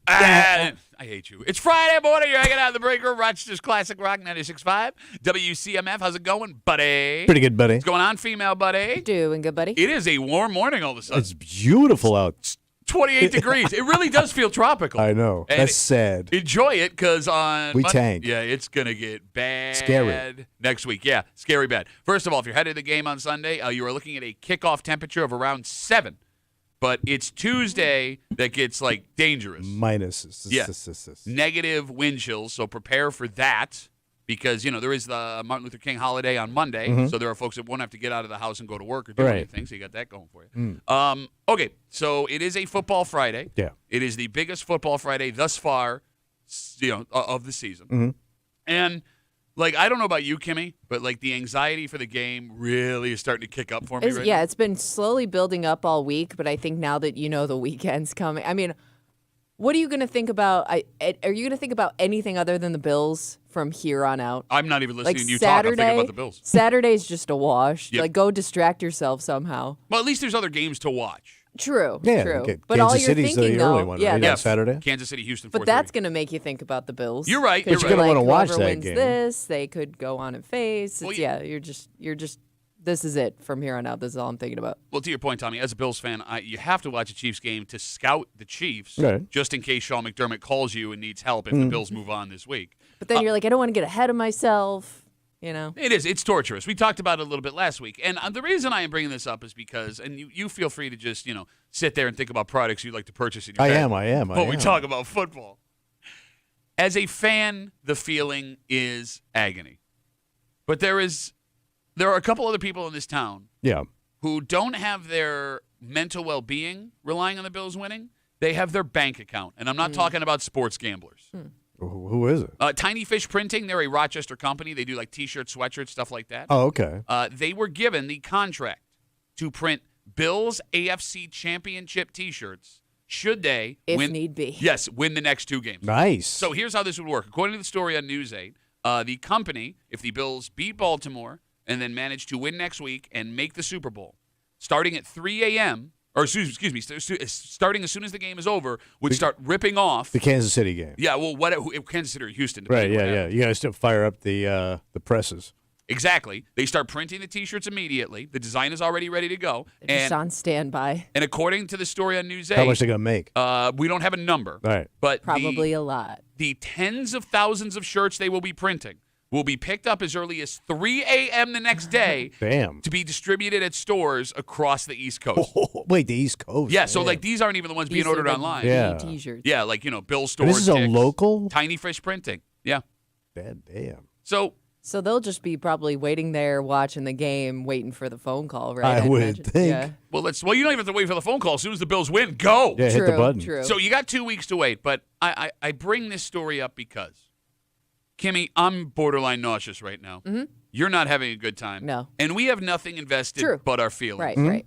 I hate you. It's Friday morning. You're hanging out in the break room. Rochester's Classic Rock 96.5. WCMF. How's it going, buddy? Pretty good, buddy. What's going on, female buddy? Doing good, buddy. It is a warm morning all of a sudden. It's beautiful out. It's 28 degrees. It really does feel tropical. I know. And That's sad. Enjoy it because on We Monday, tank. yeah, it's going to get bad Scary. next week. Yeah, scary bad. First of all, if you're headed to the game on Sunday, you are looking at a kickoff temperature of around 7. But it's Tuesday that gets, like, dangerous. Minus. Yeah. Negative wind chills, so prepare for that because, you know, there is the Martin Luther King holiday on Monday, so there are folks that won't have to get out of the house and go to work or do anything, so you got that going for you. Okay, so it is a football Friday. Yeah. It is the biggest football Friday thus far, you know, of the season. And, like, I don't know about you, Kimmy, but, like, the anxiety for the game really is starting to kick up for me right now. It's been slowly building up all week, but I think now that you know the weekend's coming, I mean, what are you going to think about? Are you going to think about anything other than the Bills from here on out? I'm not even listening Like to you talk. I'm thinking about the Bills. Saturday's just a wash. Yep. Like, go distract yourself somehow. Well, at least there's other games to watch. True, Yeah. true. Okay. But Kansas all you're City's thinking, the early though, one, yeah, right? that's, On Saturday. Kansas City, Houston, 4:30. but that's going to make you think about the Bills. You're right. But You're you're right. going to want to watch whoever that wins game. this, they could go on and face. Well, It's, you're just. This is it from here on out. This is all I'm thinking about. Well, to your point, Tommy, as a Bills fan, you have to watch a Chiefs game to scout the Chiefs, Right. just in case Sean McDermott calls you and needs help if the Bills move on this week. But then you're like, I don't want to get ahead of myself. You know. It is. It's torturous. We talked about it a little bit last week. And the reason I am bringing this up is because, and you feel free to just, sit there and think about products you'd like to purchase in your head. I am. When we talk about football. As a fan, the feeling is agony. But there are a couple other people in this town Yeah. who don't have their mental well-being relying on the Bills winning. They have their bank account. And I'm not talking about sports gamblers. Who is it? Tiny Fish Printing, they're a Rochester company. They do like T-shirts, sweatshirts, stuff like that. Oh, okay. They were given the contract to print Bills AFC Championship T-shirts should they If win, need be. Yes, win the next 2 games. Nice. So here's how this would work. According to the story on News 8, the company, if the Bills beat Baltimore and then manage to win next week and make the Super Bowl, starting at 3 a.m., or excuse me, starting as soon as the game is over, would start ripping off. The Kansas City game. Yeah, well, Kansas City or Houston. Right, depending on what yeah. happens. You got to still fire up the presses. Exactly. They start printing the T-shirts immediately. The design is already ready to go. They're just on standby. And according to the story on News 8, How much they going to make? we don't have a number. All right. But Probably a lot. the tens of thousands of shirts they will be printing will be picked up as early as 3 a.m. the next day Damn. to be distributed at stores across the East Coast. Wait, the East Coast. Yeah, so Damn. like these aren't even the ones being These are ordered like online. Yeah. T-shirts. Yeah, like, Bill And Stores. this is a Dick's, local? Tiny Fish Printing. Yeah. Damn. So So they'll just be probably waiting there, watching the game, waiting for the phone call, right? I I'd would imagine. think. Yeah. you don't even have to wait for the phone call. As soon as the Bills win, go. Yeah, hit the True, button. True. So you got 2 weeks to wait, but I bring this story up because, Kimmy, I'm borderline nauseous right now. Mm-hmm. You're not having a good time. No. And we have nothing invested True. but our feelings. Right, Mm-hmm. right.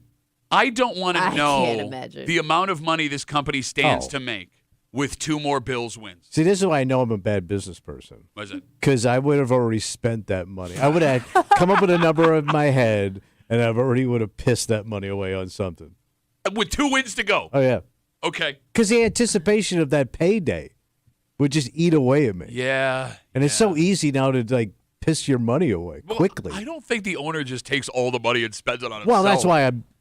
I don't want to I know can't imagine. the amount of money this company stands Oh. to make with 2 more Bills wins. See, this is why I know I'm a bad business person. What is it? Because I would have already spent that money. I would have come up with a number in my head, and I already would have pissed that money away on something. With 2 wins to go. Oh, yeah. Okay. Because the anticipation of that payday would just eat away at me. Yeah. And it's so easy now to, like, piss your money away Well, quickly. I don't think the owner just takes all the money and spends it on himself. Well,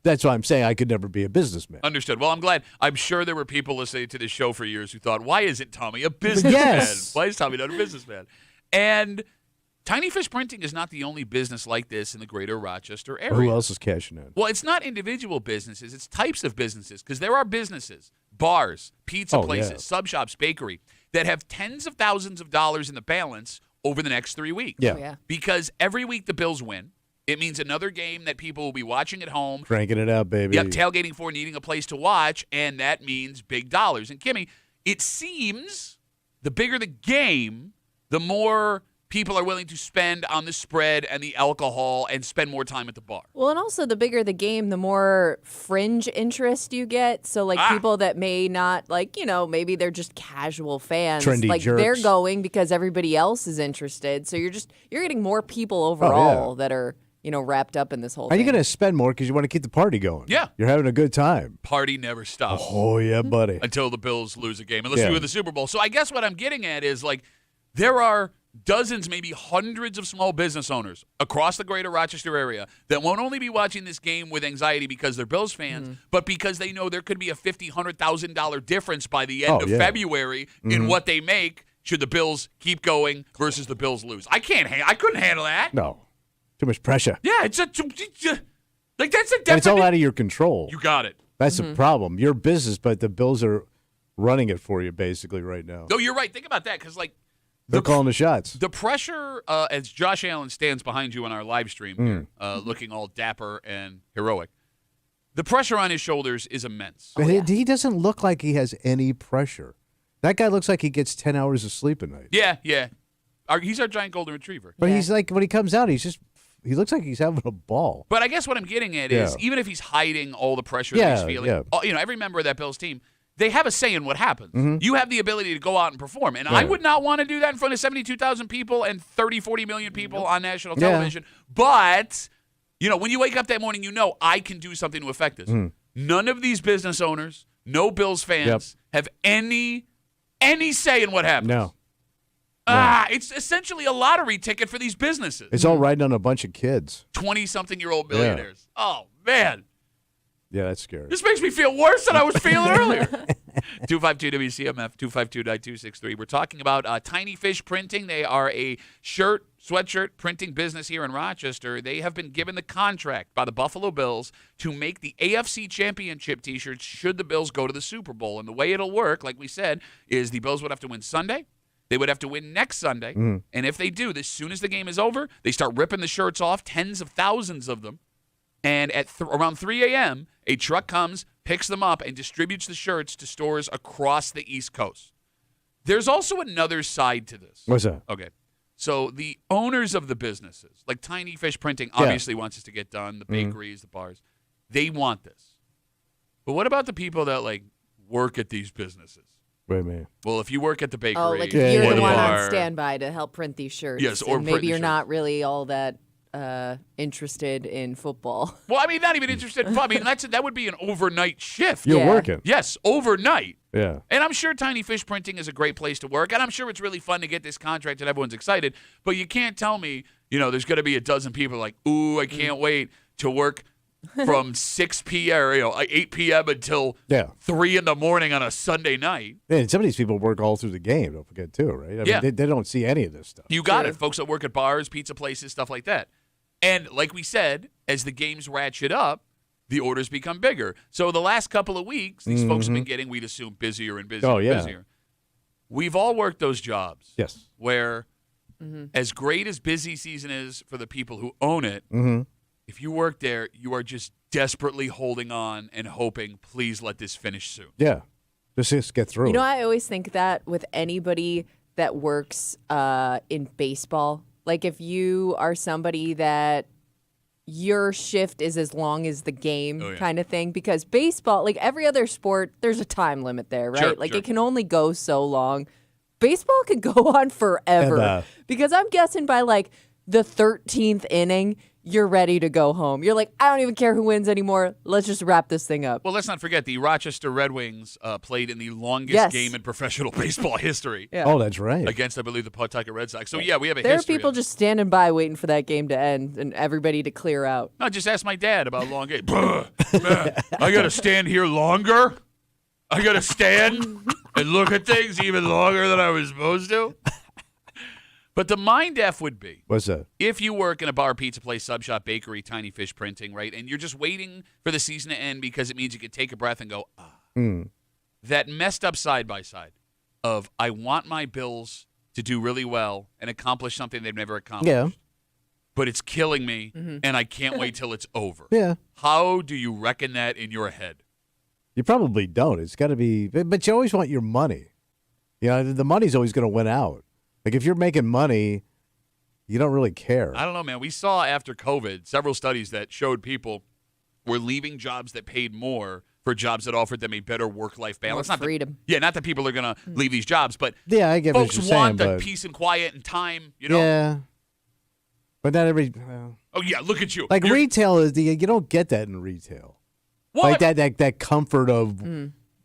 that's why I'm saying I could never be a businessman. Understood. Well, I'm glad. I'm sure there were people listening to this show for years who thought, why isn't Tommy a businessman? Yes. Why is Tommy not a businessman? And Tiny Fish Printing is not the only business like this in the greater Rochester area. Who else is cashing in? Well, it's not individual businesses. It's types of businesses because there are businesses, bars, pizza Oh, places, yeah. sub shops, bakery, that have tens of thousands of dollars in the balance over the next 3 weeks. Yeah. Oh, yeah. Because every week the Bills win. It means another game that people will be watching at home. Cranking it out, baby. Yep, tailgating for, needing a place to watch, and that means big dollars. And Kimmy, it seems the bigger the game, the more people are willing to spend on the spread and the alcohol and spend more time at the bar. Well, and also the bigger the game, the more fringe interest you get. So, like, people that may not, like, maybe they're just casual fans. Trendy like, jerks. they're going because everybody else is interested. So you're getting more people overall that are wrapped up in this whole Are thing. you going to spend more because you want to keep the party going? Yeah. You're having a good time. Party never stops. Oh, yeah, buddy. Until the Bills lose a game, unless Yeah. you win the Super Bowl. So I guess what I'm getting at is, like, there are dozens, maybe hundreds of small business owners across the greater Rochester area that won't only be watching this game with anxiety because they're Bills fans, but because they know there could be a $50,000, $100,000 difference by the end of February in what they make should the Bills keep going versus the Bills lose. I couldn't handle that. No. Too much pressure. Yeah, it's like that's a And it's all definite. out of your control. You got it. That's the problem. Your business, but the Bills are running it for you basically right now. No, you're right. Think about that because, like, They're calling the shots. the pressure, as Josh Allen stands behind you on our live stream here, looking all dapper and heroic, the pressure on his shoulders is immense. But he doesn't look like he has any pressure. That guy looks like he gets 10 hours of sleep a night. Yeah. He's our giant golden retriever. But he's like, when he comes out, he looks like he's having a ball. But I guess what I'm getting at is, even if he's hiding all the pressure that he's feeling, every member of that Bills team, they have a say in what happens. You have the ability to go out and perform. And I would not want to do that in front of 72,000 people and 30, 40 million people on national television. But, when you wake up that morning, I can do something to affect this. None of these business owners, no Bills fans, have any say in what happens. No. It's essentially a lottery ticket for these businesses. It's all riding on a bunch of kids. 20-something-year-old millionaires. Oh, man. Yeah, that's scary. This makes me feel worse than I was feeling earlier. 252-WCMF, 252-9263. We're talking about Tiny Fish Printing. They are a sweatshirt printing business here in Rochester. They have been given the contract by the Buffalo Bills to make the AFC Championship T-shirts should the Bills go to the Super Bowl. And the way it'll work, like we said, is the Bills would have to win Sunday. They would have to win next Sunday. And if they do, as soon as the game is over, they start ripping the shirts off, tens of thousands of them. And at around 3 a.m., a truck comes, picks them up, and distributes the shirts to stores across the East Coast. There's also another side to this. What's that? Okay. So the owners of the businesses, like Tiny Fish Printing obviously wants this to get done, the bakeries, the bars, they want this. But what about the people that, work at these businesses? Wait a minute. Well, if you work at the bakery Oh, like Yeah, you're yeah, the one bar, on standby to help print these shirts. Yes, or and print maybe the you're shirts. not really all that interested in football. Well, I mean, not even interested. I mean, that would be an overnight shift. You're Yeah. working. Yes, overnight. Yeah. And I'm sure Tiny Fish Printing is a great place to work, and I'm sure it's really fun to get this contract and everyone's excited. But you can't tell me, there's going to be a dozen people like, ooh, I can't wait to work from 6 p.m. or 8 p.m. until 3 in the morning on a Sunday night. And some of these people work all through the game, don't forget, too, right? I Yeah. mean, they don't see any of this stuff. You got it. Folks that work at bars, pizza places, stuff like that. And like we said, as the games ratchet up, the orders become bigger. So the last couple of weeks, these folks have been getting, we'd assume, busier and busier and busier. We've all worked those jobs. Yes. Where as great as busy season is for the people who own it, if you work there, you are just desperately holding on and hoping, please let this finish soon. Yeah. Just get through it. I always think that with anybody that works in baseball, like if you are somebody that your shift is as long as the game kind of thing, because baseball, like every other sport, there's a time limit there, right? Sure. It can only go so long. Baseball could go on forever because I'm guessing by the 13th inning, you're ready to go home. You're like, I don't even care who wins anymore. Let's just wrap this thing up. Well, let's not forget the Rochester Red Wings played in the longest game in professional baseball history. Yeah. Oh, that's right. Against, I believe, the Pawtucket Red Sox. So, we have a There are history. people just standing by waiting for that game to end and everybody to clear out. No, just ask my dad about long game. Man, I got to stand here longer? I got to stand and look at things even longer than I was supposed to? But the mind F would be, What's that? if you work in a bar, pizza place, sub shop, bakery, Tiny Fish Printing, right, and you're just waiting for the season to end because it means you could take a breath and go, that messed up side-by-side of I want my Bills to do really well and accomplish something they've never accomplished. Yeah. But it's killing me, and I can't wait till it's over. Yeah. How do you reckon that in your head? You probably don't. It's got to be, but you always want your money. The money's always going to win out. Like if you're making money, you don't really care. I don't know, man. We saw after COVID several studies that showed people were leaving jobs that paid more for jobs that offered them a better work-life balance. More Not freedom. not that people are going to leave these jobs, but Yeah, I get what folks you're saying, want the but peace and quiet and time, yeah. But not every. Oh, yeah, look at you. Like retail is you don't get that in retail. What? Like that comfort of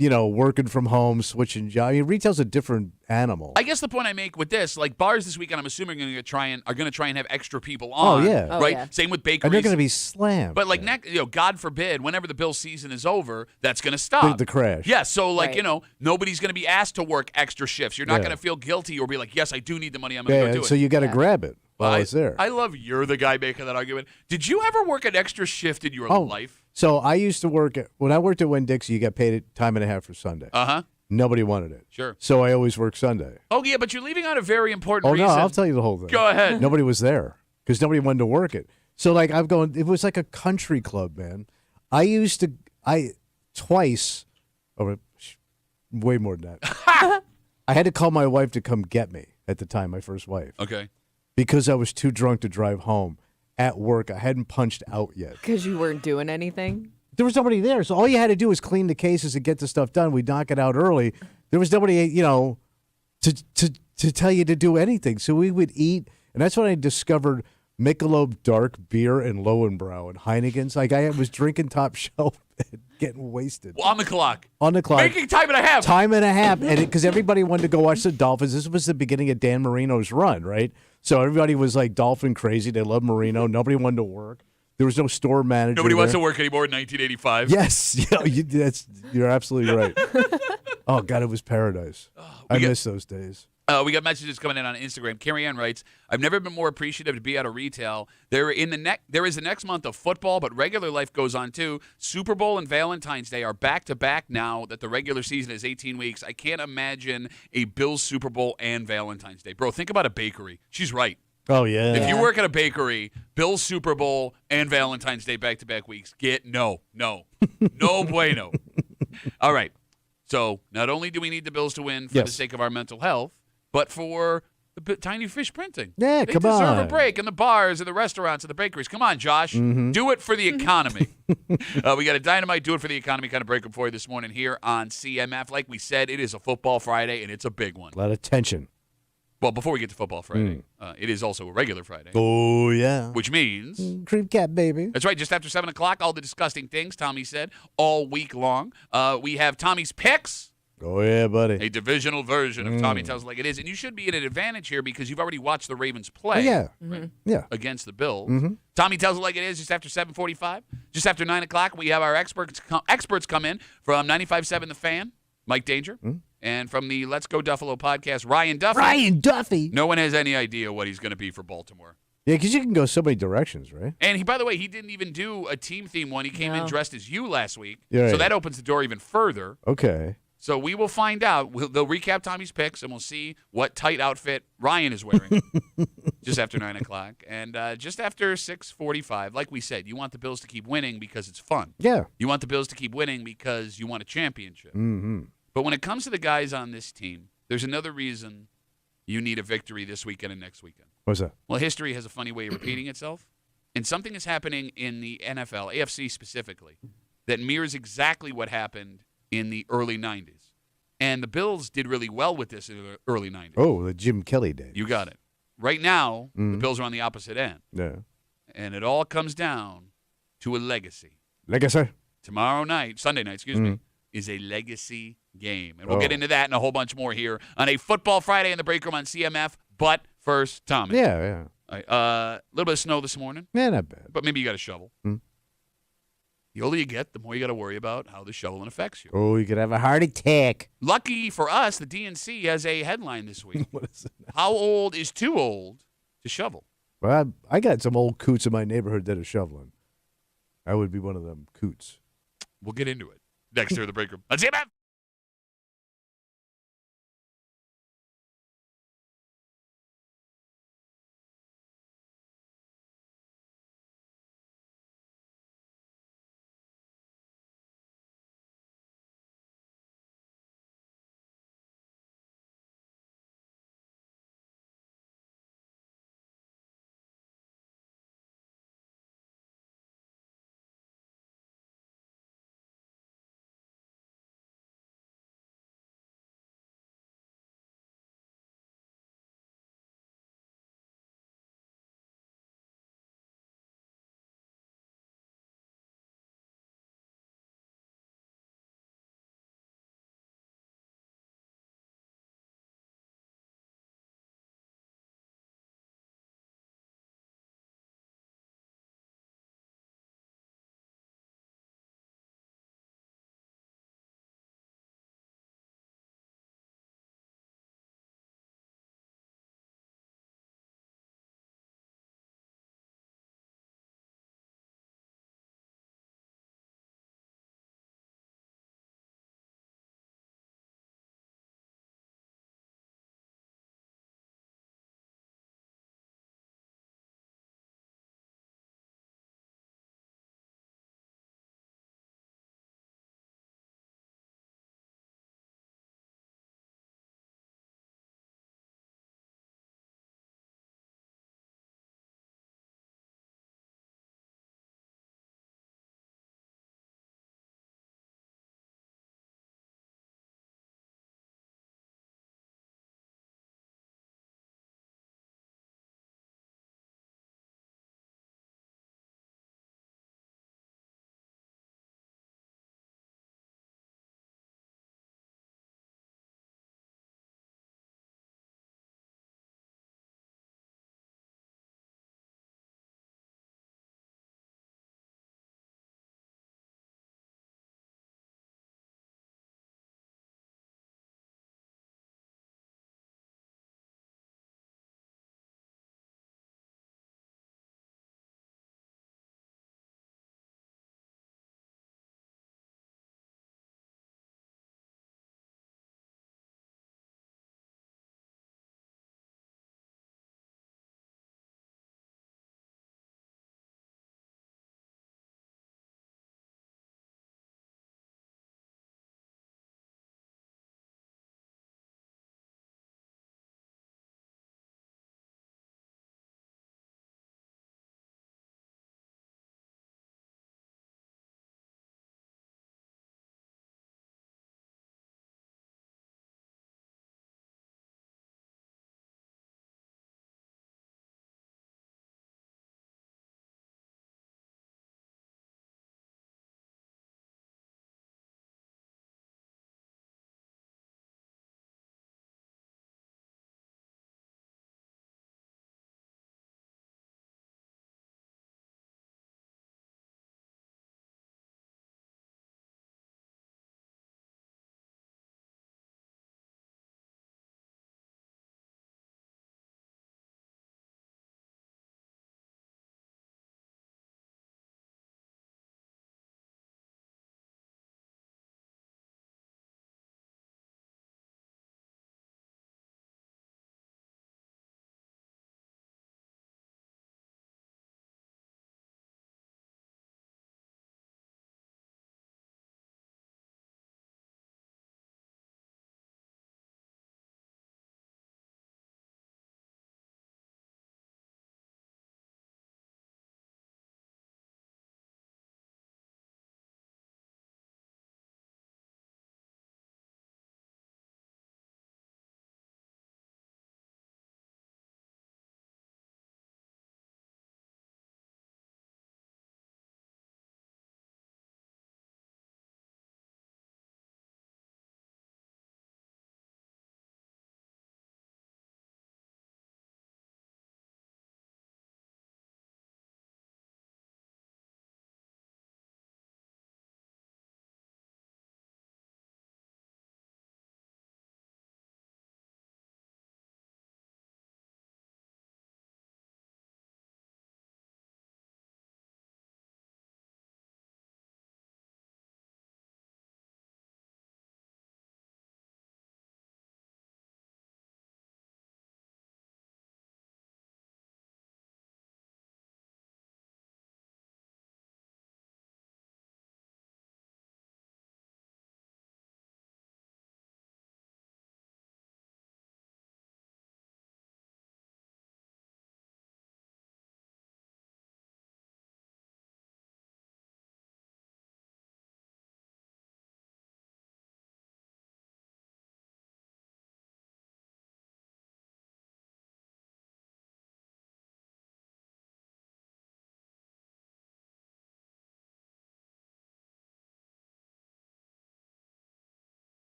working from home, switching jobs. I mean, retail's a different animal. I guess the point I make with this, like bars this weekend, I'm assuming are going to try and have extra people on. Oh, yeah. Right? Yeah. Same with bakeries. And they're going to be slammed. But like God forbid, whenever the bill season is over, that's going to stop. The crash. Yeah, so like, Right. Nobody's going to be asked to work extra shifts. You're not going to feel guilty or be like, yes, I do need the money. I'm going to go do so it. you got to Yeah. grab it while it's there. I love you're the guy making that argument. Did you ever work an extra shift in your life? So I used to work when I worked at Winn-Dixie, you got paid time and a half for Sunday. Uh-huh. Nobody wanted it. Sure. So I always worked Sunday. Oh, yeah, but you're leaving out a very important Oh, reason. no, I'll tell you the whole thing. Go ahead. Nobody was there because nobody wanted to work it. So, like, it was like a country club, man. Twice, way more than that. I had to call my wife to come get me at the time, my first wife, Okay. because I was too drunk to drive home at work. I hadn't punched out yet. Because you weren't doing anything? There was nobody there. So all you had to do was clean the cases and get the stuff done. We'd knock it out early. There was nobody, to tell you to do anything. So we would eat. And that's when I discovered Michelob Dark beer and Lowenbrau and Heineken's. Like I was drinking top shelf and getting wasted. Well, on the clock. On the clock. Making time and a half. Time and a half. And because everybody wanted to go watch the Dolphins. This was the beginning of Dan Marino's run, right? So everybody was like Dolphin crazy. They loved Marino. Nobody wanted to work. There was no store manager. Nobody wants there. to work anymore in 1985. Yes, you're absolutely right. Oh God, it was paradise. I miss those days. We got messages coming in on Instagram. Carrie Ann writes, "I've never been more appreciative to be out of retail. There is the next month of football, but regular life goes on too. Super Bowl and Valentine's Day are back to back now that the regular season is 18 weeks. I can't imagine a Bills Super Bowl and Valentine's Day, bro. Think about a bakery. She's right. Oh yeah. If you work at a bakery, Bills Super Bowl and Valentine's Day back-to-back weeks, no bueno. All right. So not only do we need the Bills to win for the sake of our mental health, but for the Tiny Fish Printing. Yeah, they come deserve on. a break in the bars and the restaurants and the bakeries. Come on, Josh. Do it for the economy. We got a dynamite do it for the economy kind of break for you this morning here on CMF. Like we said, it is a football Friday, and it's a big one. A lot of tension. Well, before we get to Football Friday, it is also a regular Friday. Oh yeah. Which means Cream cat baby. that's right. Just after 7 o'clock, all the disgusting things Tommy said all week long. We have Tommy's picks, Oh yeah, buddy. a divisional version of Tommy Tells It Like It Is, and you should be at an advantage here because you've already watched the Ravens play. Yeah. Yeah. Against the Bills. Tommy Tells It Like It Is just after 7:45. Just after 9 o'clock, we have our experts come in from 95.7 The Fan, Mike Danger, and from the Let's Go Duffalo podcast, Ryan Duffy. Ryan Duffy. No one has any idea what he's going to be for Baltimore. Yeah, because you can go so many directions, right? And by the way, he didn't even do a team theme one. He came in No. dressed as you last week. Yeah, So right. that opens the door even further. Okay. So we will find out. They'll recap Tommy's picks, and we'll see what tight outfit Ryan is wearing just after 9 o'clock. And just after 6:45, like we said, you want the Bills to keep winning because it's fun. Yeah. You want the Bills to keep winning because you want a championship. Mm-hmm. But when it comes to the guys on this team, there's another reason you need a victory this weekend and next weekend. What's that? Well, history has a funny way of repeating itself, and something is happening in the NFL, AFC specifically, that mirrors exactly what happened in the early 90s. And the Bills did really well with this in the early 90s. Oh, the Jim Kelly days. You got it. Right now, the Bills are on the opposite end, Yeah. and it all comes down to a legacy. Legacy. Tomorrow night, Sunday night, excuse me, is a legacy game. And we'll get into that and a whole bunch more here on a Football Friday in the Break Room on CMF. But first, Tommy. Yeah, yeah. All right, a little bit of snow this morning, Yeah, not bad. but maybe you got a shovel. The older you get, the more you got to worry about how the shoveling affects you. Oh, you could have a heart attack. Lucky for us, the DNC has a headline this week. What is it? How old is too old to shovel? Well, I got some old coots in my neighborhood that are shoveling. I would be one of them coots. We'll get into it next here in the Break Room on CMF.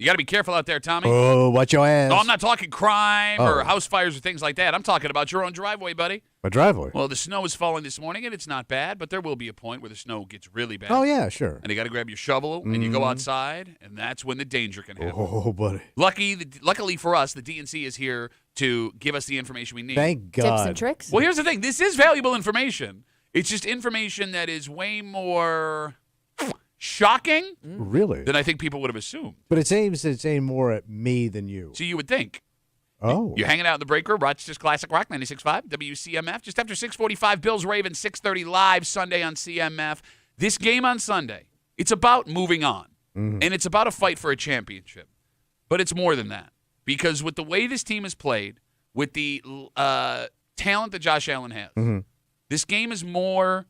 You got to be careful out there, Tommy. Oh, watch your ass. No, I'm not talking crime or Oh. house fires or things like that. I'm talking about your own driveway, buddy. My driveway. Well, the snow is falling this morning, and it's not bad, but there will be a point where the snow gets really bad. Oh, yeah, sure. And you got to grab your shovel, and you go outside, and that's when the danger can happen. Oh, buddy. Luckily for us, the DNC is here to give us the information we need. Thank God. Tips and tricks? Well, here's the thing. This is valuable information. It's just information that is way more shocking Really? than I think people would have assumed. But it seems it's aimed more at me than you. So you would think. Oh. You're hanging out in the break room, Rochester's Classic Rock, 96.5, WCMF. Just after 6:45, Bills-Ravens, 6:30 live Sunday on CMF. This game on Sunday, it's about moving on, and it's about a fight for a championship. But it's more than that, because with the way this team is played, with the talent that Josh Allen has, this game is more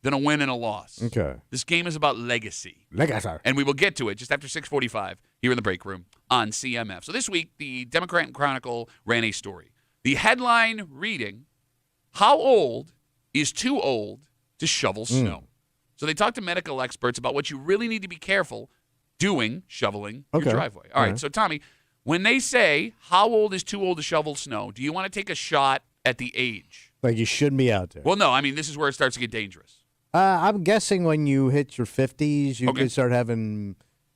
than a win and a loss. Okay. This game is about legacy. Legacy. And we will get to it just after 6:45 here in the break room on CMF. So this week, the Democrat and Chronicle ran a story. The headline reading, "How old is too old to shovel snow?" So they talked to medical experts about what you really need to be careful doing shoveling your driveway. All right, so Tommy, when they say, how old is too old to shovel snow, do you want to take a shot at the age? Like you shouldn't be out there. Well, no. I mean, this is where it starts to get dangerous. I'm guessing when you hit your 50s, you Okay. could start having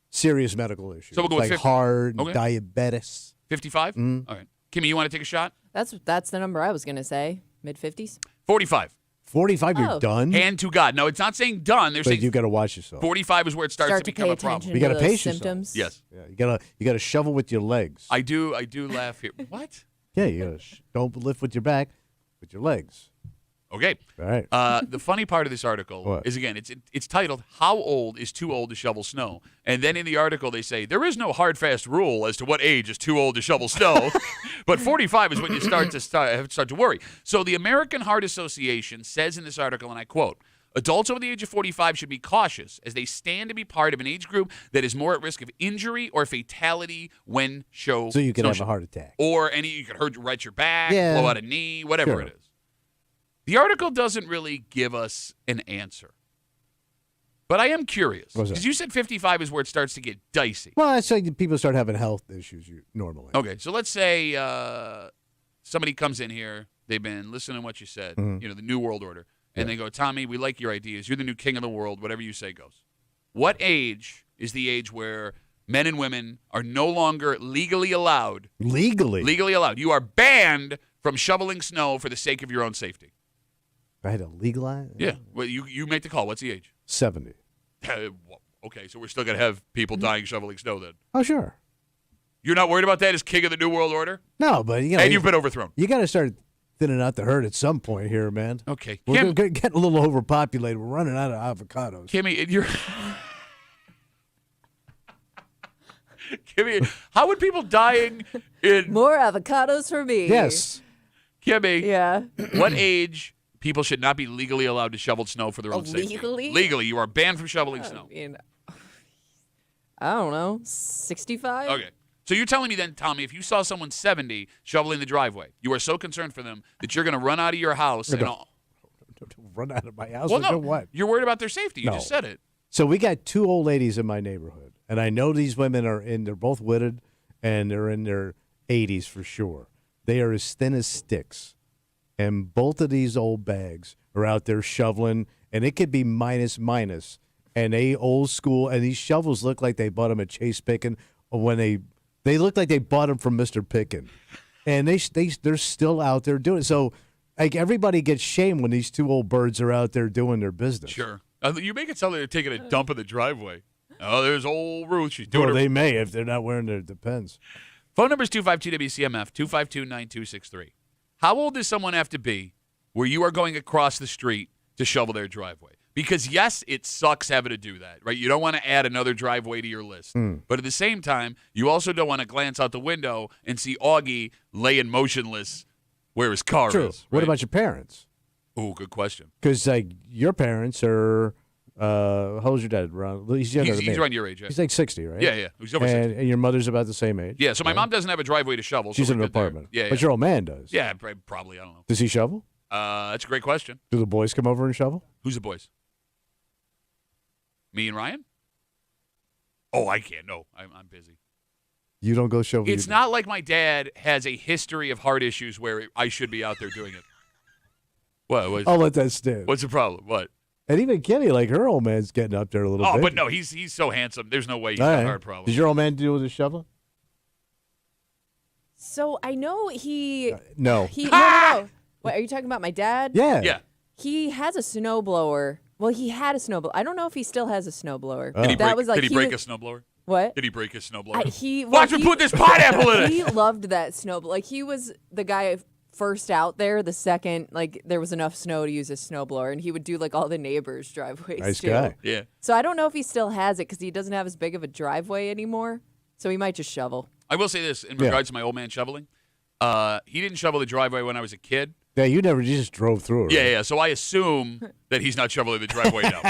serious medical issues. So we'll go with like 50. heart, Okay. diabetes. 55? All right. Kimmy, you want to take a shot? That's the number I was gonna say. Mid-50s. 45. 45, Oh. you're done? Hand to God. No, it's not saying done. They're But saying you got to watch yourself. 45 is where it starts Start to to become pay a problem. attention You to gotta those pace yourself. symptoms. Yes. Yeah, you got to shovel with your legs. I do laugh here. What? Yeah, you got to don't lift with your back, with your legs. Okay. All right. The funny part of this article What? is, again, it's titled, "How Old is Too Old to Shovel Snow?" And then in the article they say, there is no hard, fast rule as to what age is too old to shovel snow, but 45 is when you start to worry. So the American Heart Association says in this article, and I quote, "Adults over the age of 45 should be cautious as they stand to be part of an age group that is more at risk of injury or fatality when So you could have a heart attack. Or you could hurt your back, Yeah. blow out a knee, whatever Sure. it is." The article doesn't really give us an answer. But I am curious. What's that? Because you said 55 is where it starts to get dicey. Well, that's like people start having health issues normally. Okay, so let's say somebody comes in here. They've been listening to what you said, the New World Order. And they go, "Tommy, we like your ideas. You're the new king of the world. Whatever you say goes." What age is the age where men and women are no longer legally allowed? Legally allowed. You are banned from shoveling snow for the sake of your own safety. I had to legalize? Yeah. Well, you make the call. What's the age? 70. Okay, so we're still going to have people dying shoveling snow then. Oh, sure. You're not worried about that as king of the New World Order? No, but And you've been overthrown. you got to start thinning out the herd at some point here, man. Okay. We're getting a little overpopulated. We're running out of avocados. Kimmy, Kimmy, how would people dying in More avocados for me. Yes. Kimmy? Yeah. What age people should not be legally allowed to shovel snow for their own safety? Legally? Legally, you are banned from shoveling snow. I don't know, 65? Okay. So you're telling me then, Tommy, if you saw someone 70 shoveling the driveway, you are so concerned for them that you're going to run out of your house and all. Run out of my house. Well, Like no, what? you're worried about their safety. You No. just said it. So we got two old ladies in my neighborhood, and I know these women they're both witted, and they're in their 80s for sure. They are as thin as sticks, and both of these old bags are out there shoveling, and it could be minus, and they old school, and these shovels look like they bought them at Chase Pickin, or when they look like they bought them from Mr. Pickin, and they're still out there doing it. So. Like everybody gets shamed when these two old birds are out there doing their business. Sure. You make it sound like they're taking a dump in the driveway. Oh, there's old Ruth. She's doing Well, her. they may if they're not wearing their Depends. Phone number is 252-WCMF, 252-9263. How old does someone have to be where you are going across the street to shovel their driveway? Because, yes, it sucks having to do that, right? You don't want to add another driveway to your list. But at the same time, you also don't want to glance out the window and see Augie laying motionless where his car True. is. What right? about your parents? Oh, good question. Because like your parents are, how old's your dad? He's younger than me. He's around your age, yeah. He's like 60, right? Yeah. He's over 60. And your mother's about the same age. Yeah, so my right? mom doesn't have a driveway to shovel. She's so in we're an good there. apartment. Yeah, But your old man does. Yeah, probably. I don't know. Does he shovel? That's a great question. Do the boys come over and shovel? Who's the boys? Me and Ryan? Oh, I can't. No, I'm busy. You don't go shovel. It's not like my dad has a history of heart issues where I should be out there doing it. What? I'll let that stand. What's the problem? What? And even Kenny, like her old man's getting up there a little bit. Oh, but no, he's so handsome. There's no way he's got a heart problem. Does your old man deal with a shovel? So I know he. No. No. What, are you talking about my dad? Yeah. Yeah. He has a snowblower. Well, he had a snowblower. I don't know if he still has a snowblower. Did he break, was like did he break a snowblower? What? Did he break his snowblower? Watch me put this pineapple in it. He loved that snowblower. Like, he was the guy first out there the second, like, there was enough snow to use a snowblower, and he would do, like, all the neighbors' driveways, Nice too. guy. Yeah. So I don't know if he still has it because he doesn't have as big of a driveway anymore, so he might just shovel. I will say this in regards to my old man shoveling. He didn't shovel the driveway when I was a kid. Yeah, you just drove through it. Right? Yeah. So I assume that he's not shoveling the driveway now.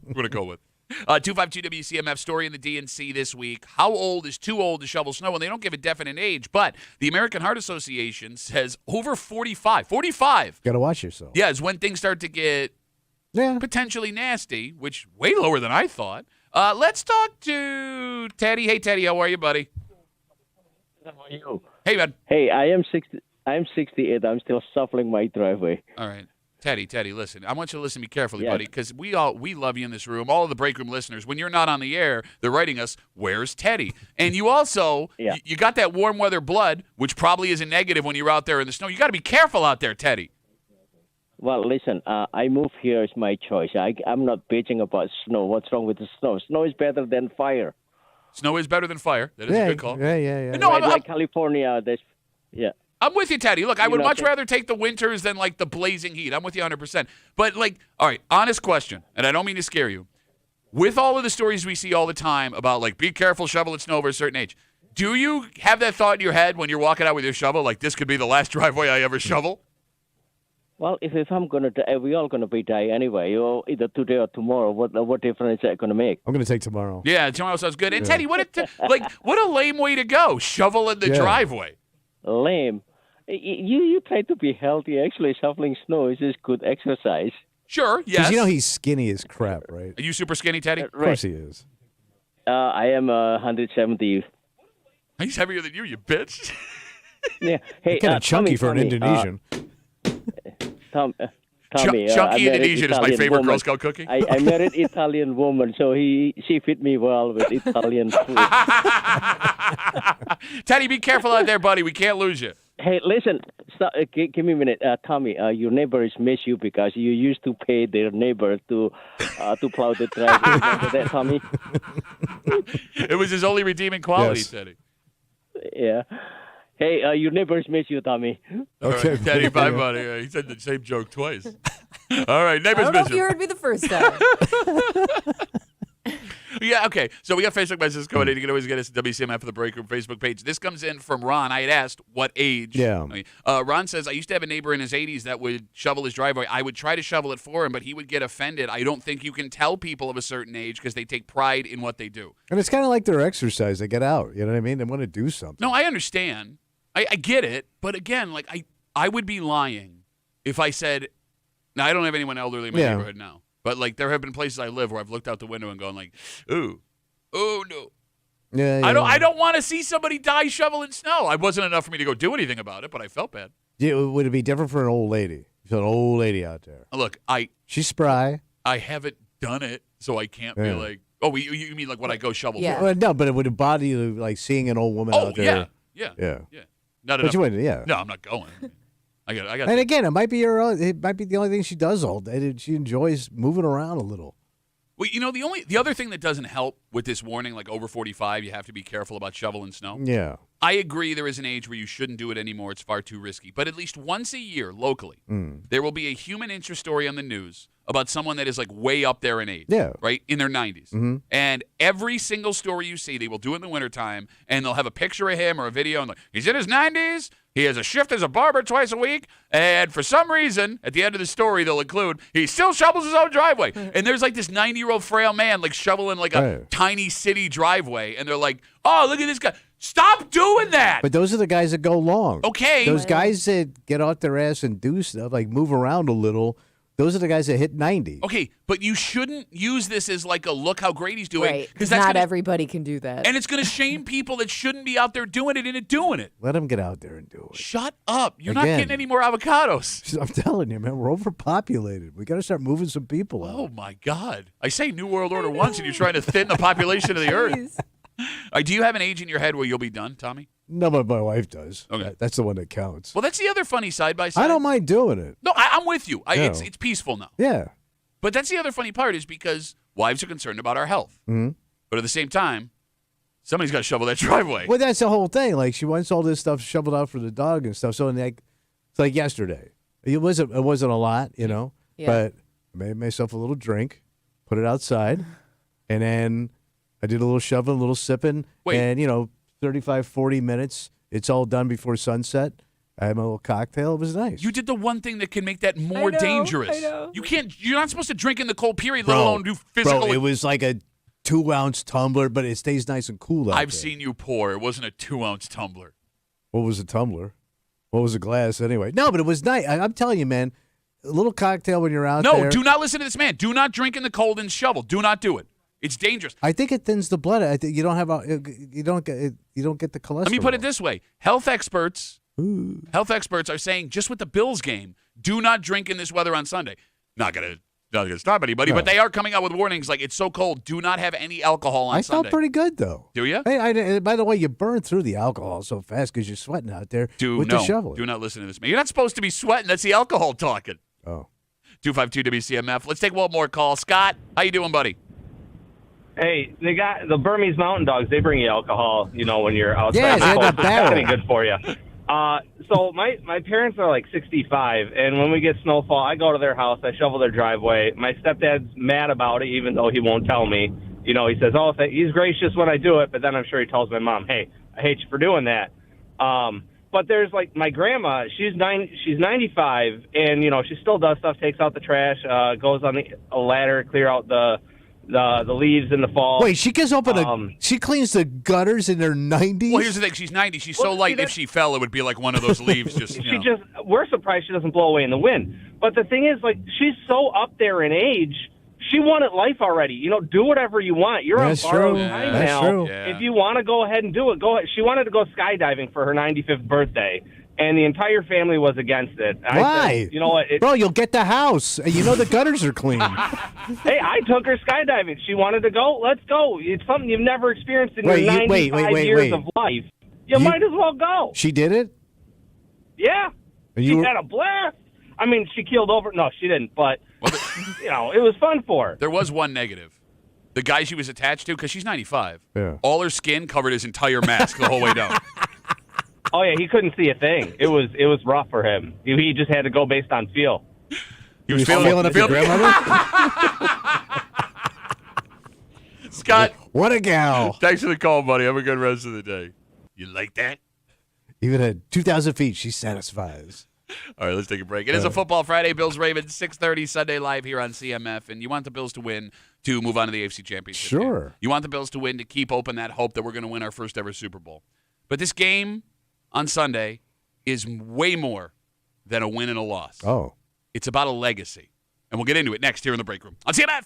We're going to go with 252 WCMF story in the DNC this week. How old is too old to shovel snow? And they don't give a definite age, but the American Heart Association says over 45. 45. Got to watch yourself. Yeah, is when things start to get potentially nasty, which way lower than I thought. Let's talk to Teddy. Hey, Teddy, how are you, buddy? How are you? Hey, man. Hey, I'm 68. I'm still shoveling my driveway. All right. Teddy, listen. I want you to listen to me carefully, Yes. buddy, because we love you in this room. All of the break room listeners, when you're not on the air, they're writing us, "Where's Teddy?" And you also, you got that warm weather blood, which probably is a negative when you're out there in the snow. You got to be careful out there, Teddy. Well, listen, I moved here. It's my choice. I'm not bitching about snow. What's wrong with the snow? Snow is better than fire. Snow is better than fire. That is a good call. Yeah. No, Like California, I'm with you, Teddy. Look, I would know, much rather take the winters than, like, the blazing heat. I'm with you 100%. But, like, all right, honest question, and I don't mean to scare you. With all of the stories we see all the time about, like, be careful shoveling snow over a certain age, do you have that thought in your head when you're walking out with your shovel, like, this could be the last driveway I ever shovel? Well, if I'm going to die, we're all going to be die anyway, or either today or tomorrow. What difference is that going to make? I'm going to take tomorrow. Yeah, tomorrow sounds good. And, Teddy, what a lame way to go, shovel in the driveway. Lame. You try to be healthy. Actually, shoveling snow is just good exercise. Sure, yes. Because he's skinny as crap, right? Are you super skinny, Teddy? Of course he is. I am 170. He's heavier than you bitch. Yeah. Hey, Kind of chunky for an Tommy, Indonesian. Tommy, Chunky Indonesian is my Italian favorite woman. Girl Scout cookie. I married Italian woman, so she fit me well with Italian food. Teddy, be careful out there, buddy. We can't lose you. Hey, listen, give me a minute, Tommy. Your neighbors miss you because you used to pay their neighbor to plow the driveway. Remember that, Tommy? It was his only redeeming quality, Yes. Teddy. Yeah. Hey, your neighbors miss you, Tommy. All right, Teddy, bye, buddy. He said the same joke twice. All right, I neighbors don't know miss if you heard me the first time. Yeah, okay. So we got Facebook messages coming in. You can always get us at WCMF for the Break Room Facebook page. This comes in from Ron. I had asked what age. Yeah. Ron says, I used to have a neighbor in his 80s that would shovel his driveway. I would try to shovel it for him, but he would get offended. I don't think you can tell people of a certain age because they take pride in what they do. And it's kind of like their exercise. They get out. You know what I mean? They want to do something. No, I understand. I get it. But again, like I would be lying if I said, now I don't have anyone elderly in my neighborhood now. But like there have been places I live where I've looked out the window and gone like, ooh, oh no. Yeah. I don't want to see somebody die shoveling snow. It wasn't enough for me to go do anything about it, but I felt bad. Yeah, would it be different for an old lady? If an old lady out there. Look, She's spry. I haven't done it, so I can't be like, oh, you mean like when I go shovel? Yeah. for? Well, no, but it would bother you like seeing an old woman Oh out there. yeah. Yeah. Not But enough. you wouldn't, yeah. No, I'm not going. I got. And again, it might be it might be the only thing she does all day. She enjoys moving around a little. Well, you know, the other thing that doesn't help with this warning, like over 45, you have to be careful about shoveling snow. Yeah. I agree there is an age where you shouldn't do it anymore. It's far too risky. But at least once a year, locally, there will be a human interest story on the news about someone that is like way up there in age. Yeah. Right? In their 90s. Mm-hmm. And every single story you see, they will do it in the wintertime, and they'll have a picture of him or a video, and like, he's in his 90s. He has a shift as a barber twice a week, and for some reason, at the end of the story, they'll include he still shovels his own driveway. And there's like this 90-year-old frail man like shoveling like a tiny city driveway, and they're like, oh, look at this guy. Stop doing that. But those are the guys that go long. Okay. Those guys that get off their ass and do stuff, like move around a little, Those are the guys that hit 90. Okay, but you shouldn't use this as like a look how great he's doing. Right. Because Not everybody can do that. And it's going to shame people that shouldn't be out there doing it into doing it. Let them get out there and do it. Shut up. You're not Again. getting any more avocados. I'm telling you, man, we're overpopulated. We got to start moving some people out. Oh, my God. I say New World Order once, and you're trying to thin the population of the earth. Jeez. Do you have an age in your head where you'll be done, Tommy? No, but my wife does. Okay. That's the one that counts. Well, that's the other funny side-by-side. I don't mind doing it. No, I'm with you. No. It's peaceful now. Yeah. But that's the other funny part is because wives are concerned about our health. Mm-hmm. But at the same time, somebody's got to shovel that driveway. Well, that's the whole thing. Like, she wants all this stuff shoveled out for the dog and stuff. So, it's like yesterday. It wasn't a lot, Yeah. but I made myself a little drink, put it outside, and then I did a little shoveling, a little sipping, Wait. and, 35, 40 minutes. It's all done before sunset. I had my little cocktail. It was nice. You did the one thing that can make that more dangerous. I know. You're not supposed to drink in the cold period, let alone do physical. Bro, it was like a 2-ounce tumbler, but it stays nice and cool out I've there. seen you pour. It wasn't a 2-ounce tumbler. What was a tumbler? What was a glass anyway? No, but it was nice. I'm telling you, man, a little cocktail when you're out there. No, do not listen to this man. Do not drink in the cold and shovel. Do not do it. It's dangerous. I think it thins the blood. I think you don't get the cholesterol. Let me put it this way. Health experts are saying just with the Bills game, do not drink in this weather on Sunday. Not gonna stop anybody, No. but they are coming out with warnings like it's so cold. Do not have any alcohol on I Sunday. felt pretty good though. Do you? Hey, by the way, you burn through the alcohol so fast because you're sweating out there with the shovel. Do not listen to this man. You're not supposed to be sweating. That's the alcohol talking. Oh, 252 WCMF. Let's take one more call. Scott, how you doing, buddy? Hey, they got the Burmese Mountain Dogs. They bring you alcohol, when you're outside. Yeah, they had that That's barrel. pretty good for you. So my parents are like 65, and when we get snowfall, I go to their house. I shovel their driveway. My stepdad's mad about it, even though he won't tell me. He says, "Oh, he's gracious when I do it," but then I'm sure he tells my mom, "Hey, I hate you for doing that." But there's like my grandma. She's 95, and she still does stuff. Takes out the trash, goes on a ladder, clear out the leaves in the fall. wait, she gets open she cleans the gutters in her 90s. Well, here's the thing. She's 90. She's so Well, light. see, If she fell, it would be like one of those leaves. We're surprised she doesn't blow away in the wind. But the thing is, like, she's so up there in age. She wanted life already. Do whatever you want. You're That's on borrowed true. time That's now. true. Yeah. If you want to go ahead and do it, go ahead. She wanted to go skydiving for her 95th birthday, and the entire family was against it. I Why? said, you know what? Bro, you'll get the house. The gutters are clean. Hey, I took her skydiving. She wanted to go. Let's go. It's something you've never experienced in Wait, your you- 95 wait, years wait. of life. You might as well go. She did it? Yeah. And She you were- had a blast. I mean, she keeled over. No, she didn't. But, it was fun for her. There was one negative. The guy she was attached to, because she's 95, Yeah. all her skin covered his entire mask the whole way down. Oh, yeah, he couldn't see a thing. It was rough for him. He just had to go based on feel. He was feeling up your grandmother? Scott, What a gal. thanks for the call, buddy. Have a good rest of the day. You like that? Even at 2,000 feet, she satisfies. All right, let's take a break. It is a Football Friday. Bills Ravens, 6:30 Sunday live here on CMF. And you want the Bills to win to move on to the AFC Championship game. Sure. You want the Bills to win to keep open that hope that we're going to win our first ever Super Bowl. But this game on Sunday is way more than a win and a loss. Oh. It's about a legacy. And we'll get into it next here in the break room on CMF.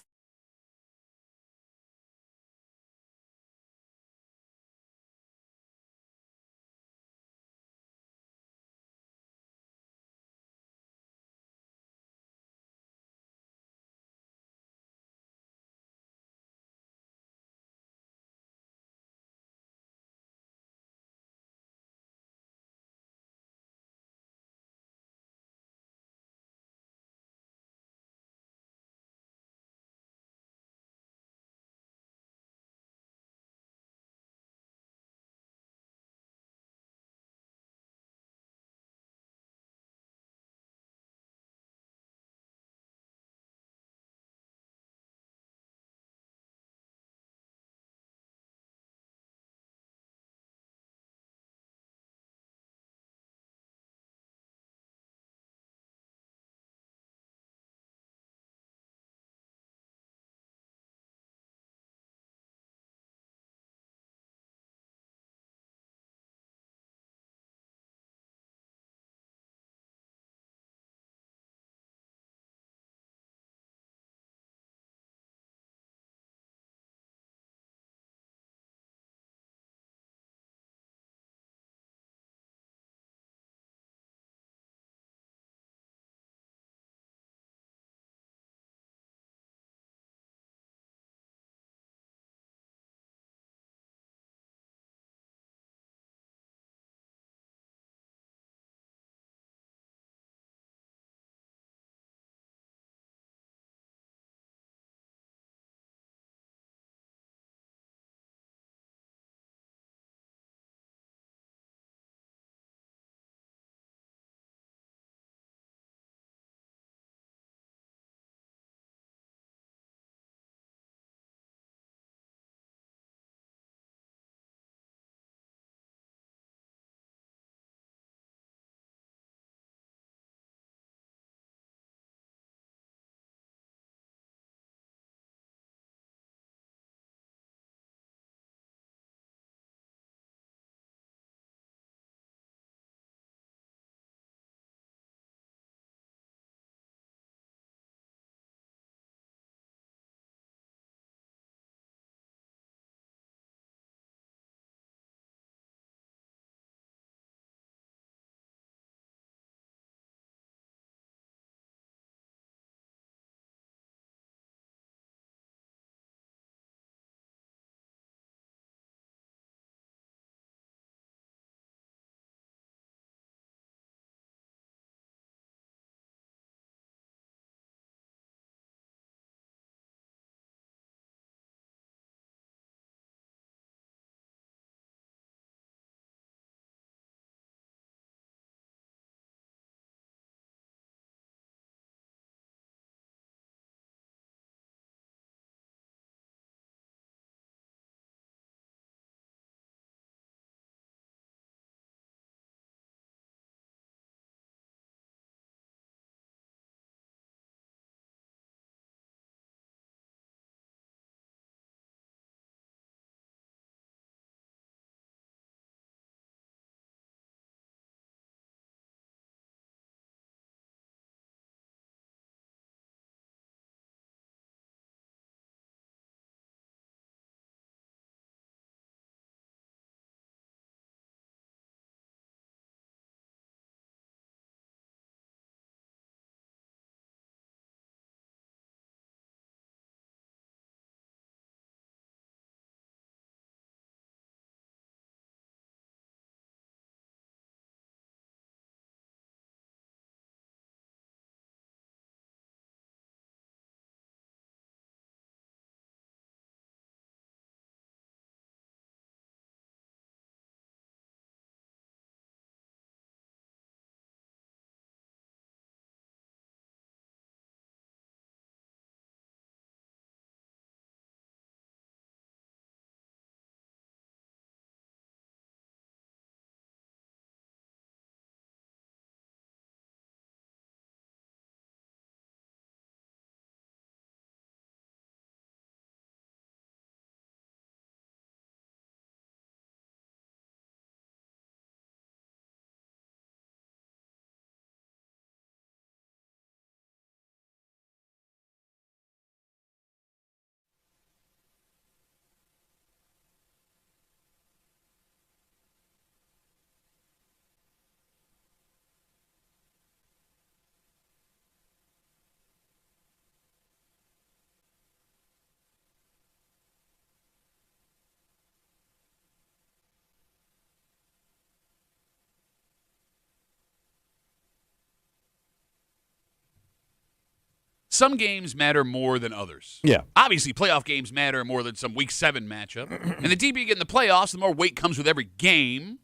some games matter more than others. Yeah. Obviously, playoff games matter more than some Week 7 matchup. And the deeper you get in the playoffs, the more weight comes with every game.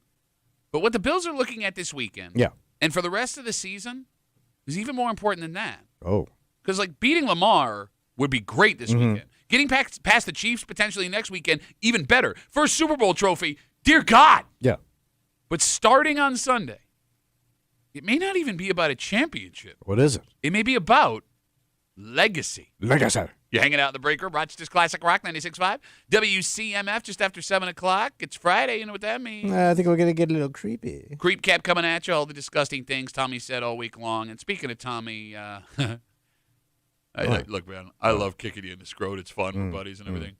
But what the Bills are looking at this weekend, and for the rest of the season, is even more important than that. Oh. Because, like, beating Lamar would be great this weekend. Getting past the Chiefs potentially next weekend, even better. First Super Bowl trophy, dear God. Yeah. But starting on Sunday, it may not even be about a championship. What is it? It may be about legacy. Legacy. You're hanging out in the break room, Rochester's Classic Rock 96.5. WCMF just after 7 o'clock. It's Friday. You know what that means. I think we're going to get a little creepy. Creep Cap coming at you, all the disgusting things Tommy said all week long. And speaking of Tommy, look, man, I love kicking you in the scrot. It's fun with buddies and everything.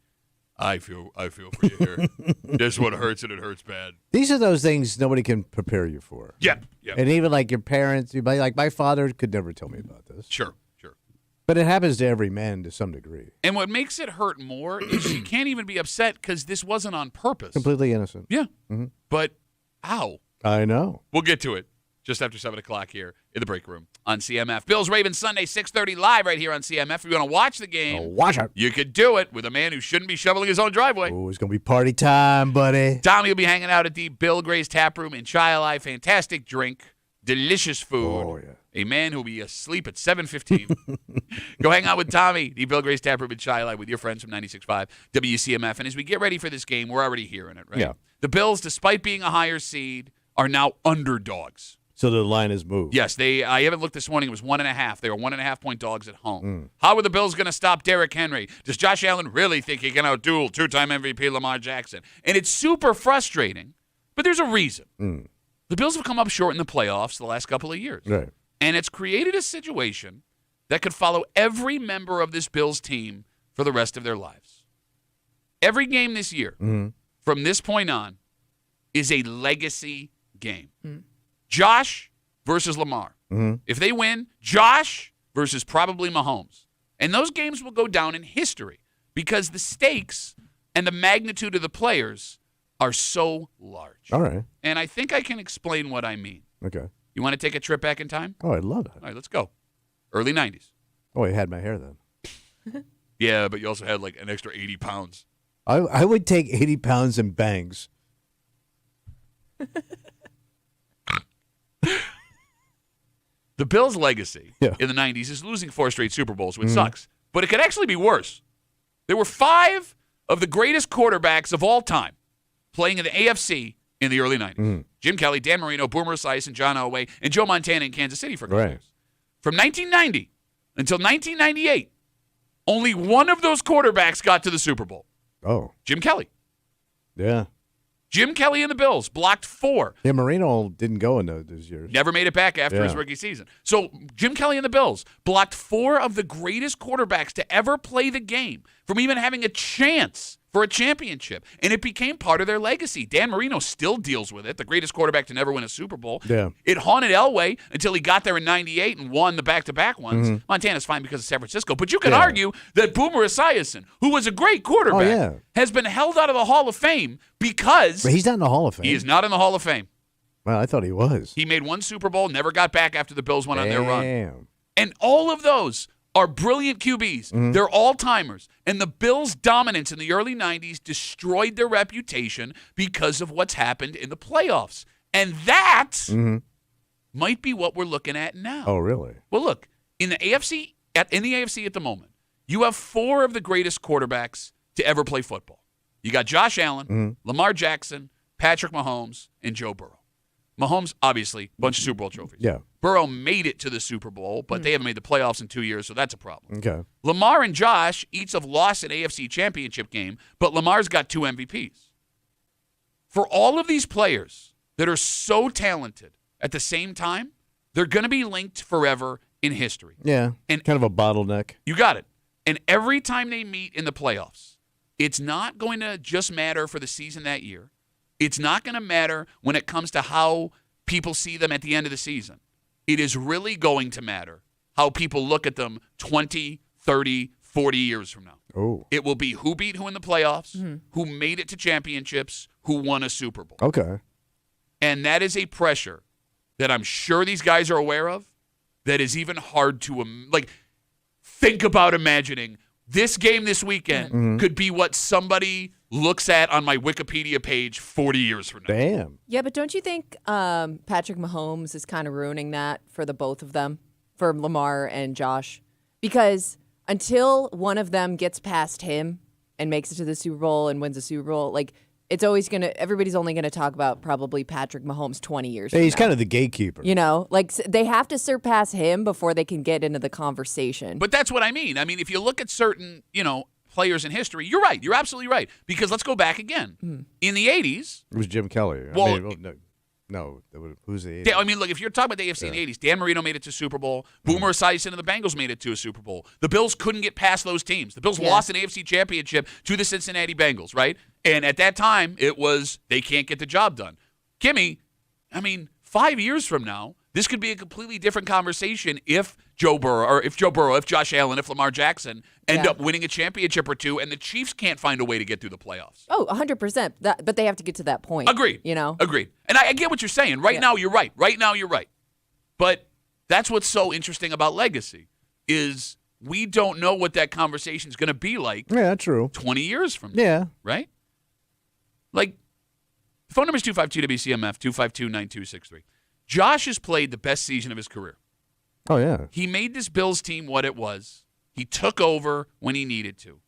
I feel for you here. This one hurts, and it hurts bad. These are those things nobody can prepare you for. Yeah. And even like your parents, like my father could never tell me about this. Sure. But it happens to every man to some degree. And what makes it hurt more is she can't even be upset because this wasn't on purpose. Completely innocent. Yeah. But, ow. I know. We'll get to it just after 7 o'clock here in the break room on CMF. Bills-Ravens Sunday, 6:30 live right here on CMF. If you want to watch the game, watch it. You could do it with a man who shouldn't be shoveling his own driveway. Oh, it's going to be party time, buddy. Tommy will be hanging out at the Bill Gray's Tap Room in Chi-Li. Fantastic drink, delicious food. Oh, yeah. A man who will be asleep at 7:15. Go hang out with Tommy, the Bill Gray's Tap Room in Chi-Li with your friends from 96.5 WCMF. And as we get ready for this game, we're already hearing it, right? Yeah. The Bills, despite being a higher seed, are now underdogs. So the line is moved. Yes, I haven't looked this morning. It was 1.5. They were 1.5-point dogs at home. How are the Bills going to stop Derrick Henry? Does Josh Allen really think he can outduel two-time MVP Lamar Jackson? And it's super frustrating, but there's a reason. The Bills have come up short in the playoffs the last couple of years. Right. And it's created a situation that could follow every member of this Bills team for the rest of their lives. Every game this year, from this point on, is a legacy game. Josh versus Lamar. If they win, Josh versus probably Mahomes. And those games will go down in history because the stakes and the magnitude of the players are so large. All right. And I think I can explain what I mean. Okay. You want to take a trip back in time? Oh, I'd love that. All right, let's go. Early 90s. Oh, I had my hair then. Yeah, but you also had like an extra 80 pounds. I would take 80 pounds in bangs. The Bills' legacy in the 90s is losing 4 straight Super Bowls, which sucks. But it could actually be worse. There were 5 of the greatest quarterbacks of all time playing in the AFC in the early 90s. Jim Kelly, Dan Marino, Boomer Esiason, John Elway, and Joe Montana in Kansas City for years. From 1990 until 1998, only one of those quarterbacks got to the Super Bowl. Oh. Jim Kelly. Yeah. Jim Kelly and the Bills blocked 4. Yeah, Marino didn't go in those years. Never made it back after his rookie season. So Jim Kelly and the Bills blocked 4 of the greatest quarterbacks to ever play the game from even having a chance for a championship. And it became part of their legacy. Dan Marino still deals with it, the greatest quarterback to never win a Super Bowl. Yeah. It haunted Elway until he got there in 98 and won the back-to-back ones. Montana's fine because of San Francisco. But you can argue that Boomer Esiason, who was a great quarterback, has been held out of the Hall of Fame because But he's not in the Hall of Fame. he is not in the Hall of Fame. Well, I thought he was. He made 1 Super Bowl, never got back after the Bills went on their run. Damn. And all of those are brilliant QBs. They're all-timers. And the Bills' dominance in the early 90s destroyed their reputation because of what's happened in the playoffs. And that might be what we're looking at now. Oh, really? Well, look, in the AFC at the moment, you have 4 of the greatest quarterbacks to ever play football. You got Josh Allen, Lamar Jackson, Patrick Mahomes, and Joe Burrow. Mahomes, obviously, bunch of Super Bowl trophies. Yeah. Burrow made it to the Super Bowl, but they haven't made the playoffs in 2 years, so that's a problem. Okay. Lamar and Josh each have lost an AFC championship game, but Lamar's got 2 MVPs. For all of these players that are so talented at the same time, they're going to be linked forever in history. Yeah. And kind of a bottleneck. You got it. And every time they meet in the playoffs, it's not going to just matter for the season that year. It's not going to matter when it comes to how people see them at the end of the season. It is really going to matter how people look at them 20, 30, 40 years from now. Oh. It will be who beat who in the playoffs, who made it to championships, who won a Super Bowl. Okay. And that is a pressure that I'm sure these guys are aware of that is even hard to, think about imagining this game this weekend could be what somebody looks at on my Wikipedia page 40 years from now. Damn. Yeah, but don't you think Patrick Mahomes is kind of ruining that for the both of them, for Lamar and Josh? Because until one of them gets past him and makes it to the Super Bowl and wins the Super Bowl, like everybody's only gonna talk about probably Patrick Mahomes 20 years from He's now. kind of the gatekeeper. You know, like they have to surpass him before they can get into the conversation. But that's what I mean. I mean, if you look at certain, players in history, you're right. You're absolutely right. Because let's go back again. In the 80s. It was Jim Kelly. Who's the 80s? Look, if you're talking about the AFC in the 80s, Dan Marino made it to Super Bowl. Boomer Esiason and the Bengals made it to a Super Bowl. The Bills couldn't get past those teams. The Bills lost an AFC championship to the Cincinnati Bengals, right? And at that time, it was they can't get the job done. Kimmy, 5 years from now, this could be a completely different conversation if if Josh Allen, if Lamar Jackson end up winning a championship or two, and the Chiefs can't find a way to get through the playoffs. Oh, 100%. But they have to get to that point. Agreed. Agreed. And I get what you're saying. Right now, you're right. But that's what's so interesting about legacy is we don't know what that conversation is going to be like. Yeah, true. 20 years from now. Yeah. Right? Like, the phone number is 252-WCMF, 252-9263. Josh has played the best season of his career. Oh, yeah. He made this Bills team what it was. He took over when he needed to.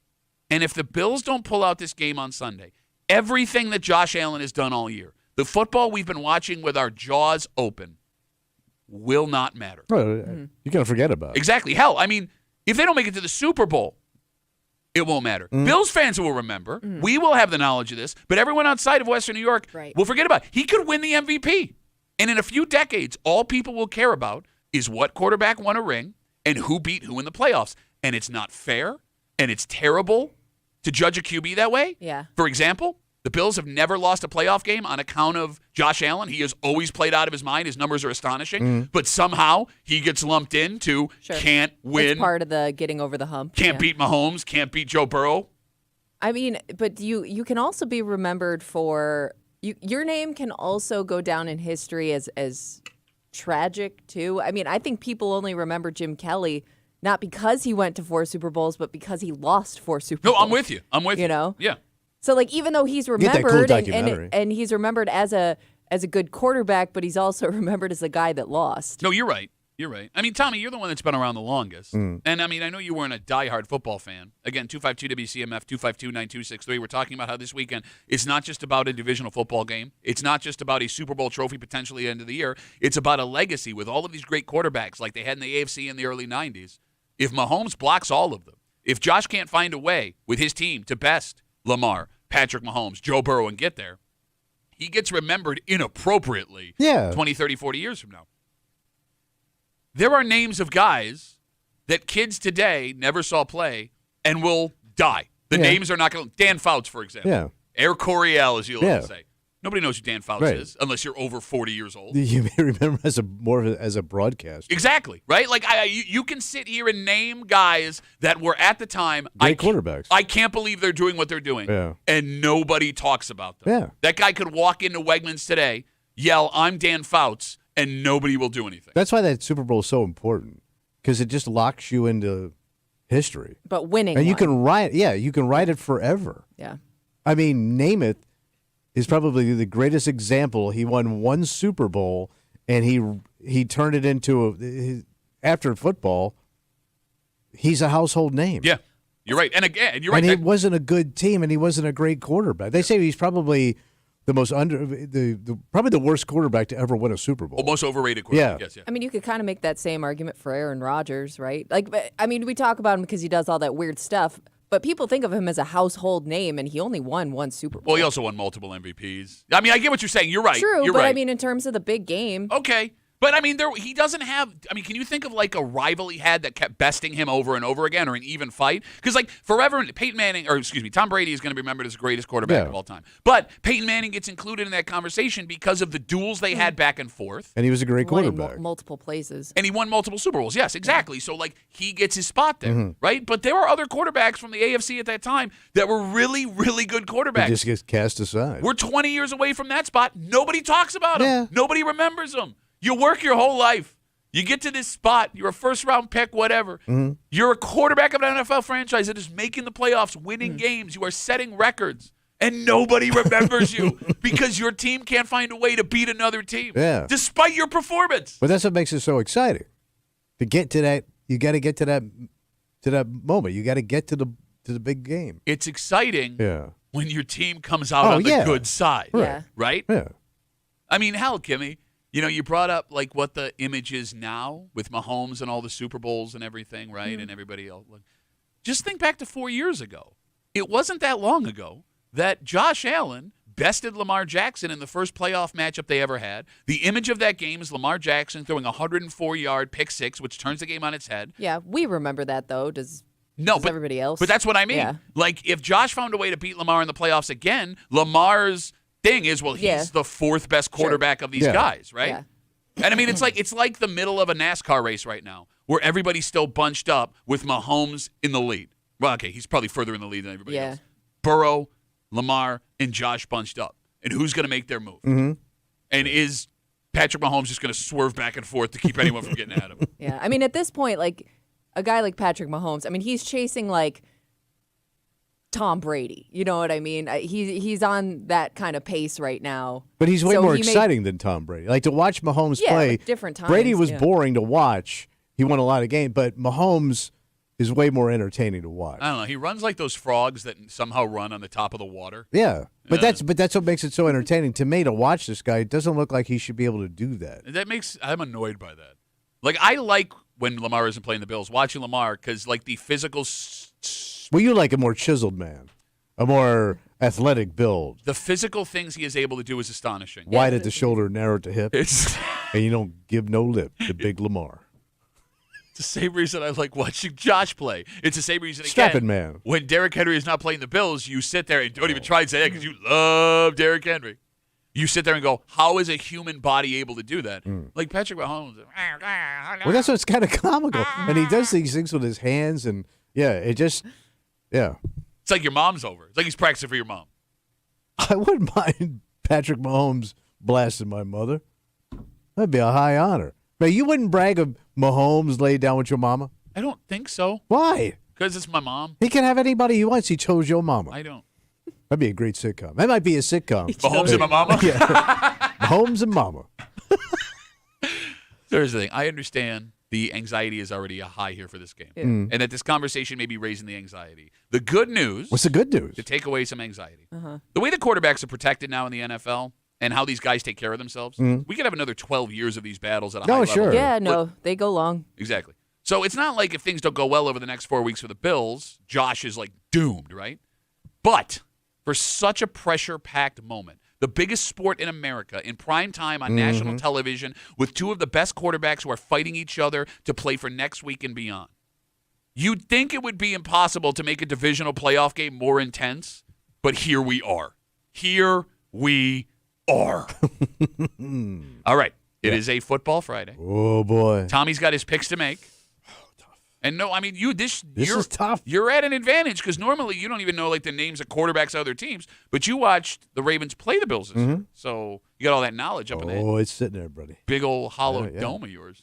And if the Bills don't pull out this game on Sunday, everything that Josh Allen has done all year, the football we've been watching with our jaws open, will not matter. You're going to forget about it. Exactly. Hell, if they don't make it to the Super Bowl, it won't matter. Bills fans will remember. We will have the knowledge of this. But everyone outside of Western New York will forget about it. He could win the MVP. And in a few decades, all people will care about is what quarterback won a ring and who beat who in the playoffs. And it's not fair, and it's terrible to judge a QB that way. Yeah. For example, the Bills have never lost a playoff game on account of Josh Allen. He has always played out of his mind. His numbers are astonishing. But somehow he gets lumped into can't win. It's part of the getting over the hump. Can't beat Mahomes, can't beat Joe Burrow. But you can also be remembered for your name can also go down in history as tragic too. I think people only remember Jim Kelly not because he went to 4 Super Bowls, but because he lost 4 Super Bowls. No, I'm with you. You know? Yeah. So even though he's remembered and he's remembered as a good quarterback, but he's also remembered as the guy that lost. No, you're right. You're right. Tommy, you're the one that's been around the longest. And, I know you weren't a diehard football fan. Again, 252-WCMF, 252-9263. We're talking about how this weekend it's not just about a divisional football game. It's not just about a Super Bowl trophy potentially at the end of the year. It's about a legacy with all of these great quarterbacks like they had in the AFC in the early 90s. If Mahomes blocks all of them, if Josh can't find a way with his team to best Lamar, Patrick Mahomes, Joe Burrow, and get there, he gets remembered inappropriately 20, 30, 40 years from now. There are names of guys that kids today never saw play and will die. The names are not going to – Dan Fouts, for example. Yeah. Air Coryell, as you like to say. Nobody knows who Dan Fouts is unless you're over 40 years old. You may remember as a broadcaster. Exactly, right? Like you can sit here and name guys that were at the time great quarterbacks. I can't believe they're doing what they're doing, and nobody talks about them. Yeah. That guy could walk into Wegmans today, yell, "I'm Dan Fouts," and nobody will do anything. That's why that Super Bowl is so important because it just locks you into history. But winning, and you can write it forever. Yeah. Namath is probably the greatest example. He won 1 Super Bowl, and he turned it into after football. He's a household name. Yeah, you're right. And again, you're right. And he wasn't a good team, and he wasn't a great quarterback. They say he's probably the most probably the worst quarterback to ever win a Super Bowl. Most overrated quarterback. Yeah. Yes, yeah. You could kind of make that same argument for Aaron Rodgers, right? We talk about him because he does all that weird stuff. But people think of him as a household name, and he only won 1 Super Bowl. Well, he also won multiple MVPs. I get what you're saying. You're right. True, you're but right. in terms of the big game. Okay. But, he doesn't have – can you think of, a rival he had that kept besting him over and over again or an even fight? Because, forever, Tom Brady is going to be remembered as the greatest quarterback of all time. But Peyton Manning gets included in that conversation because of the duels they had back and forth. And he was a great quarterback. Multiple places. And he won multiple Super Bowls. Yes, exactly. So, he gets his spot there, right? But there were other quarterbacks from the AFC at that time that were really, really good quarterbacks. He just gets cast aside. We're 20 years away from that spot. Nobody talks about him. Yeah. Nobody remembers him. You work your whole life. You get to this spot, you're a first-round pick, whatever. Mm-hmm. You're a quarterback of an NFL franchise that is making the playoffs, winning games. You are setting records, and nobody remembers you because your team can't find a way to beat another team, despite your performance. But that's what makes it so exciting. To get to that, you got to get to that moment. You got to get to the big game. It's exciting when your team comes out on the good side, right? Yeah. I mean, hell, Kimmy, you brought up like what the image is now with Mahomes and all the Super Bowls and everything, right? And everybody else. Just think back to 4 years ago. It wasn't that long ago that Josh Allen bested Lamar Jackson in the first playoff matchup they ever had. The image of that game is Lamar Jackson throwing a 104-yard pick six, which turns the game on its head. Yeah, we remember that, though. Does everybody else? But that's what I mean. Yeah. Like, if Josh found a way to beat Lamar in the playoffs again, Lamar's thing is, he's the fourth best quarterback of these guys, right? Yeah. And I mean, it's like the middle of a NASCAR race right now, where everybody's still bunched up with Mahomes in the lead. Well, okay, he's probably further in the lead than everybody else. Burrow, Lamar, and Josh bunched up. And who's going to make their move? Mm-hmm. And is Patrick Mahomes just going to swerve back and forth to keep anyone from getting at him? Yeah, I mean, at this point, like, a guy like Patrick Mahomes, I mean, he's chasing, like, Tom Brady. You know what I mean? He's on that kind of pace right now. But he's way more exciting than Tom Brady. Like, to watch Mahomes play, different times. Brady was boring to watch. He won a lot of games, but Mahomes is way more entertaining to watch. I don't know. He runs like those frogs that somehow run on the top of the water. Yeah, but that's what makes it so entertaining to me to watch this guy. It doesn't look like he should be able to do that. I'm annoyed by that. Like, I like when Lamar isn't playing the Bills, watching Lamar, because like the physical. Well, you like a more chiseled man, a more athletic build. The physical things he is able to do is astonishing. Wide at the shoulder, narrow at the hip, and you don't give no lip to Big Lamar. It's the same reason I like watching Josh play. It's the same reason, again, Strapping man. When Derrick Henry is not playing the Bills, you sit there and don't even try and say that because you love Derrick Henry. You sit there and go, how is a human body able to do that? Like Patrick Mahomes. Well, that's what's kind of comical. And he does these things with his hands, and it's like your mom's over. It's like he's practicing for your mom. I wouldn't mind Patrick Mahomes blasting my mother. That'd be a high honor. But you wouldn't brag of Mahomes laid down with your mama? I don't think so. Why? Because it's my mom. He can have anybody he wants. He chose your mama. I don't. That'd be a great sitcom. That might be a sitcom. Mahomes and my mama? Yeah. Mahomes and mama. Here's the thing. I understand the anxiety is already high here for this game. Yeah. And that this conversation may be raising the anxiety. The good news. What's the good news? To take away some anxiety. The way the quarterbacks are protected now in the NFL and how these guys take care of themselves, we could have another 12 years of these battles at a high level. Sure. Yeah, no, they go long. Exactly. So it's not like if things don't go well over the next 4 weeks for the Bills, Josh is like doomed, right? But for such a pressure-packed moment, the biggest sport in America, in prime time on national television, with two of the best quarterbacks who are fighting each other to play for next week and beyond, you'd think it would be impossible to make a divisional playoff game more intense, but here we are. Here we are. All right. It is a football Friday. Oh, boy. Tommy's got his picks to make. And no, I mean, this is tough. You're at an advantage because normally you don't even know like the names of quarterbacks of other teams, but you watched the Ravens play the Bills this year. So you got all that knowledge up in that. Oh, it's sitting there, buddy. Big old hollow dome of yours.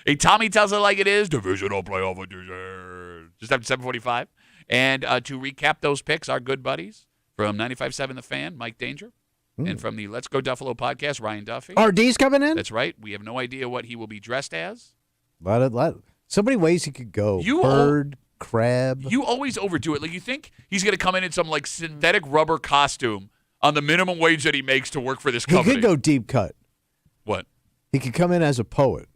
Hey, Tommy tells it like it is. Divisional playoff edition. Just after 7:45. And to recap those picks, our good buddies from 95.7 The Fan, Mike Danger. And from the Let's Go Duffalo podcast, Ryan Duffy. RD's coming in? That's right. We have no idea what he will be dressed as. So many ways he could go. Bird, crab. You always overdo it. Like, you think he's going to come in some, like, synthetic rubber costume on the minimum wage that he makes to work for this company. He could go deep cut. What? He could come in as a poet.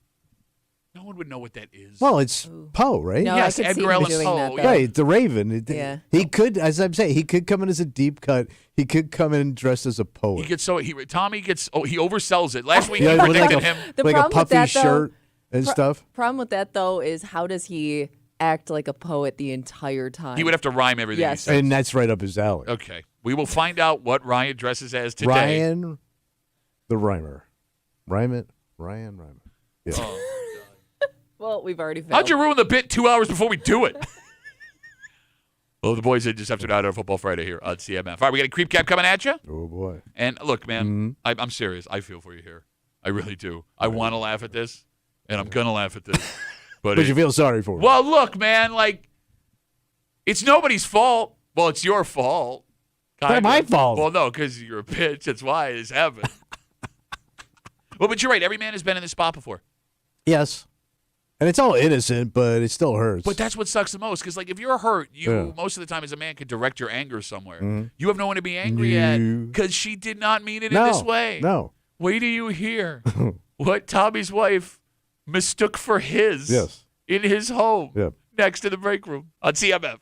No one would know what that is. Well, it's Poe, right? No, yes, I could Edgar see him Allan doing Poe. that, Right, the Raven. Yeah. He could, as I'm saying, he could come in as a deep cut. He could come in dressed as a poet. He oversells it. Last week Yeah, he with predicted him. The like a problem with puffy that, though, shirt and stuff. Problem with that, though, is how does he act like a poet the entire time? He would have to rhyme everything he Yes. says. And that's right up his alley. Okay. We will find out what Ryan dresses as today. Ryan, the rhymer. Ryan Rhymer. Yeah. Oh. Well, we've already found. How'd you ruin the bit 2 hours before we do it? Well, the boys did just after 9 on Football Friday here on CMF. All right, we got a creep cap coming at you. Oh, boy. And look, man, I'm serious. I feel for you here. I really do. I want to laugh at this. and I'm gonna laugh at this. But you feel sorry for him. Well, look, man, like it's nobody's fault. Well, it's your fault. It's not my fault. Well, no, because you're a bitch. That's why it's happened. Well, but you're right. Every man has been in this spot before. Yes. And it's all innocent, but it still hurts. But that's what sucks the most. Because, like, if you're hurt, you most of the time as a man could direct your anger somewhere. Mm-hmm. You have no one to be angry at because she did not mean it in this way. No. Wait till you hear what Tommy's wife mistook for his in his home next to the break room on CMF.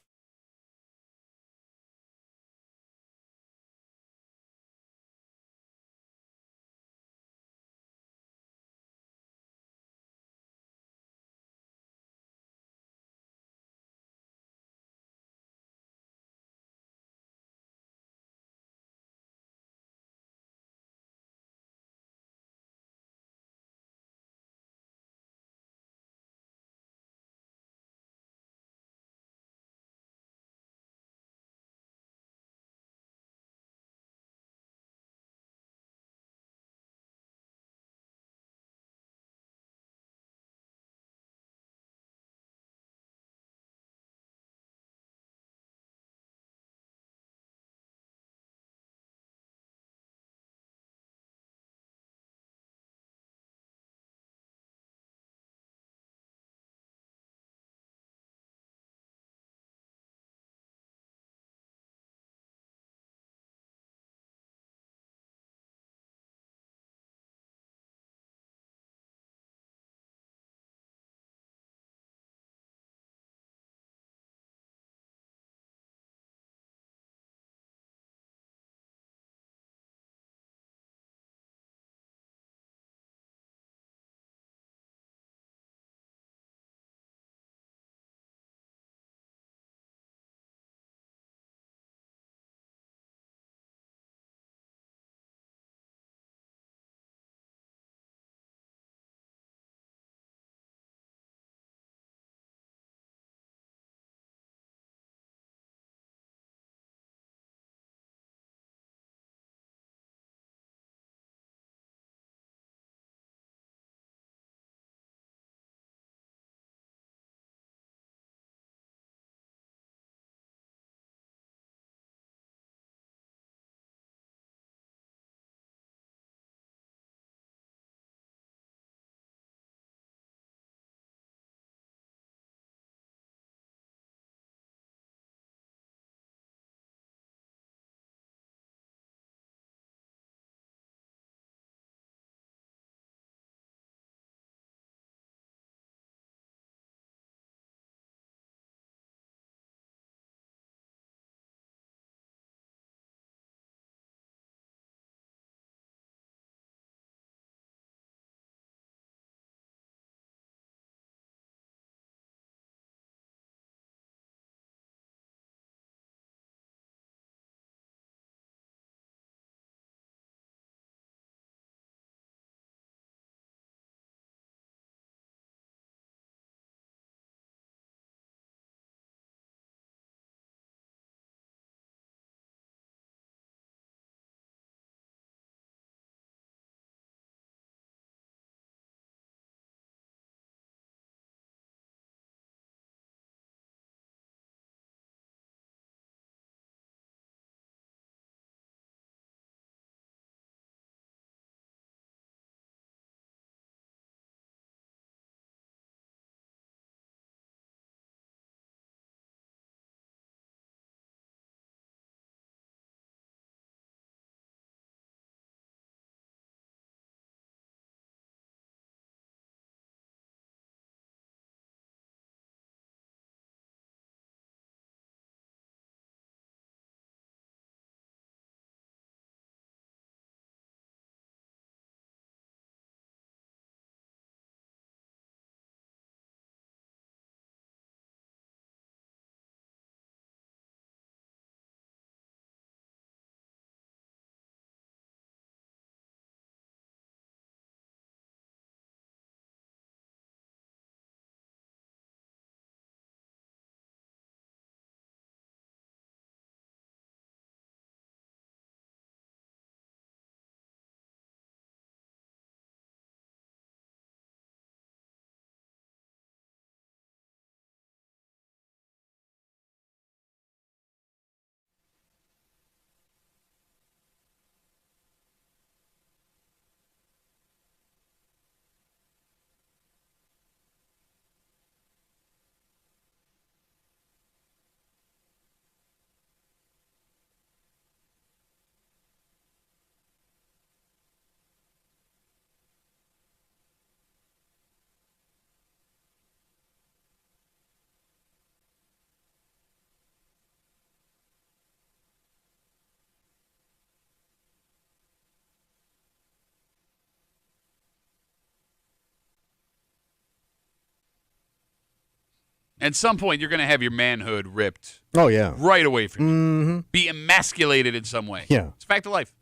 At some point, you're going to have your manhood ripped Oh, yeah. right away from you. Mm-hmm. Be emasculated in some way. Yeah. It's a fact of life.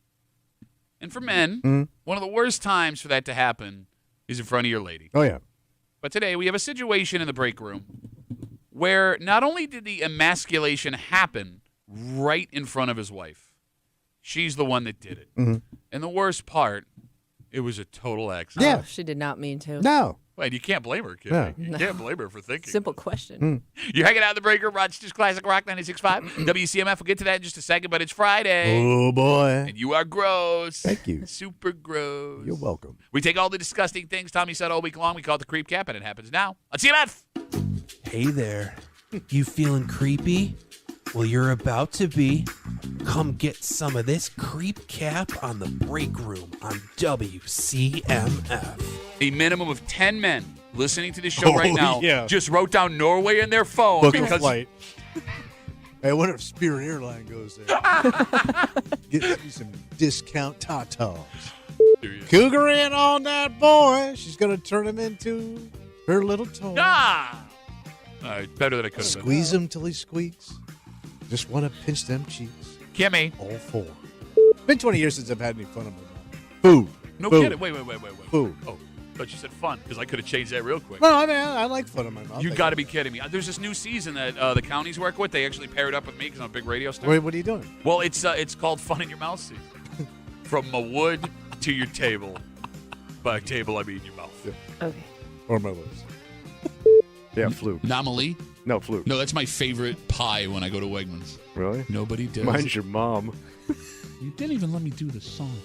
And for men, one of the worst times for that to happen is in front of your lady. Oh, yeah. But today, we have a situation in the break room where not only did the emasculation happen right in front of his wife, she's the one that did it. Mm-hmm. And the worst part, it was a total accident. Yeah. Oh, she did not mean to. No. Well, you can't blame her, kid. No. You can't blame her for thinking. Simple question. You're hanging out in the break room, Rochester's Classic Rock 96.5. WCMF. We'll get to that in just a second, but it's Friday. Oh, boy. And you are gross. Thank you. Super gross. You're welcome. We take all the disgusting things Tommy said all week long. We call it the creep cap, and it happens now on CMF. Hey there. You feeling creepy? Well, you're about to be. Come get some of this creep cap on the break room on WCMF. A minimum of 10 men listening to this show right now yeah. just wrote down Norway in their phone Book a because flight. Hey, I wonder if Spirit Airline goes there. Get me some discount tatas. Cougar in on that boy. She's going to turn him into her little toy. Ah! All right, better than I could have been. Squeeze him till he squeaks. Just want to pinch them cheeks. Kimmy. All four. Been 20 years since I've had any fun of my mouth. Food. No Food. kidding. Wait. Food. Oh, thought you said fun because I could have changed that real quick. No, I mean, I like fun in my mouth. You got to be kidding me. There's this new season that the counties work with. They actually paired up with me because I'm a big radio star. Wait, what are you doing? Well, it's called Fun in Your Mouth season. From my wood to your table. By table, I mean your mouth. Yeah. Okay. Or my lips. Yeah, fluke. Nominally? No, fluke. No, that's my favorite pie when I go to Wegmans. Really? Nobody does. Mine's your mom. You didn't even let me do the song.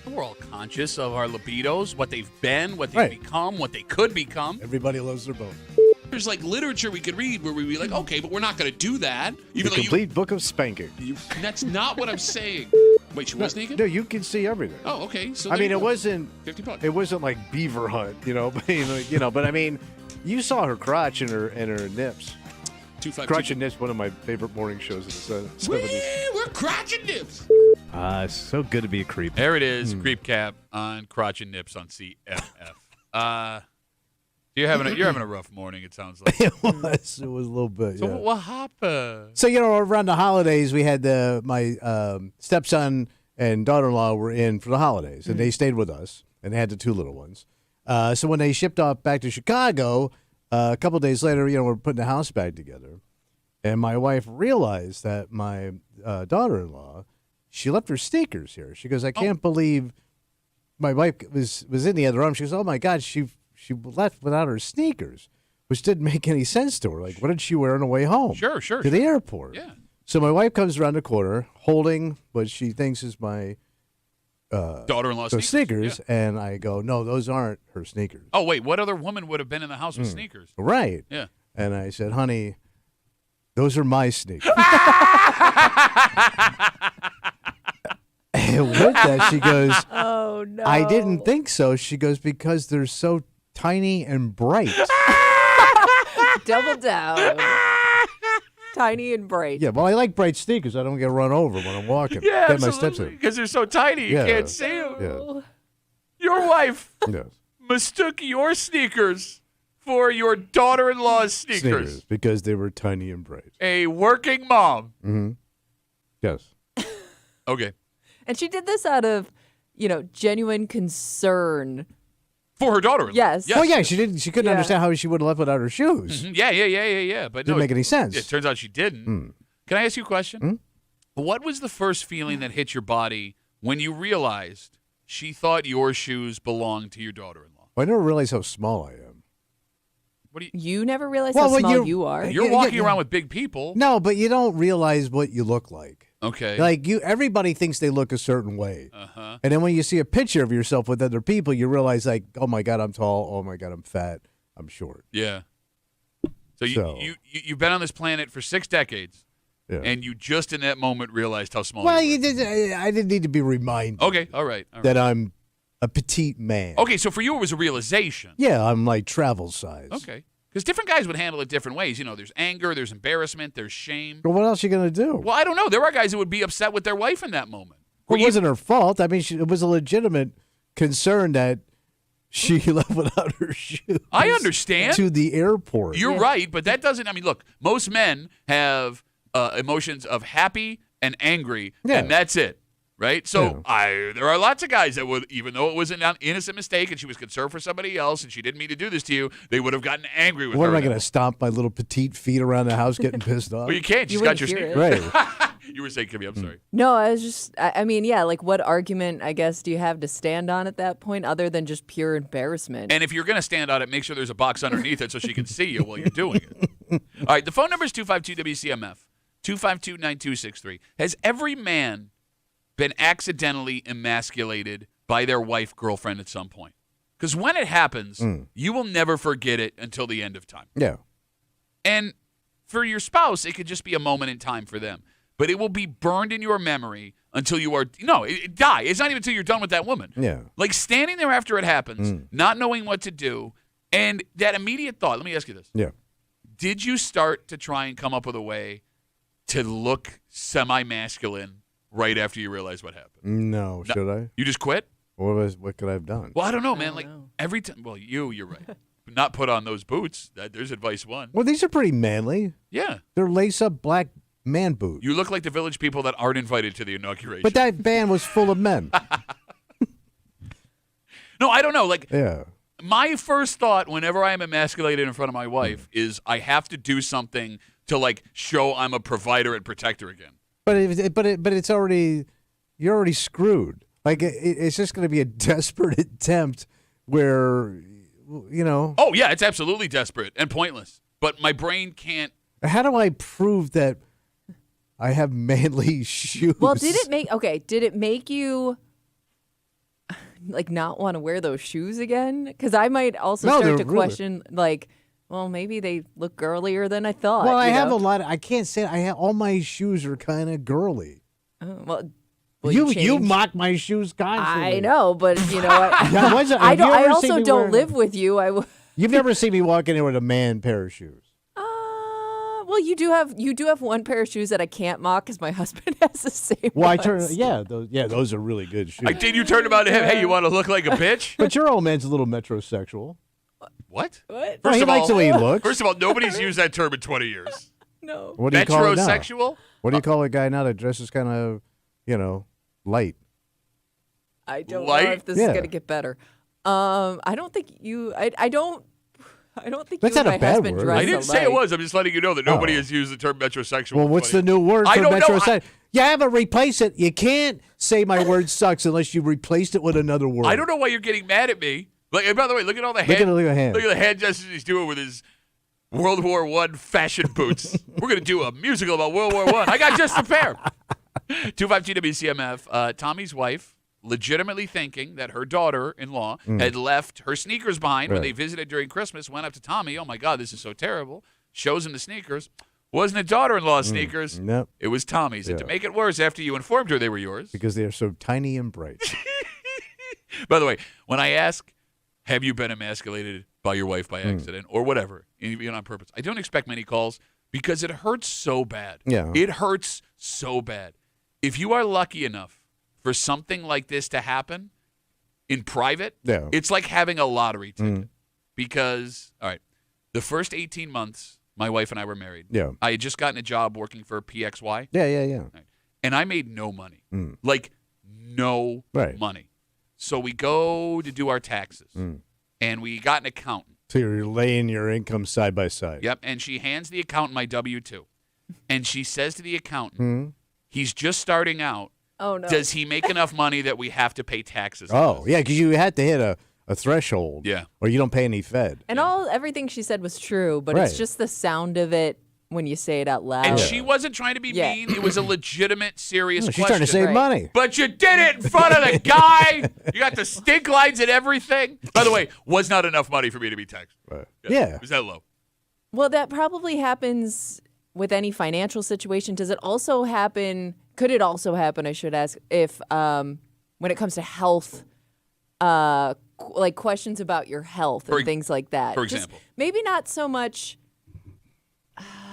We're all conscious of our libidos, what they've been, what they've Right. become, what they could become. Everybody loves their bone. There's like literature we could read where we'd be like, okay, but we're not going to do that. The Even though complete book of spanking. that's not what I'm saying. Wait, she was naked? No, you can see everything. Oh, okay. So I there mean, you it go. wasn't. $50. It wasn't like beaver hunt, But I mean, you saw her crotch and her nips. 252. Crotch and nips, one of my favorite morning shows in the 70s. We're crotch and nips. It's so good to be a creep. There it is, creep cap on crotch and nips on CFF. You're having a rough morning. It sounds like. It was a little bit. So yeah. what happened? So around the holidays, we had my stepson and daughter-in-law were in for the holidays, and they stayed with us, and they had the two little ones. So when they shipped off back to Chicago, a couple of days later, we're putting the house back together, and my wife realized that my daughter-in-law, she left her sneakers here. She goes, I can't believe my wife was in the other room. She goes, oh my God, she left without her sneakers, which didn't make any sense to her. Like, what did she wear on the way home? Sure. To the airport. Yeah. So my wife comes around the corner holding what she thinks is my Daughter-in-law sneakers, Yeah. and I go, no, those aren't her sneakers. Oh, wait. What other woman would have been in the house with sneakers? Right. Yeah. And I said, honey, those are my sneakers. And with that, she goes, Oh, no. I didn't think so. She goes, because they're so tiny and bright. Double down. Tiny and bright. Yeah, well, I like bright sneakers. I don't get run over when I'm walking. Yeah, Get my steps in. Because they're so tiny, you Yeah. can't see them. Yeah. Your wife Yes. mistook your sneakers for your daughter-in-law's sneakers. Because they were tiny and bright. A working mom. Mm-hmm. Yes. Okay. And she did this out of, genuine concern. For her daughter-in-law. Yes. Oh yeah, she didn't. She couldn't Yeah. understand how she would have left without her shoes. Mhm. Yeah. But Didn't no, make any sense. It turns out she didn't. Can I ask you a question? What was the first feeling that hit your body when you realized she thought your shoes belonged to your daughter-in-law? I never realized how small I am. What do you? You never realize Well, how when small you're- you are. You're yeah, walking yeah. around with big people. No, but you don't realize what you look like. Okay. Like everybody thinks they look a certain way, Uh-huh. and then when you see a picture of yourself with other people, you realize like, oh my God, I'm tall. Oh my God, I'm fat. I'm short. Yeah. So So- you've been on this planet for 6 decades, Yeah. and you just in that moment realized how small well, you were. I didn't need to be reminded Okay. All right. that I'm a petite man. Okay. So for you, it was a realization. Yeah, I'm like travel size. Okay. Because different guys would handle it different ways. There's anger, there's embarrassment, there's shame. But what else are you gonna do? Well, I don't know. There are guys who would be upset with their wife in that moment. Well, Were it you- wasn't her fault. I mean, it was a legitimate concern that she left without her shoes. I understand. To the airport. You're right, but that doesn't. I mean, look, most men have emotions of happy and angry, and that's it. Right? So there are lots of guys that would, even though it was an innocent mistake and she was concerned for somebody else and she didn't mean to do this to you, they would have gotten angry with her. What am I going to stomp my little petite feet around the house getting pissed off? Well, you can't. She's got your sneakers. Right. You were saying, Kimmy, I'm sorry. No, I was just, I mean, yeah, like what argument, I guess, do you have to stand on at that point other than just pure embarrassment? And if you're going to stand on it, make sure there's a box underneath it so she can see you while you're doing it. All right, the phone number is 252-WCMF, 252-9263. Has every man been accidentally emasculated by their wife, girlfriend at some point? Because when it happens, you will never forget it until the end of time. Yeah. And for your spouse, it could just be a moment in time for them. But it will be burned in your memory until you are, it die. It's not even until you're done with that woman. Yeah. Like standing there after it happens, not knowing what to do, and that immediate thought. Let me ask you this. Yeah. Did you start to try and come up with a way to look semi-masculine right after you realized what happened? No. Should I? You just quit? What could I have done? Well, I don't know, man. Every time. Well, you're right. Not put on those boots. There's advice one. Well, these are pretty manly. Yeah. They're lace-up black man boots. You look like the village people that aren't invited to the inauguration. But that band was full of men. No, I don't know. Yeah. My first thought whenever I am emasculated in front of my wife is I have to do something to show I'm a provider and protector again. But it's already, you're already screwed. It's just going to be a desperate attempt where, Oh yeah, it's absolutely desperate and pointless. But my brain can't. How do I prove that I have manly shoes? Well, did it make you not want to wear those shoes again? Because I might also start to question well, maybe they look girlier than I thought. Well, I have a lot. I can't say all my shoes are kind of girly. Well, you mock my shoes constantly. I know, but I also don't live with you. You've never seen me walk anywhere with a man pair of shoes. Well, you do have one pair of shoes that I can't mock because my husband has the same. Well, ones. those are really good shoes. Did you turn about to him? Hey, you want to look like a bitch? But your old man's a little metrosexual. What? Well, he likes the way he looks. First of all, nobody's used that term in 20 years. No. What do you call it now? Metrosexual? What do you call a guy now that dresses kind of, light? I don't know if this is going to get better. I don't think you. I don't think That's you and not a my bad husband word. dress I didn't say it alike. was. I'm just letting you know that nobody has used the term metrosexual. Well, what's the new word for I don't know. metrosexual? You haven't replaced it. You can't say my word sucks unless you replaced it with another word. I don't know why you're getting mad at me. And by the way, look at all the hand. Look at the hand gestures he's doing with his World War I fashion boots. We're going to do a musical about World War I. I got just a pair. 252-WCMF. Tommy's wife legitimately thinking that her daughter-in-law had left her sneakers behind when they visited during Christmas, went up to Tommy. Oh, my God, this is so terrible. Shows him the sneakers. Wasn't a daughter-in-law's sneakers. Nope. It was Tommy's. And to make it worse, after you informed her they were yours. Because they are so tiny and bright. By the way, when I ask, have you been emasculated by your wife by accident or whatever, even on purpose, I don't expect many calls because it hurts so bad. Yeah. It hurts so bad. If you are lucky enough for something like this to happen in private, it's like having a lottery ticket. Because, all right, the first 18 months, my wife and I were married. Yeah. I had just gotten a job working for PXY. Yeah. Right. And I made no money. No money. So we go to do our taxes, and we got an accountant. So you're laying your income side by side. Yep, and she hands the accountant my W-2. And she says to the accountant, he's just starting out. Oh, no. Does he make enough money that we have to pay taxes? Oh, yeah, because you had to hit a threshold. Yeah. Or you don't pay any Fed. And everything she said was true, but it's just the sound of it when you say it out loud. And she wasn't trying to be mean. It was a legitimate, serious question. She's trying to save money. But you did it in front of the guy. You got the stink lines and everything. By the way, was not enough money for me to be taxed. Yeah. Was that low? Well, that probably happens with any financial situation. Does it also happen? Could it also happen, I should ask, if when it comes to health, like questions about your health and things like that? For example. Maybe not so much.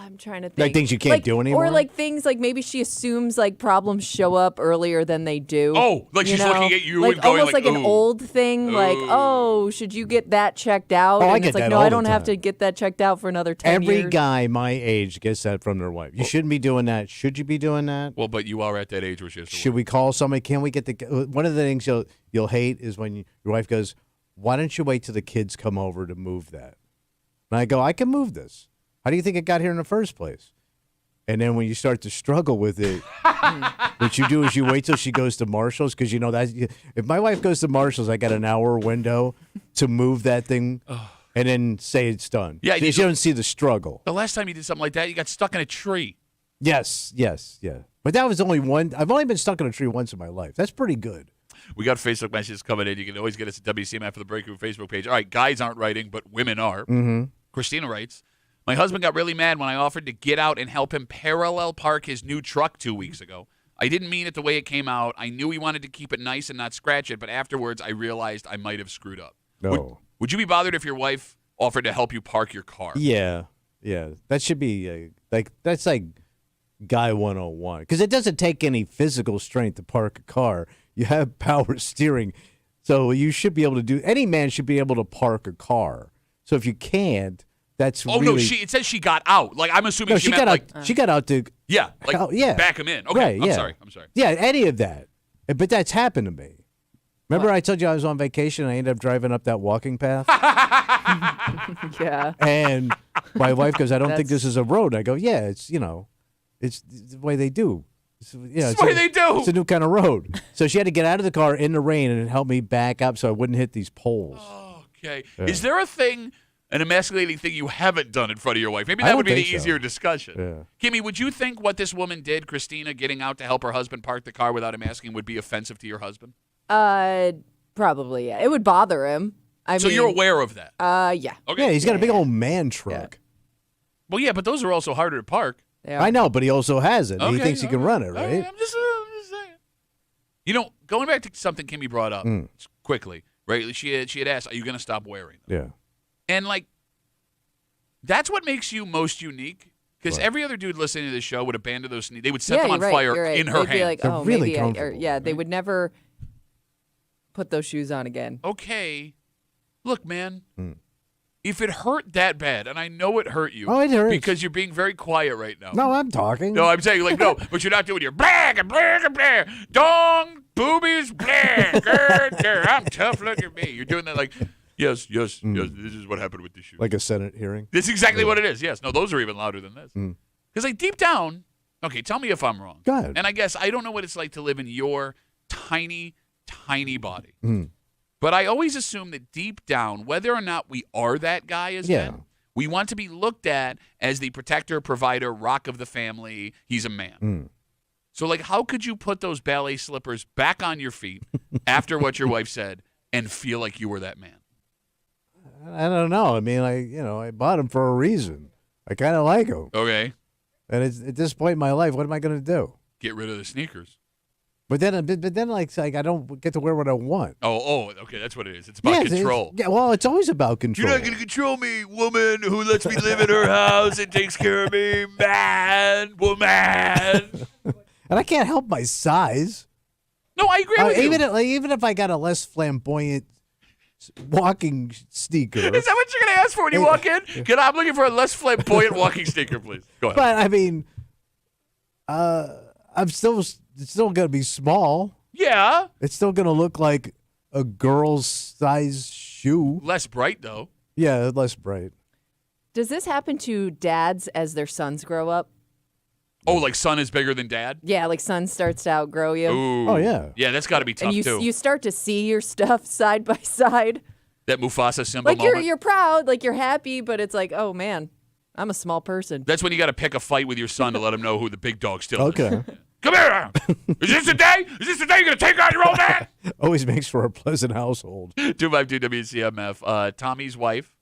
I'm trying to think. Like things you can't do anymore? Or like things like maybe she assumes like problems show up earlier than they do. Oh, like she's looking at you like and going almost like an ooh. old thing, like, oh, should you get that checked out? Oh, I and get it's like, that no, all I the don't have time. to get that checked out for another 10 Every years. guy my age gets that from their wife. You shouldn't be doing that. Should you be doing that? Well, but you are at that age where she has to Should work. we call somebody? Can we get the? One of the things you'll hate is when your wife goes, "Why don't you wait till the kids come over to move that?" And I go, "I can move this. How do you think it got here in the first place?" And then when you start to struggle with it, what you do is you wait till she goes to Marshall's because you know that if my wife goes to Marshall's, I got an hour window to move that thing, and then say it's done. Yeah, you don't see the struggle. The last time you did something like that, you got stuck in a tree. Yes, yeah. But that was only one. I've only been stuck in a tree once in my life. That's pretty good. We got Facebook messages coming in. You can always get us at WCMF for the Break Room Facebook page. All right, guys aren't writing, but women are. Mm-hmm. Christina writes, my husband got really mad when I offered to get out and help him parallel park his new truck 2 weeks ago. I didn't mean it the way it came out. I knew he wanted to keep it nice and not scratch it, but afterwards I realized I might have screwed up. No. Would you be bothered if your wife offered to help you park your car? Yeah. That should be that's like guy 101 because it doesn't take any physical strength to park a car. You have power steering, so you should be able to do. Any man should be able to park a car. So if you can't, that's Oh really, no, it says she got out. Like I'm assuming no, she got meant out. She got out to back him in. Okay, Right, I'm yeah. sorry. Yeah, any of that. But that's happened to me. Remember I told you I was on vacation and I ended up driving up that walking path? Yeah. And my wife goes, I don't think That's- this is a road. I go, yeah, it's the way they do. It's the way they do. It's a new kind of road. So she had to get out of the car in the rain and help me back up so I wouldn't hit these poles. Okay. Yeah. Is there a thing, an emasculating thing you haven't done in front of your wife? Maybe I that don't would be the think so. easier discussion. Yeah. Kimmy, would you think what this woman did, Christina, getting out to help her husband park the car without him asking, would be offensive to your husband? Probably, yeah. It would bother him. So you're aware of that? Yeah. Okay. Yeah, he's got a big old man truck. Well, yeah, but those are also harder to park. Yeah. I know, but he also has it. Okay, He thinks he can run it, right? I'm just saying. You know, going back to something Kimmy brought up quickly, right? She had asked, "Are you going to stop wearing them?" Yeah. And like, that's what makes you most unique. Because every other dude listening to this show would abandon those. They would set them you're on right, fire you're right. in her They'd be hand. like, They're oh, really maybe comfortable, they would never put those shoes on again. Okay, look, man. If it hurt that bad, and I know it hurt you, Oh, it hurts. because you're being very quiet right now. No, I'm talking. No, I'm saying, like, no, but you're not doing your blah, blah, blah, dong, boobies, blah, grr, grr, I'm tough, look at me. You're doing that like, yes, this is what happened with the shoe. Like a Senate hearing. This is exactly what it is, yes. No, those are even louder than this. Because, like, deep down, okay, tell me if I'm wrong. Go ahead. And I guess I don't know what it's like to live in your tiny, tiny body. But I always assume that deep down, whether or not we are that guy as men, we want to be looked at as the protector, provider, rock of the family. He's a man. So, like, how could you put those ballet slippers back on your feet after what your wife said and feel like you were that man? I don't know. I mean, I bought them for a reason. I kind of like them. Okay. And it's, at this point in my life, what am I going to do? Get rid of the sneakers. But then, like I don't get to wear what I want. Oh, okay, that's what it is. It's about control. Well, it's always about control. You're not going to control me, woman who lets me live in her house and takes care of me, woman. And I can't help my size. No, I agree with you. Even if I got a less flamboyant walking sneaker. Is that what you're going to ask for when you walk in? I'm looking for a less flamboyant walking sneaker, please. Go ahead. But I mean, it's still going to be small. Yeah. It's still going to look like a girl's size shoe. Less bright, though. Yeah, less bright. Does this happen to dads as their sons grow up? Oh, like son is bigger than dad? Yeah, like son starts to outgrow you. Ooh. Oh, yeah. Yeah, that's got to be tough, and too. you start to see your stuff side by side. That Mufasa Simba Like moment. you're proud, like you're happy, but it's like, oh man, I'm a small person. That's when you got to pick a fight with your son to let him know who the big dog still is. Okay. Come here. Is this the day? Is this the day you're going to take on your old man? Always makes for a pleasant household. 252 WCMF. Tommy's wife,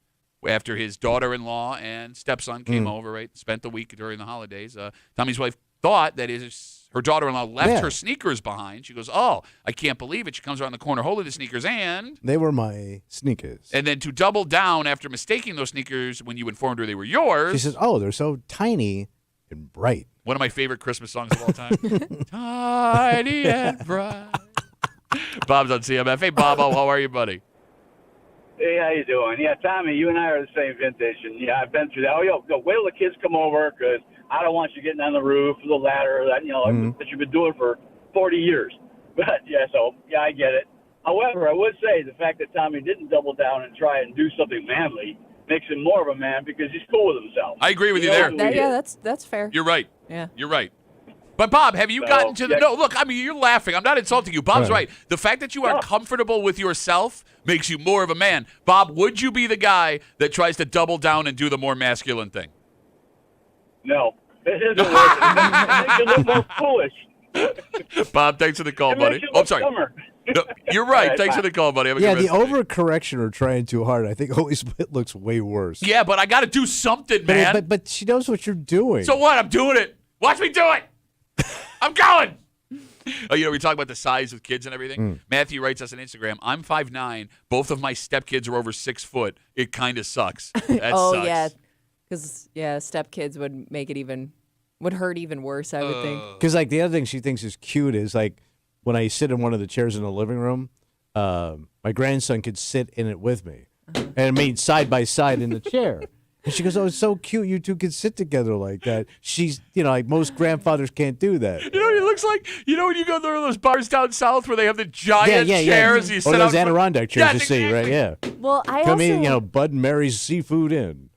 after his daughter-in-law and stepson came over, right, spent the week during the holidays, Tommy's wife thought that her daughter-in-law left Yeah. her sneakers behind. She goes, "Oh, I can't believe it." She comes around the corner holding the sneakers, and They were my sneakers. then to double down after mistaking those sneakers when you informed her they were yours. She says, "Oh, they're so tiny and bright." One of my favorite Christmas songs of all time. Tiny and bright. Bob's on CMF. Hey, Bob, how are you, buddy? Hey, how you doing? Yeah, Tommy, you and I are the same vintage, and yeah, I've been through that. Oh, yo, wait till the kids come over, because I don't want you getting on the roof, the ladder, that that you've been doing for 40 years. But yeah, so yeah, I get it. However, I would say the fact that Tommy didn't double down and try and do something manly makes him more of a man because he's cool with himself. I agree with you there. That's fair. You're right. Yeah. You're right. But, Bob, have you gotten to the – no, look, I mean, you're laughing. I'm not insulting you. Bob's right. The fact that you are comfortable with yourself makes you more of a man. Bob, would you be the guy that tries to double down and do the more masculine thing? No. It isn't worth it. It makes you look more foolish. Bob, thanks for the call, buddy. Oh, I'm sorry. No, you're right. Thanks for the call, buddy. Have a Yeah, good the rest of day. overcorrection or trying too hard, I think always looks way worse. Yeah, but I got to do something, man. But she knows what you're doing. So what? I'm doing it. Watch me do it. I'm going. Oh, we talk about the size of kids and everything. Matthew writes us on Instagram, I'm 5'9". Both of my stepkids are over 6 foot. It kind of sucks. That sucks. Yeah. Because, stepkids would hurt even worse, I would think. Because, like, the other thing she thinks is cute is, like, when I sit in one of the chairs in the living room, my grandson could sit in it with me. And it made side by side in the chair. And she goes, "Oh, it's so cute. You two can sit together like that." She's, like most grandfathers can't do that. It looks like, when you go to those bars down south where they have the giant chairs. You sit or those out Adirondack chairs you see, exactly. right? Yeah. Well, Come in, Bud and Mary's Seafood Inn.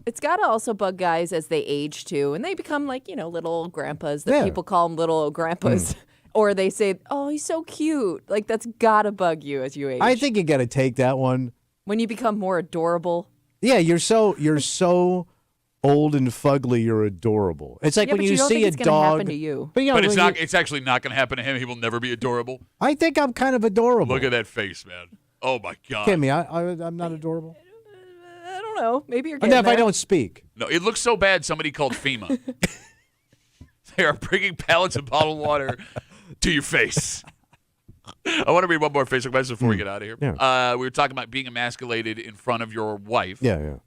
It's got to also bug guys as they age, too. And they become, like, little grandpas that people call them little grandpas. Or they say, "Oh, he's so cute." Like, that's got to bug you as you age. I think you got to take that one. When you become more adorable. Yeah, you're so old and fugly. You're adorable. It's like when but you don't see think a it's gonna dog. happen to you. But, But it's not. It's actually not going to happen to him. He will never be adorable. I think I'm kind of adorable. Look at that face, man. Oh, my God. Kimmy, I'm not adorable. I don't know. Maybe you're And getting if I don't speak. No, it looks so bad somebody called FEMA. They are bringing pallets of bottled water to your face. I want to read one more Facebook message before we get out of here. Yeah. We were talking about being emasculated in front of your wife. Yeah.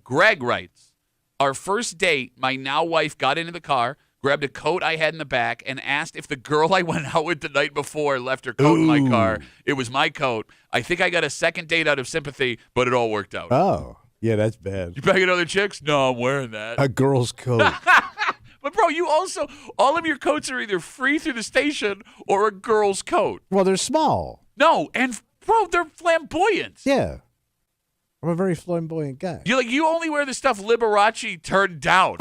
Greg writes, our first date, my now wife got into the car, grabbed a coat I had in the back, and asked if the girl I went out with the night before left her coat in my car. It was my coat. I think I got a second date out of sympathy, but it all worked out. Oh, yeah, that's bad. You banging other chicks? No, I'm wearing that. A girl's coat. But, bro, you also, all of your coats are either free through the station or a girl's coat. Well, they're small. No, and, bro, they're flamboyant. Yeah. I'm a very flamboyant guy. You only wear the stuff Liberace turned down.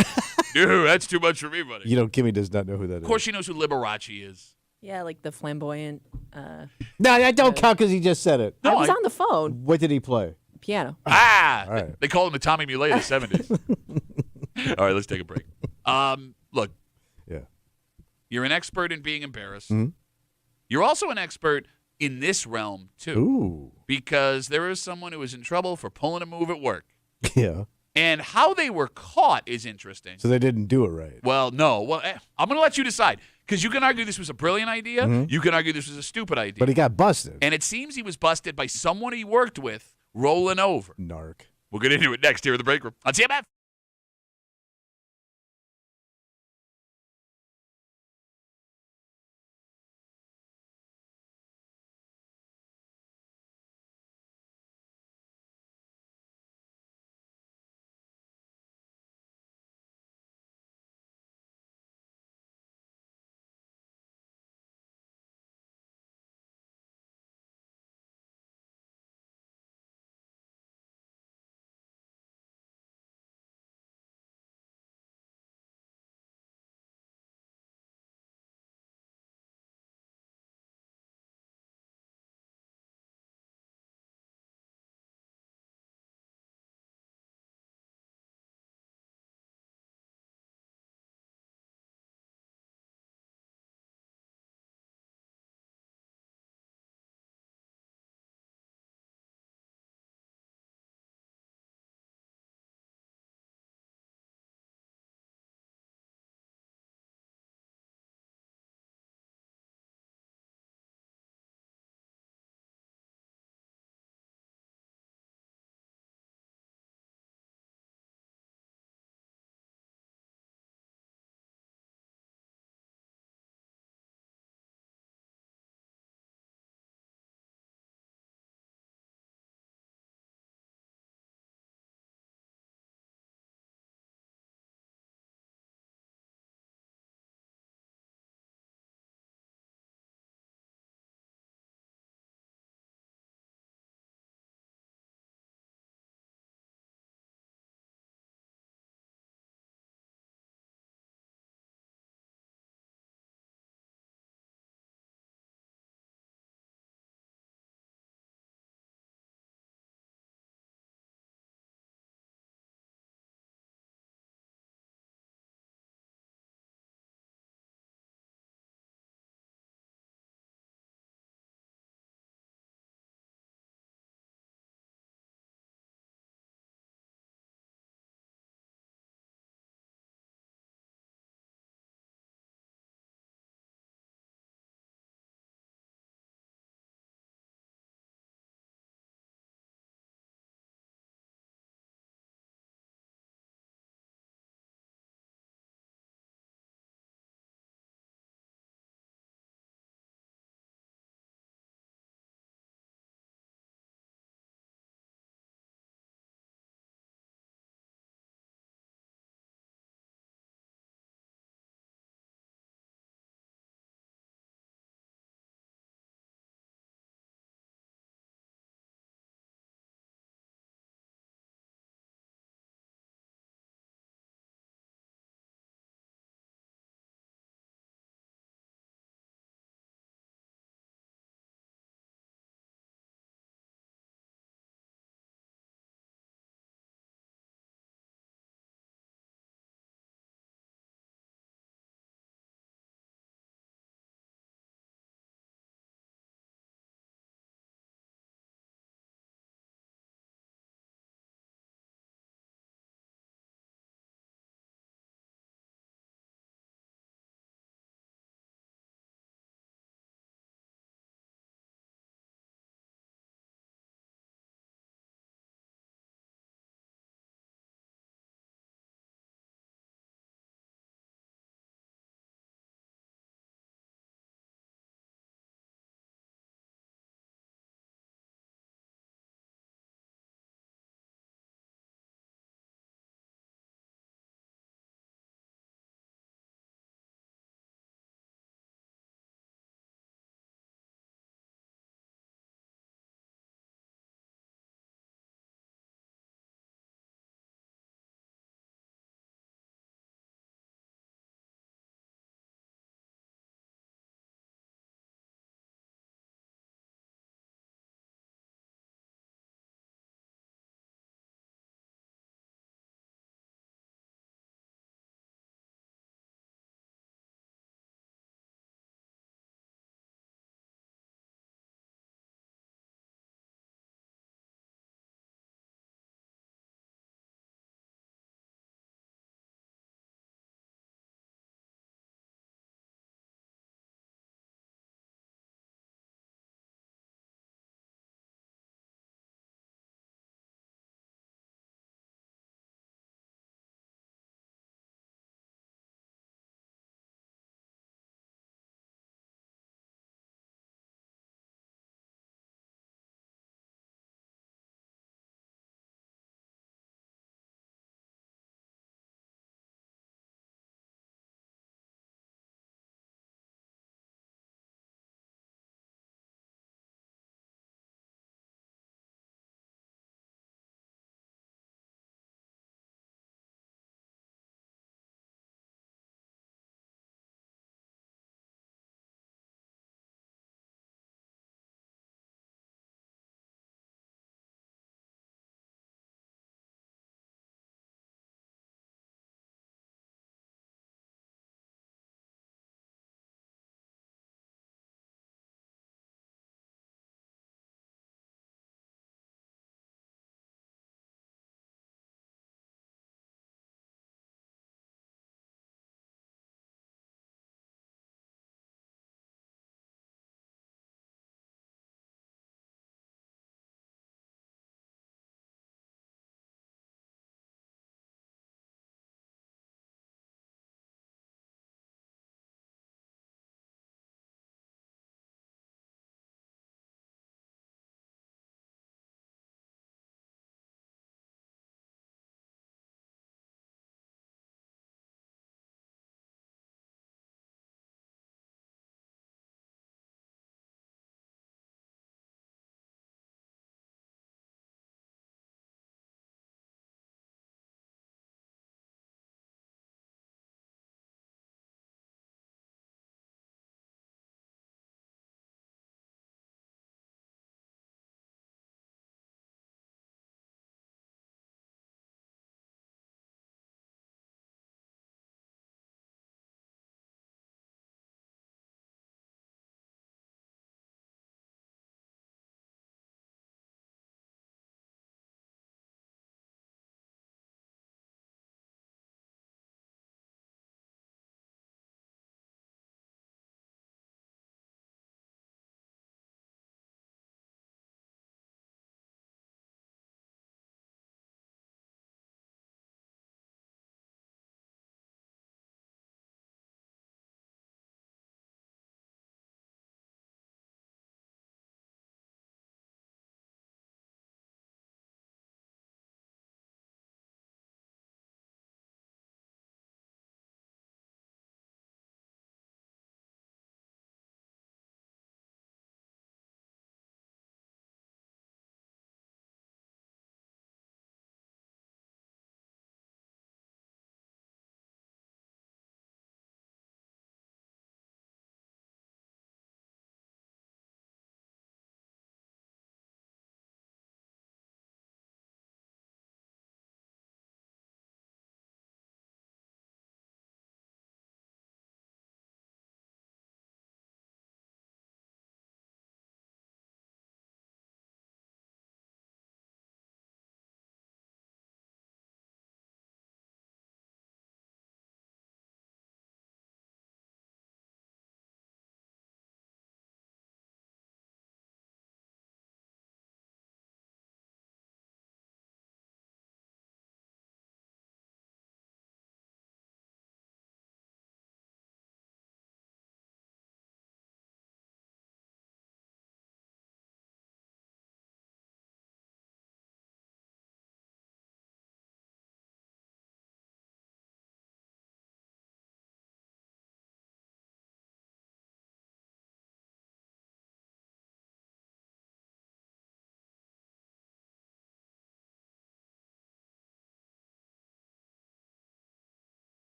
Dude, that's too much for me, buddy. Kimmy does not know who that is. Of course she knows who Liberace is. Yeah, like the flamboyant. No, I don't count because he just said it. I was on the phone. What did he play? Piano. All right. They call him the Tommy Mullet of the 70s. All right, let's take a break. Look. Yeah. You're an expert in being embarrassed. Mm-hmm. You're also an expert in this realm, too. Ooh. Because there is someone who was in trouble for pulling a move at work. Yeah. And how they were caught is interesting. So they didn't do it right. Well, no. Well, I'm going to let you decide. Because you can argue this was a brilliant idea. Mm-hmm. You can argue this was a stupid idea. But he got busted. And it seems he was busted by someone he worked with rolling over. Narc. We'll get into it next here in the break room on CMF.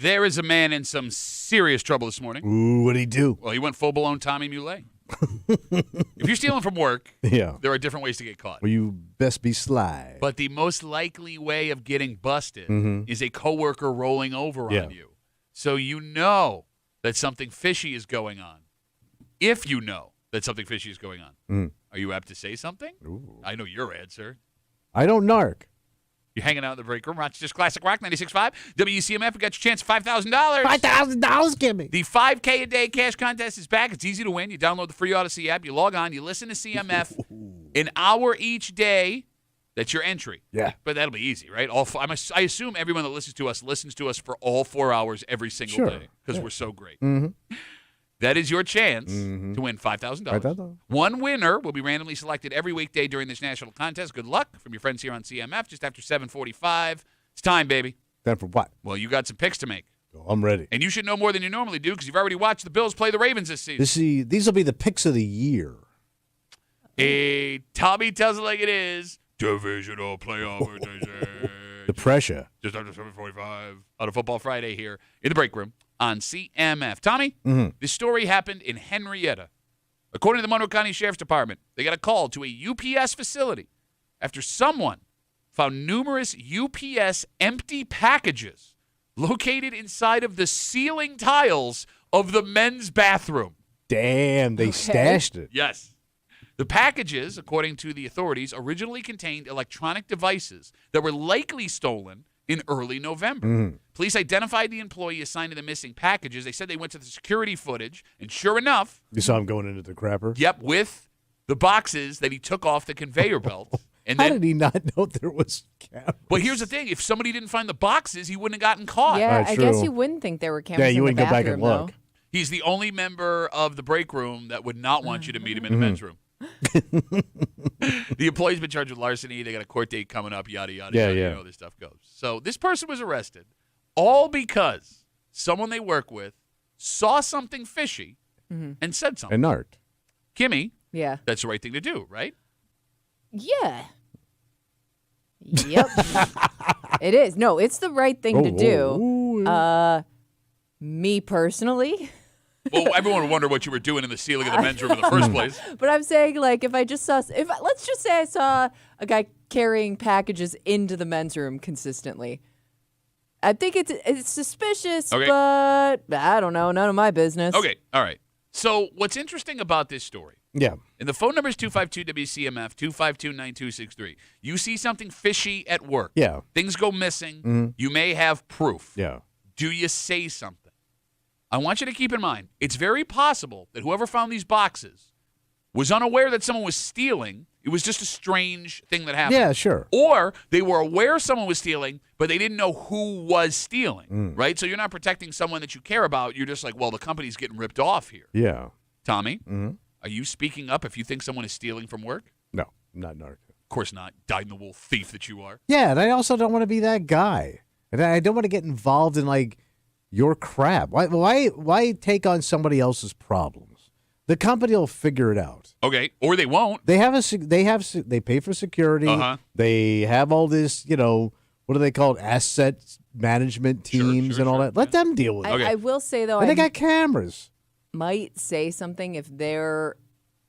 There is a man in some serious trouble this morning. Ooh, what'd he do? Well, he went full-blown Tommy Muley. If you're stealing from work, Yeah. there are different ways to get caught. Well, you best be sly. But the most likely way of getting busted is a coworker rolling over Yeah. on you. So you know that something fishy is going on. If you know that something fishy is going on. Are you apt to say something? Ooh. I know your answer. I don't narc. You're hanging out in the break room. Rochester's Classic Rock 96.5. WCMF, we got your chance at $5,000. $5,000, give me. The 5K a day cash contest is back. It's easy to win. You download the free Odyssey app. You log on. You listen to CMF an hour each day. That's your entry. Yeah. But that'll be easy, right? I assume everyone that listens to us for all 4 hours every single day because we're so great. That is your chance to win $5,000. $5,000. One winner will be randomly selected every weekday during this national contest. Good luck from your friends here on CMF just after 7:45. It's time, baby. Time for what? Well, you got some picks to make. Oh, I'm ready. And you should know more than you normally do because you've already watched the Bills play the Ravens this season. These will be the picks of the year. Tommy tells it like it is. Divisional playoff rotation. The pressure. Just after 7:45 on a Football Friday here in the break room on CMF. Tommy, this story happened in Henrietta. According to the Monroe County Sheriff's Department, they got a call to a UPS facility after someone found numerous UPS empty packages located inside of the ceiling tiles of the men's bathroom. Damn, they stashed it. Yes. The packages, according to the authorities, originally contained electronic devices that were likely stolen in early November. Police identified the employee assigned to the missing packages. They said they went to the security footage, and sure enough, You saw him going into the crapper? yep, with the boxes that he took off the conveyor belt. And How then, did he not know there was cameras? but here's the thing: if somebody didn't find the boxes, he wouldn't have gotten caught. Yeah, That's I guess true. you wouldn't think there were cameras Yeah, you in the wouldn't go back and bathroom, look. though. He's the only member of the break room that would not want you to meet him in the men's room. The employee's been charged with larceny. They got a court date coming up, yada, yada, Yeah, yada. yeah. You know how this stuff goes. So this person was arrested all because someone they work with saw something fishy and said something. And narked. Kimmy, Yeah. that's the right thing to do, right? Yeah. Yep. It is. No, it's the right thing to do. Me personally. Well, everyone would wonder what you were doing in the ceiling of the men's room in the first place. But I'm saying, like, if I just saw, let's just say I saw a guy carrying packages into the men's room consistently. I think it's suspicious, Okay. but I don't know. None of my business. Okay, all right. So what's interesting about this story, Yeah. and the phone number is 252-WCMF, 252-9263. You see something fishy at work. Yeah. Things go missing. You may have proof. Yeah. Do you say something? I want you to keep in mind, it's very possible that whoever found these boxes was unaware that someone was stealing. It was just a strange thing that happened. Yeah, sure. Or they were aware someone was stealing, but they didn't know who was stealing, right? So you're not protecting someone that you care about. You're just like, well, the company's getting ripped off here. Yeah. Tommy, are you speaking up if you think someone is stealing from work? No, not narc. Of course not. Dyed-in-the-wool thief that you are. Yeah, and I also don't want to be that guy. And I don't want to get involved in, like, your crap. Why take on somebody else's problems? The company will figure it out. Okay, or they won't. They pay for security. Uh-huh. They have all this, what do they call it? Asset management teams sure, and all sure, that. Let them deal with it. Okay. I will say, though, And they I got cameras. might say something if their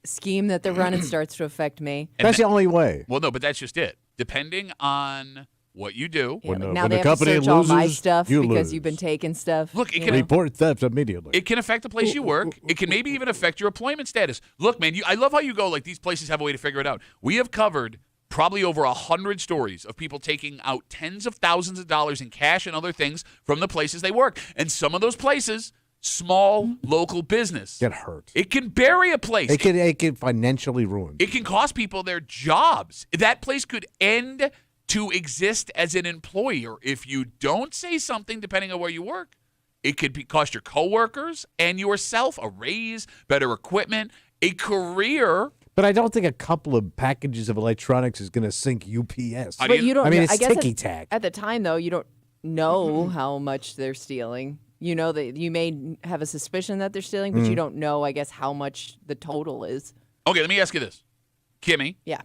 scheme that they're running starts to affect me. And That's the only way. Well, no, but that's just it. Depending on what you do. Yeah, When like the- now when they the have to company search all my loses, stuff you because lose. you've been taking stuff. Look, it you can- know? Report theft immediately. It can affect the place you work. It can maybe even affect your employment status. Look, man, I love how you go, like, these places have a way to figure it out. We have covered probably over 100 stories of people taking out tens of thousands of dollars in cash and other things from the places they work. And some of those places, small local business. Get hurt. It can bury a place. It can financially ruin. It can cost people their jobs. That place could end to exist as an employer if you don't say something, depending on where you work. It could cost your coworkers and yourself a raise, better equipment, a career. But I don't think a couple of packages of electronics is going to sink UPS. How do But you don't. I mean, know- it's I guess ticky-tack. At the time, though, you don't know how much they're stealing. You know that you may have a suspicion that they're stealing, but you don't know, I guess, how much the total is. Okay, let me ask you this. Kimmy, Yeah.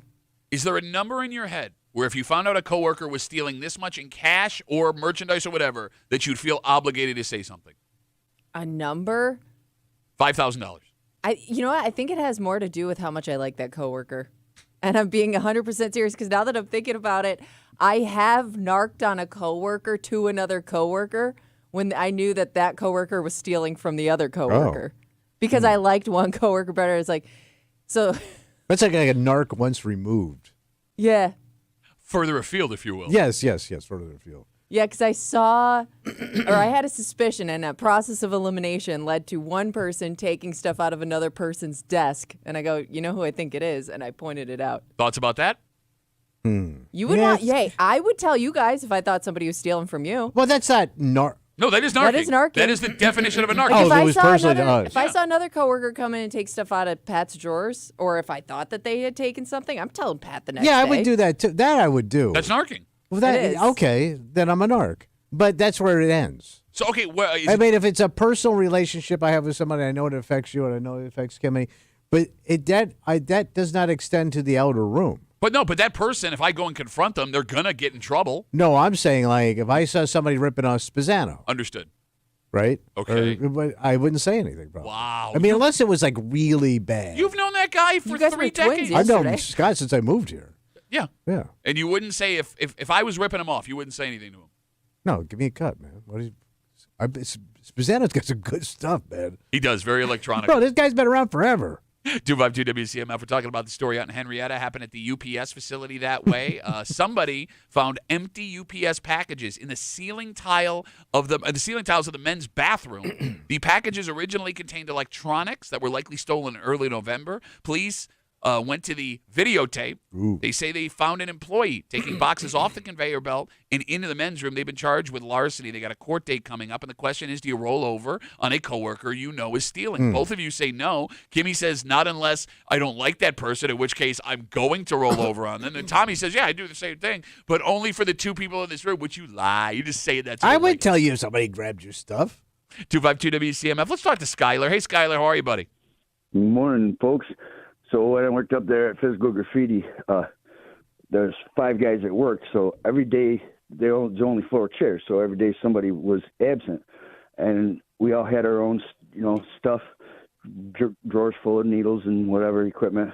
is there a number in your head where if you found out a coworker was stealing this much in cash or merchandise or whatever, that you'd feel obligated to say something? A number? $5,000. You know what? I think it has more to do with how much I like that coworker. And I'm being 100% serious because now that I'm thinking about it, I have narked on a coworker to another coworker when I knew that coworker was stealing from the other coworker. Because I liked one coworker better. It's like, so. That's like a narc once removed. Yeah. Further afield, if you will. Yes, further afield. Yeah, because I saw, or I had a suspicion, and a process of elimination led to one person taking stuff out of another person's desk. And I go, you know who I think it is? And I pointed it out. Thoughts about that? You would I would tell you guys if I thought somebody was stealing from you. Well, that's not narc. No, that is narking. That is narking. That is the definition of a narc. Like Oh, if I saw another coworker come in and take stuff out of Pat's drawers, or if I thought that they had taken something, I'm telling Pat the next day. Yeah, I would do that too. That I would do. That's narking. Well, that It is. okay, then I'm a narc. But that's where it ends. So, okay, well, I mean, if it's a personal relationship I have with somebody, I know it affects you and I know it affects Kimmy, but that does not extend to the outer room. but that person, if I go and confront them, they're going to get in trouble. No, I'm saying like if I saw somebody ripping off Spezzano, Understood. right? Okay. But I wouldn't say anything, bro. Wow. I mean, unless it was like really bad. You've known that guy for You guys 3 were twins decades. I've known yesterday. Scott since I moved here. Yeah. Yeah. And you wouldn't say, if I was ripping him off, you wouldn't say anything to him. No, give me a cut, man. Spezzano's got some good stuff, man. He does, very electronic. Bro, this guy's been around forever. 252 WCMF. We're talking about the story out in Henrietta. Happened at the UPS facility that way. Somebody found empty UPS packages in the ceiling tiles of the men's bathroom. The packages originally contained electronics that were likely stolen in early November. Police went to the videotape. Ooh. They say they found an employee taking boxes off the conveyor belt and into the men's room. They've been charged with larceny. They got a court date coming up, and the question is, do you roll over on a coworker you know is stealing? Both of you say no. Kimmy says, not unless I don't like that person, in which case I'm going to roll over on them. And Tommy says, yeah, I do the same thing, but only for the 2 people in this room, which you lie. You just say that. I would tell you if somebody grabbed your stuff. 252 WCMF. Let's talk to Skyler. Hey, Skyler, how are you, buddy? Morning, folks. So when I worked up there at Physical Graffiti, there's 5 guys at work. So every day there's only 4 chairs. So every day somebody was absent, and we all had our own, stuff, drawers full of needles and whatever equipment.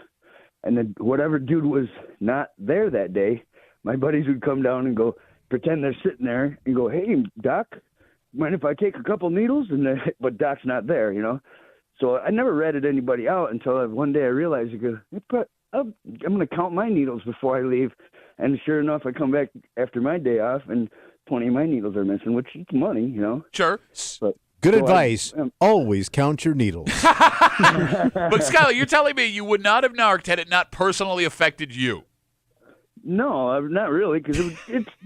And then whatever dude was not there that day, my buddies would come down and go pretend they're sitting there and go, "Hey, Doc, mind if I take a couple needles?" But Doc's not there, So I never ratted anybody out until one day I realized, I'm going to count my needles before I leave. And sure enough, I come back after my day off, and 20 of my needles are missing, which is money, Sure. But, Good advice. Always count your needles. But, Skyler, you're telling me you would not have narked had it not personally affected you. No, not really, because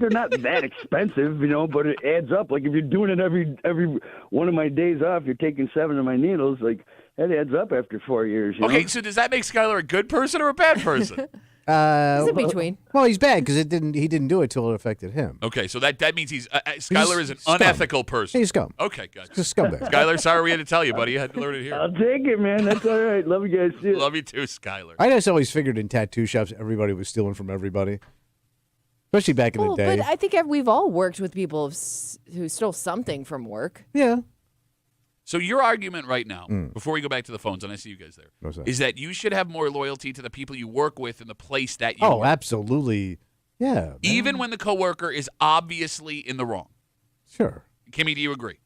they're not that expensive, but it adds up. Like if you're doing it every one of my days off, you're taking 7 of my needles. Like that adds up after 4 years. You Okay, know? so does that make Skyler a good person or a bad person? It's in between. Well, he's bad because he didn't do it till it affected him. Okay, so that means Skyler is an scum. unethical person. He's scum. Okay, gotcha. He's a scumbag. Skyler, sorry we had to tell you, buddy. You had to learn it here. I'll take it, man. That's all right. Love you guys. See ya. Love you too, Skyler. I just always figured in tattoo shops everybody was stealing from everybody, especially back in the day. But I think we've all worked with people who stole something from work. Yeah. So your argument right now, before we go back to the phones, and I see you guys there, What's that? is that you should have more loyalty to the people you work with in the place that you Oh, work. Absolutely. Yeah. Man. Even when the coworker is obviously in the wrong. Sure. Kimmy, do you agree?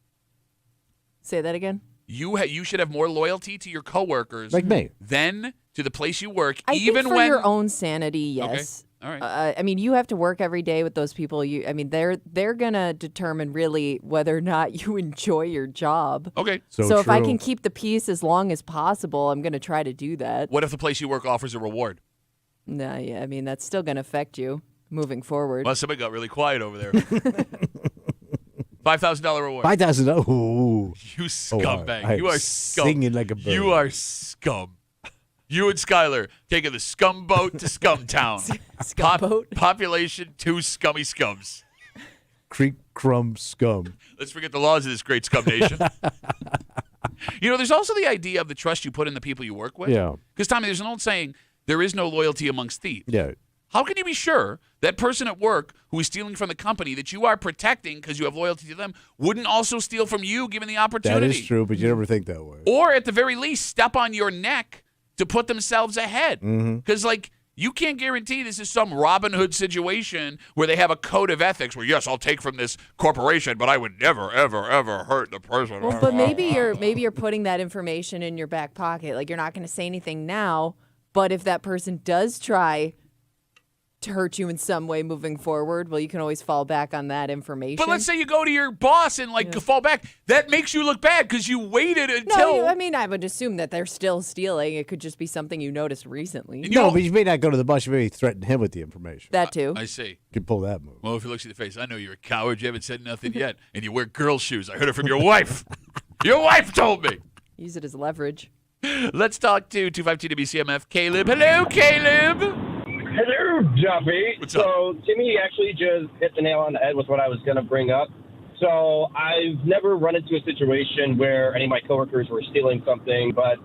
Say that again. You should have more loyalty to your coworkers Like me. than to the place you work, I even think for when your own sanity, yes. All right. I mean, you have to work every day with those people. They're gonna determine really whether or not you enjoy your job. Okay. So if I true. can keep the peace as long as possible, I'm gonna try to do that. What if the place you work offers a reward? Nah, yeah, I mean that's still gonna affect you moving forward. Well, somebody got really quiet over there. $5,000 reward. 5,000. Oh. You scumbag. I'm You are scum. singing like a bird. You are scum. You and Skyler taking the scum boat to Scum Town. Scum boat? Population 2 scummy scums. Creek crumb scum. Let's forget the laws of this great scum nation. There's also the idea of the trust you put in the people you work with. Yeah. Because, Tommy, there's an old saying, there is no loyalty amongst thieves. Yeah. How can you be sure that person at work who is stealing from the company that you are protecting because you have loyalty to them wouldn't also steal from you given the opportunity? That is true, but you never think that way. Or at the very least, step on your neck to put themselves ahead. Because, you can't guarantee this is some Robin Hood situation where they have a code of ethics where, yes, I'll take from this corporation, but I would never, ever, ever hurt the person. Well, but maybe you're putting that information in your back pocket. Like, you're not going to say anything now, but if that person does try to hurt you in some way moving forward, well, you can always fall back on that information. But let's say you go to your boss and fall back. That makes you look bad because you waited until. No, I would assume that they're still stealing. It could just be something you noticed recently. No, but you may not go to the boss. You may threaten him with the information. That too. I see. You can pull that move. Well, if he looks at the face, I know you're a coward. You haven't said nothing yet, and you wear girl shoes. I heard it from your wife. Your wife told me. Use it as leverage. Let's talk to 252 WCMF Caleb. Hello, Caleb. Hello, Duffy. What's so, Timmy actually just hit the nail on the head with what I was going to bring up. So, I've never run into a situation where any of my coworkers were stealing something, but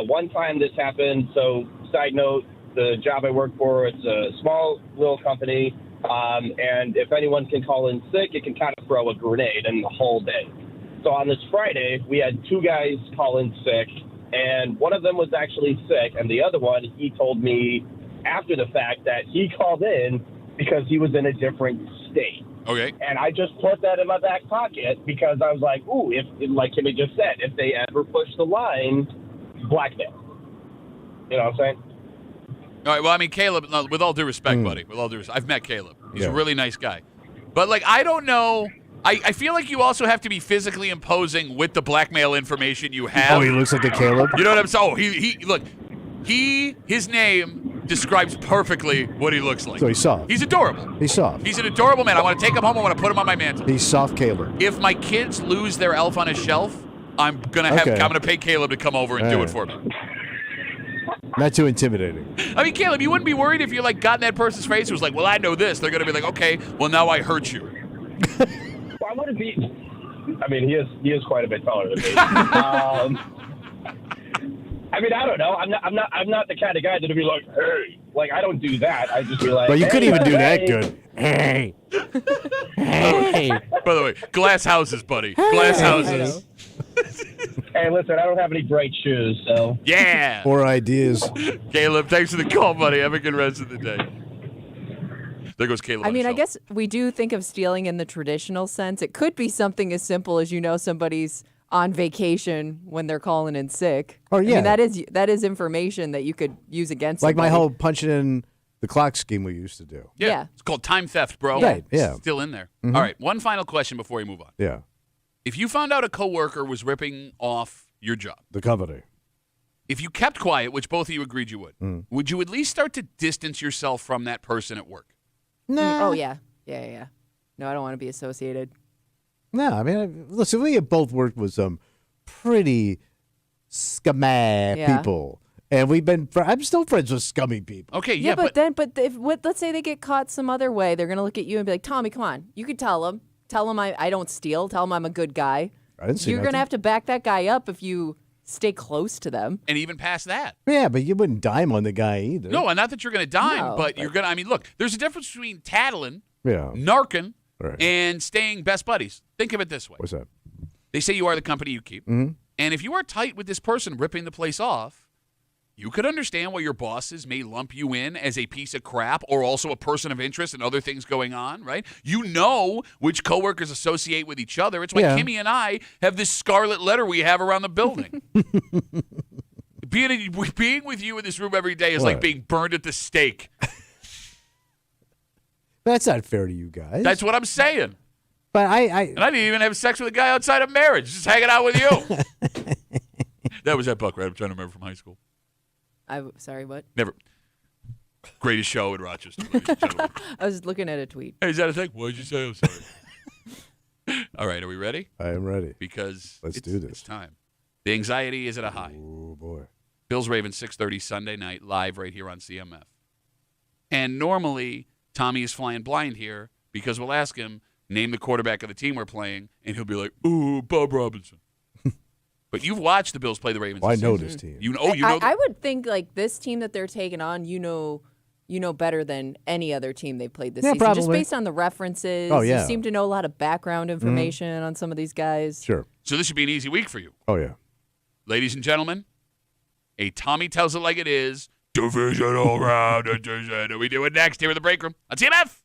one time this happened. So, side note, the job I work for, it's a small little company, and if anyone can call in sick, it can kind of throw a grenade in the whole day. So, on this Friday, we had two guys call in sick, and one of them was actually sick, and the other one, he told me after the fact that he called in because he was in a different state. Okay. And I just put that in my back pocket because I was like, ooh, if like Kimmy just said, if they ever push the line, blackmail. You know what I'm saying? All right, well, Caleb, no, with all due respect, buddy, with all due respect, I've met Caleb. He's a really nice guy. But, I don't know. I feel like you also have to be physically imposing with the blackmail information you have. Oh, he looks like a Caleb? You know what I'm saying? Oh, his name describes perfectly what he looks like. So he's soft. He's adorable. He's soft. He's an adorable man. I want to take him home. I want to put him on my mantle. He's soft Caleb. If my kids lose their elf on a shelf, I'm gonna pay Caleb to come over and do it for me. Not too intimidating. Caleb, you wouldn't be worried if you got in that person's face who was like, well, I know this. They're gonna be like, okay, well now I hurt you. Well, I wouldn't be. He is quite a bit taller than me. I don't know. I'm not the kind of guy that'll be like, hey. I don't do that. I just be like, but you couldn't even do that hey. good. Hey. Hey. By the way, glass houses, buddy. Glass houses. Hey, listen, I don't have any bright shoes, so. Yeah. Or ideas. Caleb, thanks for the call, buddy. Have a good rest of the day. There goes Caleb. I guess we do think of stealing in the traditional sense. It could be something as simple as somebody's on vacation when they're calling in sick. Oh, yeah. That is information that you could use against like somebody. my whole punching in the clock scheme we used to do. Yeah. It's called time theft, bro. Right, yeah. It's still in there. All right, one final question before we move on. Yeah. If you found out a coworker was ripping off your job, The company. if you kept quiet, which both of you agreed you would you at least start to distance yourself from that person at work? Oh, yeah. Yeah. No, I don't want to be associated. No, listen, we have both worked with some pretty scummy people. And I'm still friends with scummy people. Okay, Yeah, but let's say they get caught some other way, they're going to look at you and be like, Tommy, come on. You could tell them. Tell them I don't steal. Tell them I'm a good guy. I didn't see You're going to nothing. have to back that guy up if you stay close to them. And even past that. Yeah, but you wouldn't dime on the guy either. No, and not that you're going to dime, No, but you're going to, look, there's a difference between tattling, Yeah. narking, Right. and staying best buddies. Think of it this way. What's that? They say you are the company you keep. Mm-hmm. And if you are tight with this person ripping the place off, you could understand why your bosses may lump you in as a piece of crap or also a person of interest and other things going on, right? You know which coworkers associate with each other. It's why Yeah. Kimmy and I have this scarlet letter we have around the building. Being with you in this room every day is like What? being burned at the stake. That's not fair to you guys. That's what I'm saying. But I And I didn't even have sex with a guy outside of marriage, just hanging out with you. That was that Buck, right? I'm trying to remember from high school. Sorry, what? Never. Greatest show in Rochester, ladies and gentlemen. I was looking at a tweet. Hey, is that a thing? What did you say? I'm sorry. All right, are we ready? I am ready. Because Let's it's, do this. It's time. The anxiety is at a high. Oh, boy. Bills Ravens 6:30 Sunday night live right here on CMF. And normally Tommy is flying blind here because we'll ask him, name the quarterback of the team we're playing, and he'll be like, ooh, Bob Robinson. But you've watched the Bills play the Ravens. Well, I this know season. this team. You know. I would think this team that they're taking on, you know better than any other team they played this Yeah, season. Just probably. based on the references. Oh, yeah. You seem to know a lot of background information on some of these guys. Sure. So this should be an easy week for you. Oh, yeah. Ladies and gentlemen, a Tommy Tells It Like It Is divisional round edition. We do it next here in the break room on CMF.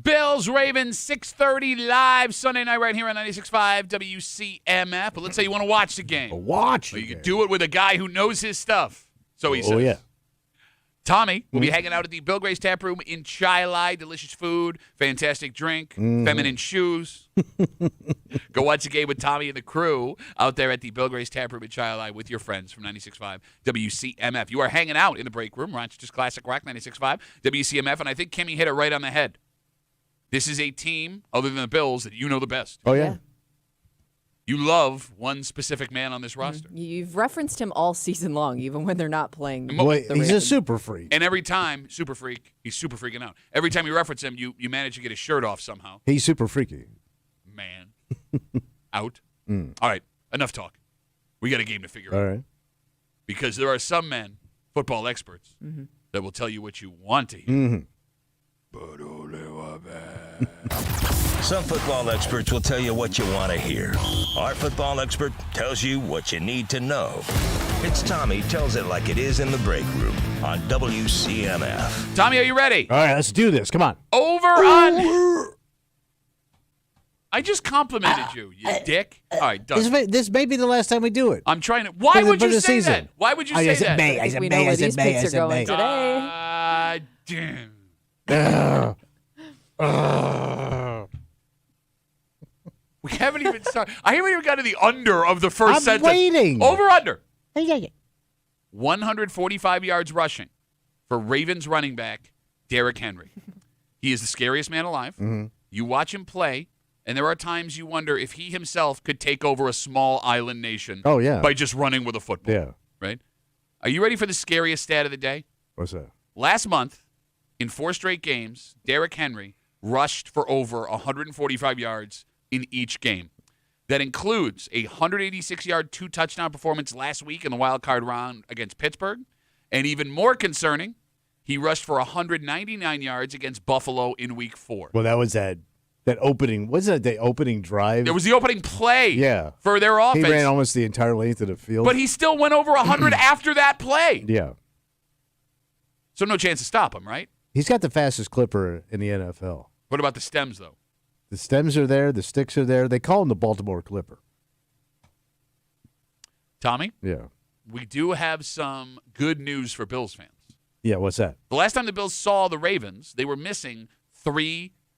Bills, Ravens, 6:30 live Sunday night right here on 96.5 WCMF. But let's say you want to watch the game. Watch. Well, you can do it with a guy who knows his stuff. So he says. Oh, yeah. Tommy will be hanging out at the Bill Gray's Tap Room in Chai. Delicious food, fantastic drink, feminine shoes. Go watch the game with Tommy and the crew out there at the Bill Gray's Tap Room in Chai with your friends from 96.5 WCMF. You are hanging out in the break room, Rochester's Classic Rock, 96.5 WCMF, and I think Kimmy hit it right on the head. This is a team, other than the Bills, that you know the best. Oh, yeah. You love one specific man on this roster. You've referenced him all season long, even when they're not playing. Boy, the he's a Ravens. super freak. And every time, super freak, he's super freaking out. Every time you reference him, you manage to get his shirt off somehow. He's super freaky. Man. Out. All right, enough talk. We got a game to figure out. All right. Because there are some men, football experts, that will tell you what you want to hear. But only one man. Some football experts will tell you what you want to hear. Our football expert tells you what you need to know. It's Tommy Tells It Like It Is in the Break Room on WCMF. Tommy, are you ready? All right, let's do this. Come on. Over on. I just complimented you, you dick. All right, done. This may be the last time we do it. I'm trying to. Why would For you the say season. that? Why would you I say said that? May. I I said think we May. know I where said these May. I picks are said going May. today. Damn. We haven't even started. I haven't even got to the under of the first I'm sentence. waiting. Over under. Yeah. 145 yards rushing for Ravens running back Derrick Henry. He is the scariest man alive. You watch him play, and there are times you wonder if he himself could take over a small island nation Oh, yeah. by just running with a football. Yeah. Right? Are you ready for the scariest stat of the day? What's that? Last month, in 4 straight games, Derrick Henry rushed for over 145 yards in each game. That includes a 186-yard, 2-touchdown performance last week in the wild card round against Pittsburgh. And even more concerning, he rushed for 199 yards against Buffalo in week 4. Well, that was that opening. Wasn't it the opening drive? It was the opening play Yeah. for their offense. He ran almost the entire length of the field. But he still went over 100 after that play. Yeah. So no chance to stop him, right? He's got the fastest clipper in the NFL. What about the stems, though? The stems are there. The sticks are there. They call him the Baltimore Clipper. Tommy, Yeah. we do have some good news for Bills fans. Yeah, what's that? The last time the Bills saw the Ravens, they were missing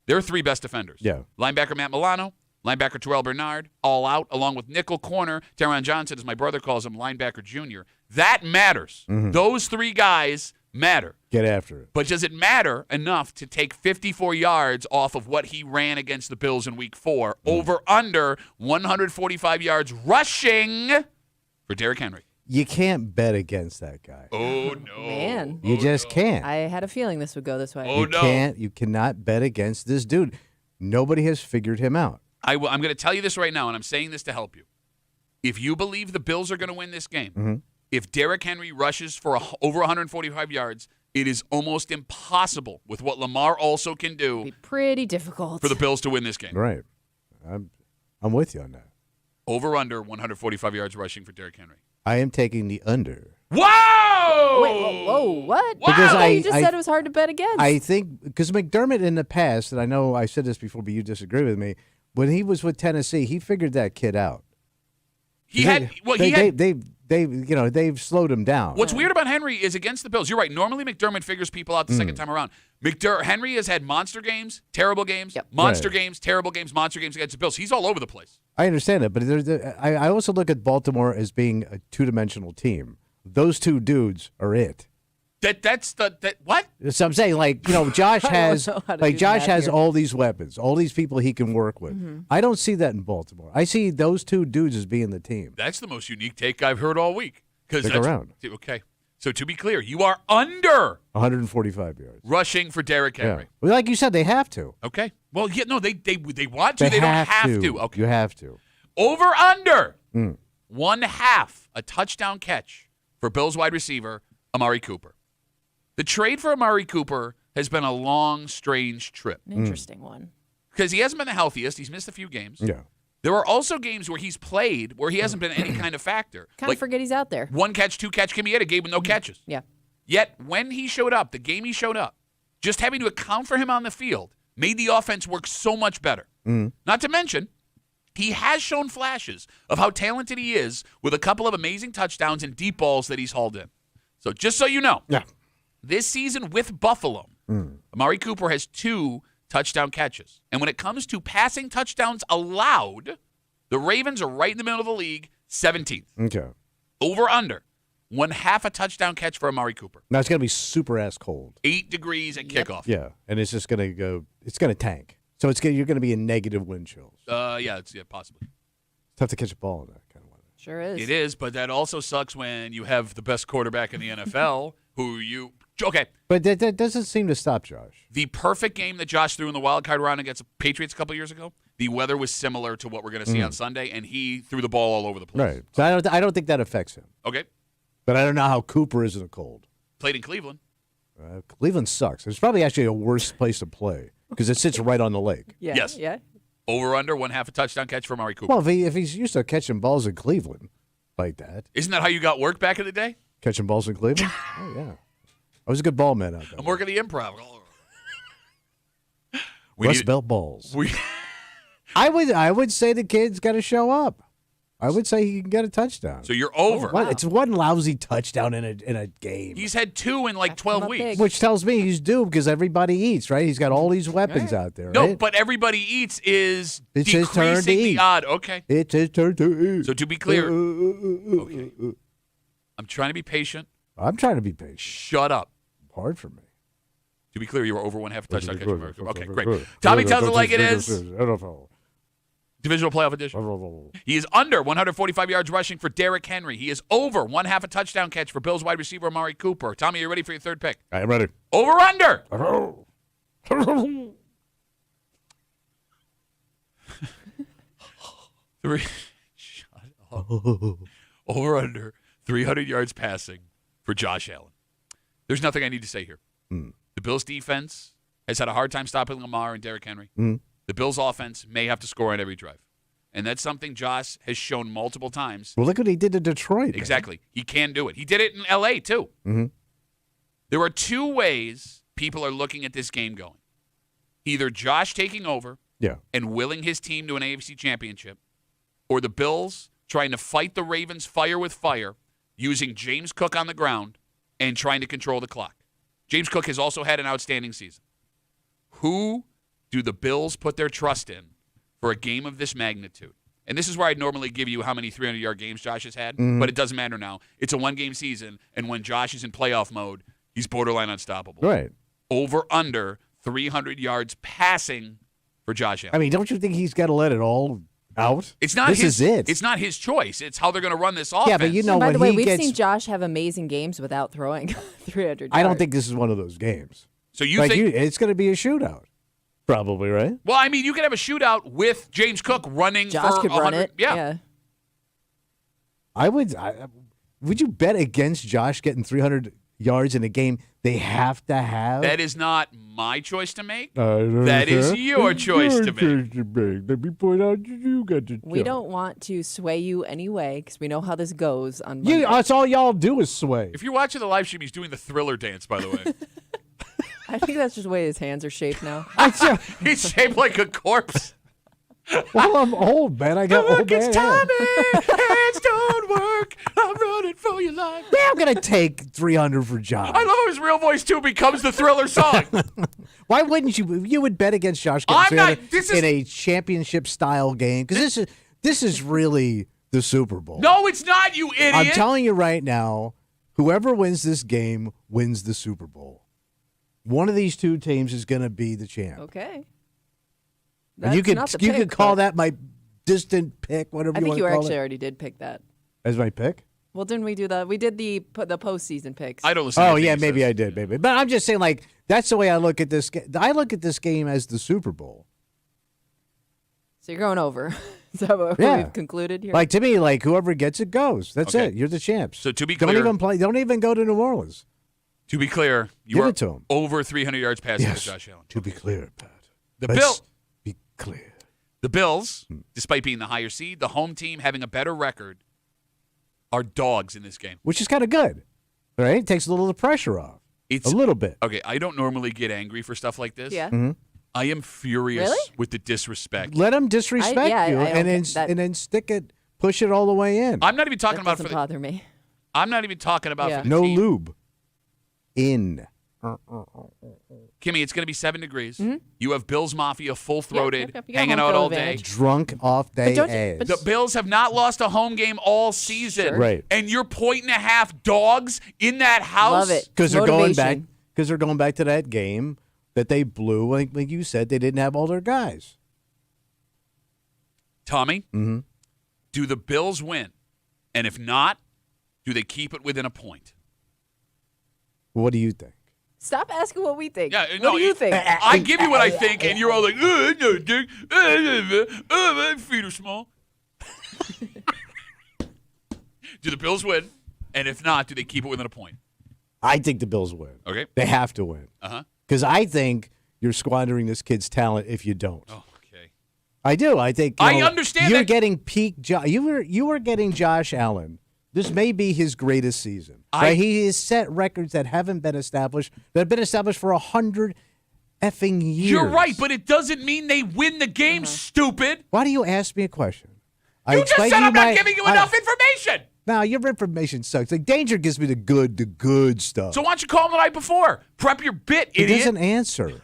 their 3 best defenders. Yeah. Linebacker Matt Milano, linebacker Terrell Bernard, all out, along with nickel corner Taron Johnson, as my brother calls him, linebacker junior. That matters. Those 3 guys matter. Get after it. But does it matter enough to take 54 yards off of what he ran against the Bills in week 4? Over under 145 yards rushing for Derrick Henry. You can't bet against that guy. Oh, no. Man. You just can't. I had a feeling this would go this way. Oh, no. You cannot bet against this dude. Nobody has figured him out. I'm going to tell you this right now, and I'm saying this to help you. If you believe the Bills are going to win this game, if Derrick Henry rushes for over 145 yards, it is almost impossible with what Lamar also can do Be pretty difficult for the Bills to win this game. Right. I'm with you on that. Over under 145 yards rushing for Derrick Henry. I am taking the under. Whoa! Wait, whoa, what? Because I thought you just I- said it was hard to bet against. I think because McDermott in the past, and I know I said this before, but you disagree with me. When he was with Tennessee, he figured that kid out. They've slowed him down. What's weird about Henry is against the Bills. You're right. Normally McDermott figures people out the second time around. Henry has had monster games, terrible games, monster Right. games, terrible games, monster games against the Bills. He's all over the place. I understand that, but I also look at Baltimore as being a two-dimensional team. Those 2 dudes are it. What? So I'm saying, Josh has know how to do Josh that has here. all these weapons, all these people he can work with. I don't see that in Baltimore. I see those 2 dudes as being the team. That's the most unique take I've heard all week. Stick around. Okay. So to be clear, you are under 145 yards. rushing for Derrick Henry. Yeah. Well, like you said, they have to. Okay. Well, yeah, no, they want to. They don't have to. Okay. You have to. Over under 1/2 a touchdown catch for Bills wide receiver Amari Cooper. The trade for Amari Cooper has been a long, strange trip An interesting one. because he hasn't been the healthiest. He's missed a few games. Yeah. There are also games where he's played where he hasn't been any kind of factor. Kind of forget he's out there. 1 catch, 2 catch. Kimmy had a game with no catches. Yeah. Yet when he showed up, the game he showed up, just having to account for him on the field made the offense work so much better. Not to mention, he has shown flashes of how talented he is with a couple of amazing touchdowns and deep balls that he's hauled in. So just so you know, this season with Buffalo, Amari Cooper has 2 touchdown catches. And when it comes to passing touchdowns allowed, the Ravens are right in the middle of the league, 17th. Okay. Over under, 1/2 a touchdown catch for Amari Cooper. Now it's going to be super ass cold. 8 degrees at kickoff. Yeah, and it's just going to go. It's going to tank. So you're going to be in negative wind chills. Yeah, possibly. It's tough to catch a ball in that kind of weather. Sure is. It is, but that also sucks when you have the best quarterback in the NFL okay. But that doesn't seem to stop Josh. The perfect game that Josh threw in the wild card round against the Patriots a couple years ago, the weather was similar to what we're going to see on Sunday, and he threw the ball all over the place. Right. So I don't think that affects him. Okay. But I don't know how Cooper is in the cold. Played in Cleveland. Cleveland sucks. It's probably actually a worse place to play because it sits right on the lake. Yeah. Yes. Yeah. Over under 1/2 a touchdown catch for Amari Cooper. Well, if he's used to catching balls in Cleveland like that. Isn't that how you got work back in the day? Catching balls in Cleveland? Oh, yeah. I was a good ball man out there. I'm working the improv. Rust Belt balls. We I would say the kid's got to show up. I would say he can get a touchdown. So you're over. What? It's one lousy touchdown in a game. He's had 2 in like 12 weeks. Which tells me he's doomed because everybody eats, right? He's got all these weapons out there, right? No, but everybody eats is It's his turn to decreasing the eat. odd. Okay. It's his turn to eat. So to be clear, okay. I'm trying to be patient. I'm trying to be patient. Shut up. Hard for me. To be clear, you were over 1/2 a touchdown catch. Okay, great. Tommy tells it like it is. Divisional playoff edition. He is under 145 yards rushing for Derrick Henry. He is over 1/2 a touchdown catch for Bills wide receiver Amari Cooper. Tommy, are you ready for your third pick? I am ready. Over under. Shut up. Over under 300 yards passing for Josh Allen. There's nothing I need to say here. The Bills defense has had a hard time stopping Lamar and Derrick Henry. The Bills offense may have to score on every drive. And that's something Josh has shown multiple times. Well, look what he did to Detroit. Exactly. He can do it. He did it in L.A., too. There are 2 ways people are looking at this game going. Either Josh taking over and willing his team to an AFC championship, or the Bills trying to fight the Ravens fire with fire, using James Cook on the ground and trying to control the clock. James Cook has also had an outstanding season. Who do the Bills put their trust in for a game of this magnitude? And this is where I'd normally give you how many 300-yard games Josh has had, but it doesn't matter now. It's a one-game season, and when Josh is in playoff mode, he's borderline unstoppable. Right. Over under 300 yards passing for Josh Allen. I mean, don't you think he's got to let it all out? It's not this his, is it. It's not his choice. It's how they're going to run this offense. Yeah, but you know, And by when the way, he we've gets, seen Josh have amazing games without throwing 300 yards. I don't think this is one of those games. So you think it's going to be a shootout? Probably, right? Well, I mean, you could have a shootout with James Cook running Josh for could 100. run it. Yeah. Would you bet against Josh getting 300 yards in a game they have to have? That is not my choice to make. That is your choice to make. Let me point out you got to. We don't want to sway you anyway because we know how this goes on Monday. That's all y'all do is sway. If you're watching the live stream, he's doing the Thriller dance, by the way. I think that's just the way his hands are shaped now. He's shaped like a corpse. Well, I'm old, man. I got old man It's Tommy. Hands don't work. I'm running for your life. Yeah, I'm going to take 300 for Josh. I love how his real voice, too, becomes the Thriller song. Why wouldn't you? You would bet against Josh getting 300 in a championship-style game because this is really the Super Bowl. No, it's not, you idiot. I'm telling you right now, whoever wins this game wins the Super Bowl. One of these 2 teams is going to be the champ. Okay. And you could call that my distant pick, whatever I you think want you to call actually it. already did pick that. As my pick? Well, didn't we do that? We did the postseason picks. I don't listen to anything yeah, he maybe says. I did, maybe. But I'm just saying, like, that's the way I look at this. I look at this game as the Super Bowl. So you're going over. Is that what we've concluded here? Like, to me, like, whoever gets it goes. That's Okay. it. You're the champs. So to be clear, Don't even go to New Orleans. To be clear, you Give are it to him. over 300 yards passing Yes. for Josh Allen. To be clear, Pat. Be clear. The Bills, despite being the higher seed, the home team having a better record, are dogs in this game. Which is kind of good, right? Takes a little of the pressure off. It's a little bit. Okay, I don't normally get angry for stuff like this. Yeah. I am furious Really? with the disrespect. Let him disrespect you, I and don't get that. then stick it, push it all the way in. I'm not even talking That about doesn't bother me. I'm not even talking about Yeah. for the No team. lube. In. Kimmy, it's going to be 7 degrees. Mm-hmm. You have Bills Mafia full-throated, Yep. You got hanging home out field all day. advantage. Drunk off day don't you- ass. but The Bills have not lost a home game all season. Sure. Right. And you're .5 dogs in that house. Love it. Because they're going back. Motivation. Because they're going back to that game that they blew. Like you said, they didn't have all their guys. Tommy, Mm-hmm. do the Bills win? And if not, do they keep it within a point? What do you think? Stop asking what we think. Yeah, what no, do you think? I give you what I think, and you're all like, no, Dick. My feet are small. Do the Bills win? And if not, do they keep it within a point? I think the Bills win. Okay. They have to win. Uh-huh. Because I think you're squandering this kid's talent if you don't. Oh, okay. I do. I think I understand you're that- getting peak. You were getting Josh Allen. This may be his greatest season. Right? He has set records that haven't been established. That have been established for 100 effing years. You're right, but it doesn't mean they win the game, stupid. Why do you ask me a question? You just said I'm not giving you enough information. No, your information sucks. Like Danger gives me the good stuff. So why don't you call him the night before? Prep your bit, He idiot. doesn't answer.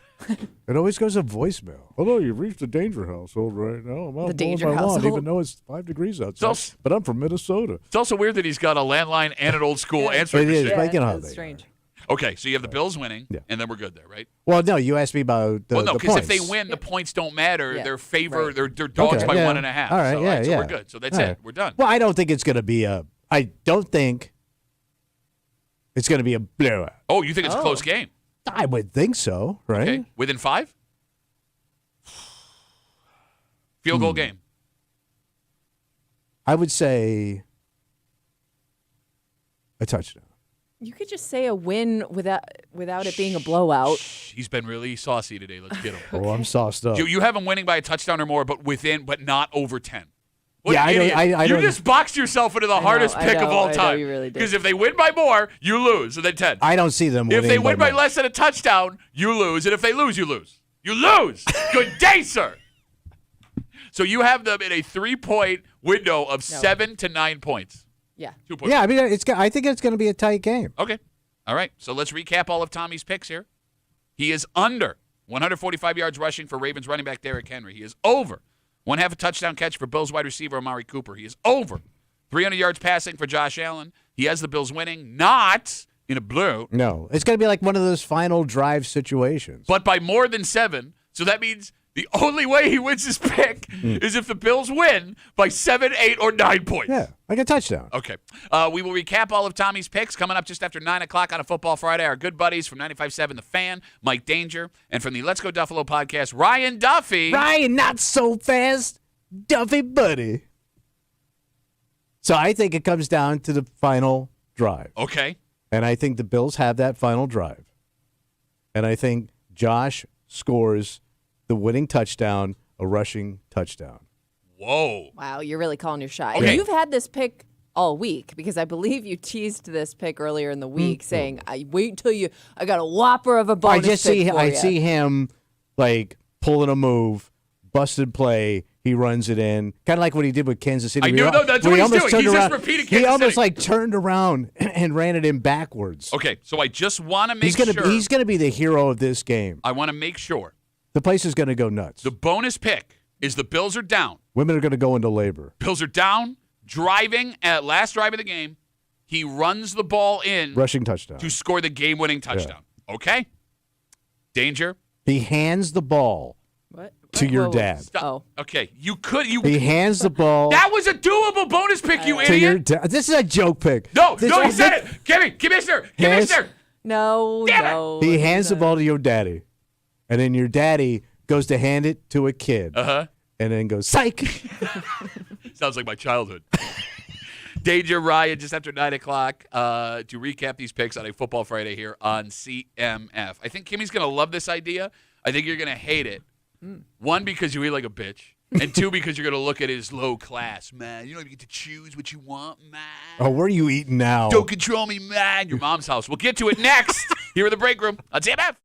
It always goes to voicemail. Hello, you've reached the Danger household right now. I'm out The blowing Danger my lawn, household. even though it's 5 degrees outside. So- But I'm from Minnesota. It's also weird that he's got a landline and an old school answering It is, machine. but you know how that's they strange. Okay, so you have the Bills winning, Yeah. and then we're good there, right? Well, no, you asked me about the Well, no, the because if points. they win, the points don't matter. Yeah. They're favor. Right. They're dogs Okay, by yeah. 1.5. All right, so, yeah, so yeah. we're good. So that's All it. right. We're done. Well, I don't think it's going to be a. I don't think it's going to be a blowout. Oh, you think it's a Oh. close game? I would think so, right? Okay, within 5. Field goal game. I would say a touchdown. You could just say a win without it being a blowout. He's been really saucy today. Let's get him. Oh, I'm sauced up. You have him winning by a touchdown or more, but not over 10. What Yeah, an I don't- idiot. I you don't- just boxed yourself into the hardest I pick of know, all I know, time. you really did. Because if they win by more, you lose, and then 10. I don't see them If winning they win by more. less than a touchdown, you lose, and if they lose, you lose. You lose. Good day, sir. So you have them in a 3-point window of 7 to 9 points. Yeah. 2 points. Yeah, I mean, I think it's going to be a tight game. Okay. All right. So let's recap all of Tommy's picks here. He is under 145 yards rushing for Ravens running back Derrick Henry. He is over 1/2 a touchdown catch for Bills wide receiver Amari Cooper. He is over 300 yards passing for Josh Allen. He has the Bills winning, not in a blue, No, it's going to be like one of those final drive situations. but by more than 7. So that means the only way he wins his pick is if the Bills win by 7, 8, or 9 points. Yeah, like a touchdown. Okay. We will recap all of Tommy's picks coming up just after 9 o'clock on a Football Friday. Our good buddies from 95.7 The Fan, Mike Danger, and from the Let's Go Duffalo podcast, Ryan Duffy. Ryan, not so fast, Duffy buddy. So I think it comes down to the final drive. Okay. And I think the Bills have that final drive. And I think Josh scores the winning touchdown, a rushing touchdown. Whoa. Wow, you're really calling your shot. Okay. And you've had this pick all week because I believe you teased this pick earlier in the week saying, I wait until I got a whopper of a bonus pick for I you." see him like pulling a move, busted play. He runs it in, kind of like what he did with Kansas City. I knew, no, that's what he's doing. He's just repeating Kansas He almost City. like turned around and ran it in backwards. Okay, so I just want to make He's gonna sure. he's gonna be the hero of this game. I want to make sure. The place is gonna go nuts. The bonus pick is the Bills are down. Women are gonna go into labor. Bills are down, driving at last drive of the game. He runs the ball in Rushing touchdown. to score the game-winning touchdown. Okay? Danger. He hands the ball What? to your Whoa. dad. Stop. Oh. Okay, you He hands the ball That was a doable bonus pick, you to your idiot. dad. This is a joke pick. No, This- no, he said it. Commissioner. No, Damn it. no. He hands the ball to your daddy, and then your daddy goes to hand it to a kid, Uh-huh. and then goes psych. Sounds like my childhood. Danger, Ryan, just after 9 o'clock to recap these picks on a Football Friday here on CMF. I think Kimmy's going to love this idea. I think you're going to hate it. One, because you eat like a bitch. And 2, because you're going to look at his low class. Man, you don't even get to choose what you want, man. Oh, where are you eating now? Don't control me, man. Your mom's house. We'll get to it next here in the break room on CMF.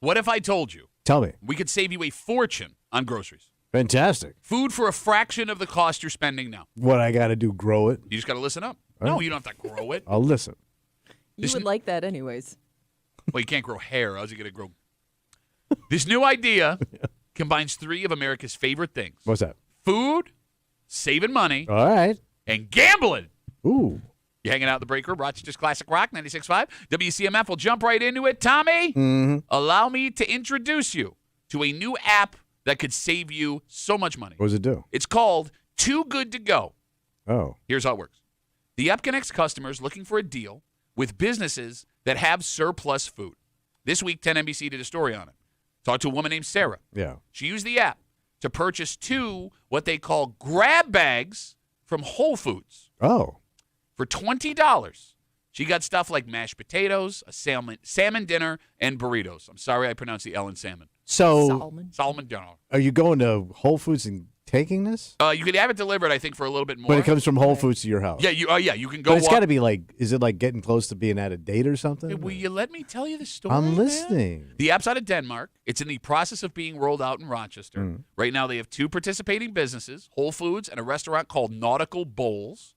What if I told you Tell me. we could save you a fortune on groceries? Fantastic. Food for a fraction of the cost you're spending now. What I got to do, grow it? You just got to listen up. All No, right. you don't have to grow it. I'll listen. You would like that anyways. Well, you can't grow hair. How's it going to grow? This new idea combines 3 of America's favorite things. What's that? Food, saving money, All right. and gambling. Ooh. You hanging out in the break room, Rochester's Classic Rock, 96.5. WCMF will jump right into it. Tommy, allow me to introduce you to a new app that could save you so much money. What does it do? It's called Too Good to Go. Oh. Here's how it works. The app connects customers looking for a deal with businesses that have surplus food. This week, 10NBC did a story on it. Talked to a woman named Sarah. Yeah. She used the app to purchase 2 what they call grab bags from Whole Foods. Oh. For $20. She got stuff like mashed potatoes, a salmon dinner, and burritos. I'm sorry I pronounced the L in salmon. So, Salmon dinner. are you going to Whole Foods and taking this? You could have it delivered, I think, for a little bit more. But it comes from Whole Foods to your house. Yeah, you can go. But it's got to be like, is it like getting close to being out of date or something? Hey, will you let me tell you the story? I'm man? listening. The app's out of Denmark. It's in the process of being rolled out in Rochester. Right now, they have 2 participating businesses, Whole Foods and a restaurant called Nautical Bowls.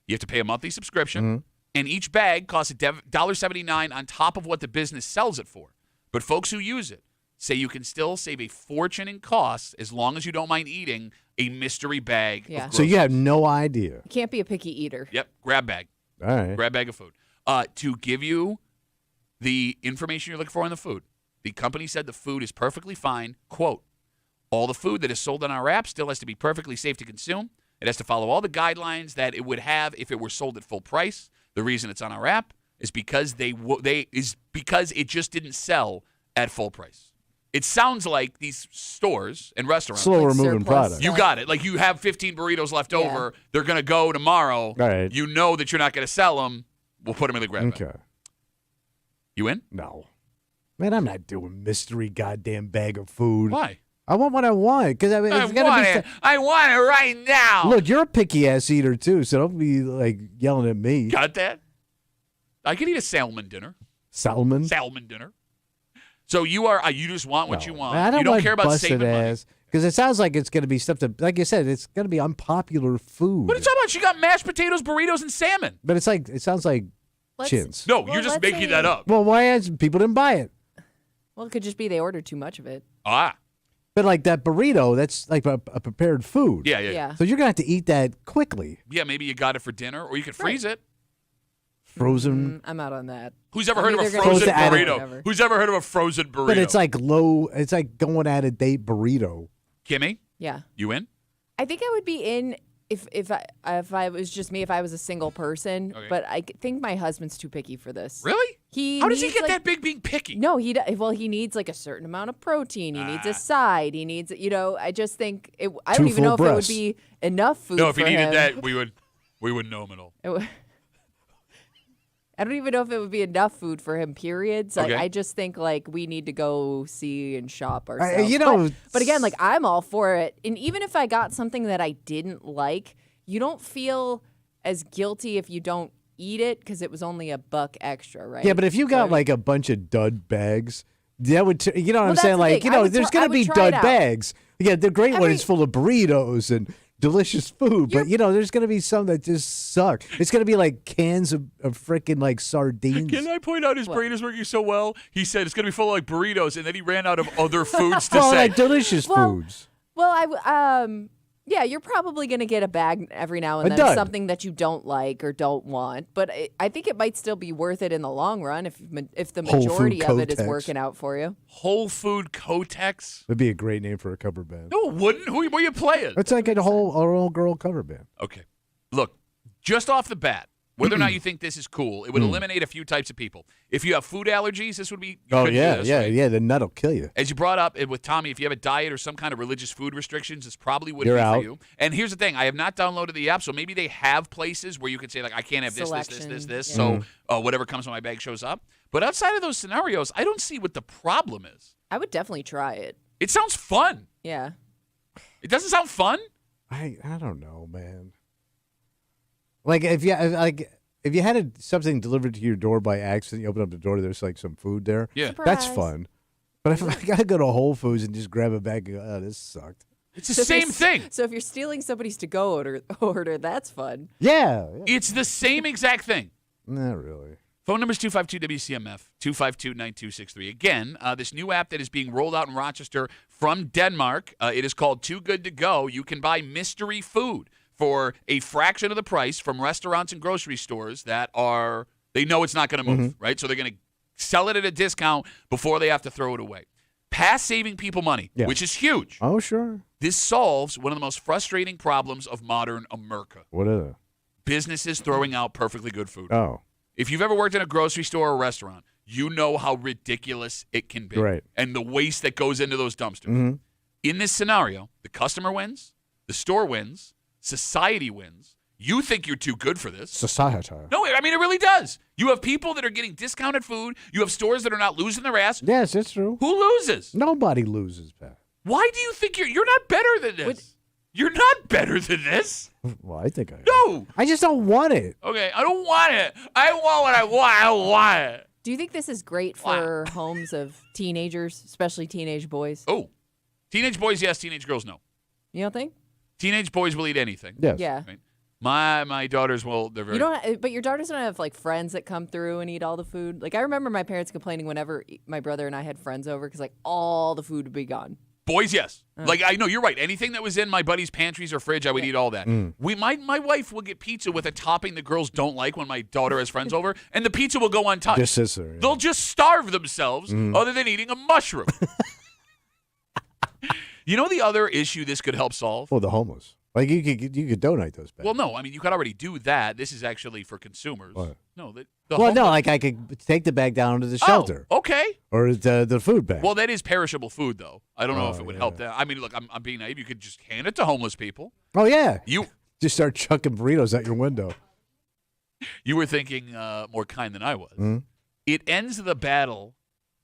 You have to pay a monthly subscription, and each bag costs $1.79 on top of what the business sells it for. But folks who use it say you can still save a fortune in costs as long as you don't mind eating a mystery bag of groceries. So you have no idea. You can't be a picky eater. Yep, grab bag. All right. Grab bag of food. To give you the information you're looking for on the food, the company said the food is perfectly fine. Quote, all the food that is sold on our app still has to be perfectly safe to consume. It has to follow all the guidelines that it would have if it were sold at full price. The reason it's on our app is because because it just didn't sell at full price. It sounds like these stores and restaurants. Slower Like moving surplus product. You got it. Like you have 15 burritos left over. They're going to go tomorrow. Right. You know that you're not going to sell them. We'll put them in the grab bag. Okay. You in? No. Man, I'm not doing mystery goddamn bag of food. Why? I want what I want. Because I mean, it's gotta be. I want it right now. Look, you're a picky ass eater too, so don't be like yelling at me. Got that? I could eat a salmon dinner. Salmon. Salmon dinner. So you just want what you want. I don't you don't want care about busted saving money. ass. Because it sounds like it's going to be stuff that, like you said, it's going to be unpopular food. What are you talking about? She got mashed potatoes, burritos, and salmon. But it's like, it sounds like chintz. No, you're just making that up. Well, why is people didn't buy it? Well, it could just be they ordered too much of it. But like that burrito, that's like a prepared food. Yeah. So you're going to have to eat that quickly. Yeah, maybe you got it for dinner, or you could freeze it. Frozen. I'm out on that. Who's ever heard of a either frozen gonna- burrito? Whatever. Who's ever heard of a frozen burrito? But it's like it's like going out of date burrito. Kimmy, Yeah. you in? I think I would be in if I was just me, if I was a single person. Okay. But I think my husband's too picky for this. Really? He How does he needs, get like- that big being picky? No, he needs like a certain amount of protein. He needs a side. He needs, I just think I don't Two even know if full it would breasts. be enough food. No, if he for needed him. that, we wouldn't know him at all. I don't even know if it would be enough food for him. Periods. Like Okay. I just think like we need to go see and shop ourselves. you know, but again, like I'm all for it. And even if I got something that I didn't like, you don't feel as guilty if you don't eat it because it was only $1 extra, right? Yeah, but if you got So- like a bunch of dud bags, that would, you know what Well, I'm that's saying? the Like, thing. I would there's try- going I to be would try it dud out. bags. Yeah, they're great when Every- it's full of burritos and delicious food, but there's going to be some that just suck. It's going to be like cans of freaking like sardines. Can I point out his brain is working so well? He said it's going to be full of like burritos, and then he ran out of other foods to well, say. like delicious Well, foods. Well, yeah, you're probably going to get a bag every now and A then, dud. something that you don't like or don't want. But I think it might still be worth it in the long run if the Whole Food majority of it is Kotex. working out for you. Whole Food Kotex? That'd be a great name for a cover band. No, it wouldn't. Who are you playing? It's like a whole all-girl cover band. Okay. Look, just off the bat, whether or not you think this is cool, it would eliminate a few types of people. If you have food allergies, this would be. You couldn't do this, right? The nut'll kill you. As you brought up with Tommy, if you have a diet or some kind of religious food restrictions, this probably wouldn't You're be out. for you. And here's the thing: I have not downloaded the app, so maybe they have places where you can say like, I can't have this. Selection, So whatever comes in my bag shows up. But outside of those scenarios, I don't see what the problem is. I would definitely try it. It sounds fun. Yeah. It doesn't sound if you had something delivered to your door by accident, you open up the door, there's like some food there. Yeah. That's Surprise. fun. But if I gotta go to Whole Foods and just grab a bag, and go, oh, this sucked. It's the same thing. So if you're stealing somebody's to-go order, that's fun. Yeah. It's the same exact thing. Not really. Phone number is 252-WCMF, 252-9263. Again, this new app that is being rolled out in Rochester from Denmark, it is called Too Good to Go. You can buy mystery food for a fraction of the price from restaurants and grocery stores that they know it's not going to move, right? So they're going to sell it at a discount before they have to throw it away. Past saving people money, which is huge. Oh, sure. This solves one of the most frustrating problems of modern America. What is it? Businesses throwing out perfectly good food. Oh. If you've ever worked in a grocery store or a restaurant, you know how ridiculous it can be. Right. And the waste that goes into those dumpsters. In this scenario, the customer wins, the store wins, society wins. You think you're too good for this. Society. No, I mean, it really does. You have people that are getting discounted food. You have stores that are not losing their ass. Yes, it's true. Who loses? Nobody loses, Pat. Why do you think you're not better than this? You're not better than this. Well, I think I am. No. I just don't want it. Okay, I don't want it. I want what I want. I don't want it. Do you think this is great for homes of teenagers, especially teenage boys? Oh, teenage boys, yes. Teenage girls, no. You don't think? Teenage boys will eat anything. Yes. Yeah. Right? My daughters will. They're very. You don't, but your daughters don't have like friends that come through and eat all the food. Like I remember my parents complaining whenever my brother and I had friends over because like all the food would be gone. Boys, yes. Like I know you're right. Anything that was in my buddy's pantries or fridge, I would eat all that. My wife will get pizza with a topping the girls don't like when my daughter has friends over, and the pizza will go untouched. Just sits there. Yeah. They'll just starve themselves, other than eating a mushroom. You know the other issue this could help solve? Well, the homeless. Like you could donate those back. Well, no. I mean, you could already do that. This is actually for consumers. What? No. The well, homeless- no, like I could take the bag down to the shelter. Oh, okay. Or the food bag. Well, that is perishable food, though. I don't know if it would yeah. help that. I mean, look, I'm being naive. You could just hand it to homeless people. Oh, yeah. You just start chucking burritos out your window. You were thinking more kind than I was. It ends the battle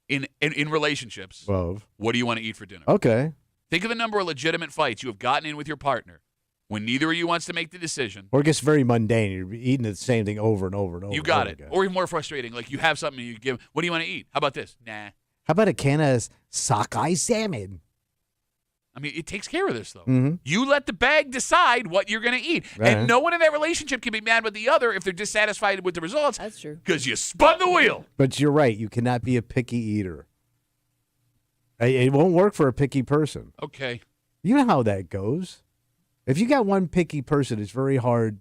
in relationships. Love. What do you want to eat for dinner? Okay. Think of the number of legitimate fights you have gotten in with your partner when neither of you wants to make the decision. Or it gets very mundane. You're eating the same thing over and over and over. You got and it. over again. Or even more frustrating, like you have something and you give, what do you want to eat? How about this? Nah. How about a can of sockeye salmon? I mean, it takes care of this, though. You let the bag decide what you're going to eat. And no one in that relationship can be mad with the other if they're dissatisfied with the results. That's true. Because you spun the wheel. But you're right. You cannot be a picky eater. It won't work for a picky person. Okay. You know how that goes. If you got one picky person, it's very hard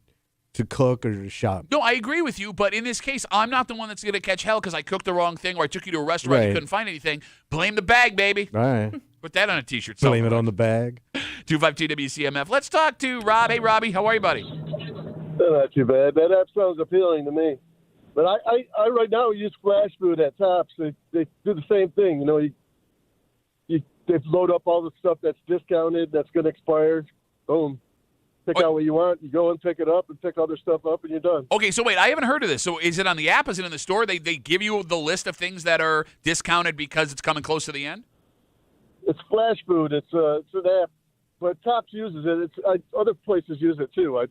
to cook or to shop. No, I agree with you, but in this case, I'm not the one that's going to catch hell because I cooked the wrong thing or I took you to a restaurant and Right. couldn't find anything. Blame the bag, baby. All right. Put that on a T-shirt. Blame it on the bag. 252 WCMF. Let's talk to Rob. Hey, Robbie, how are you, buddy? Not too bad. That app sounds appealing to me. But I right now use Flash Food at Tops. They do the same thing. You know, they load up all the stuff that's discounted, that's going to expire. Boom. Pick out what you want. You go and pick it up and pick other stuff up, and you're done. Okay, so wait, I haven't heard of this. So is it on the app? Is it in the store? They give you the list of things that are discounted because it's coming close to the end? It's Flash Food. It's an app, but Tops uses it. Other places use it too.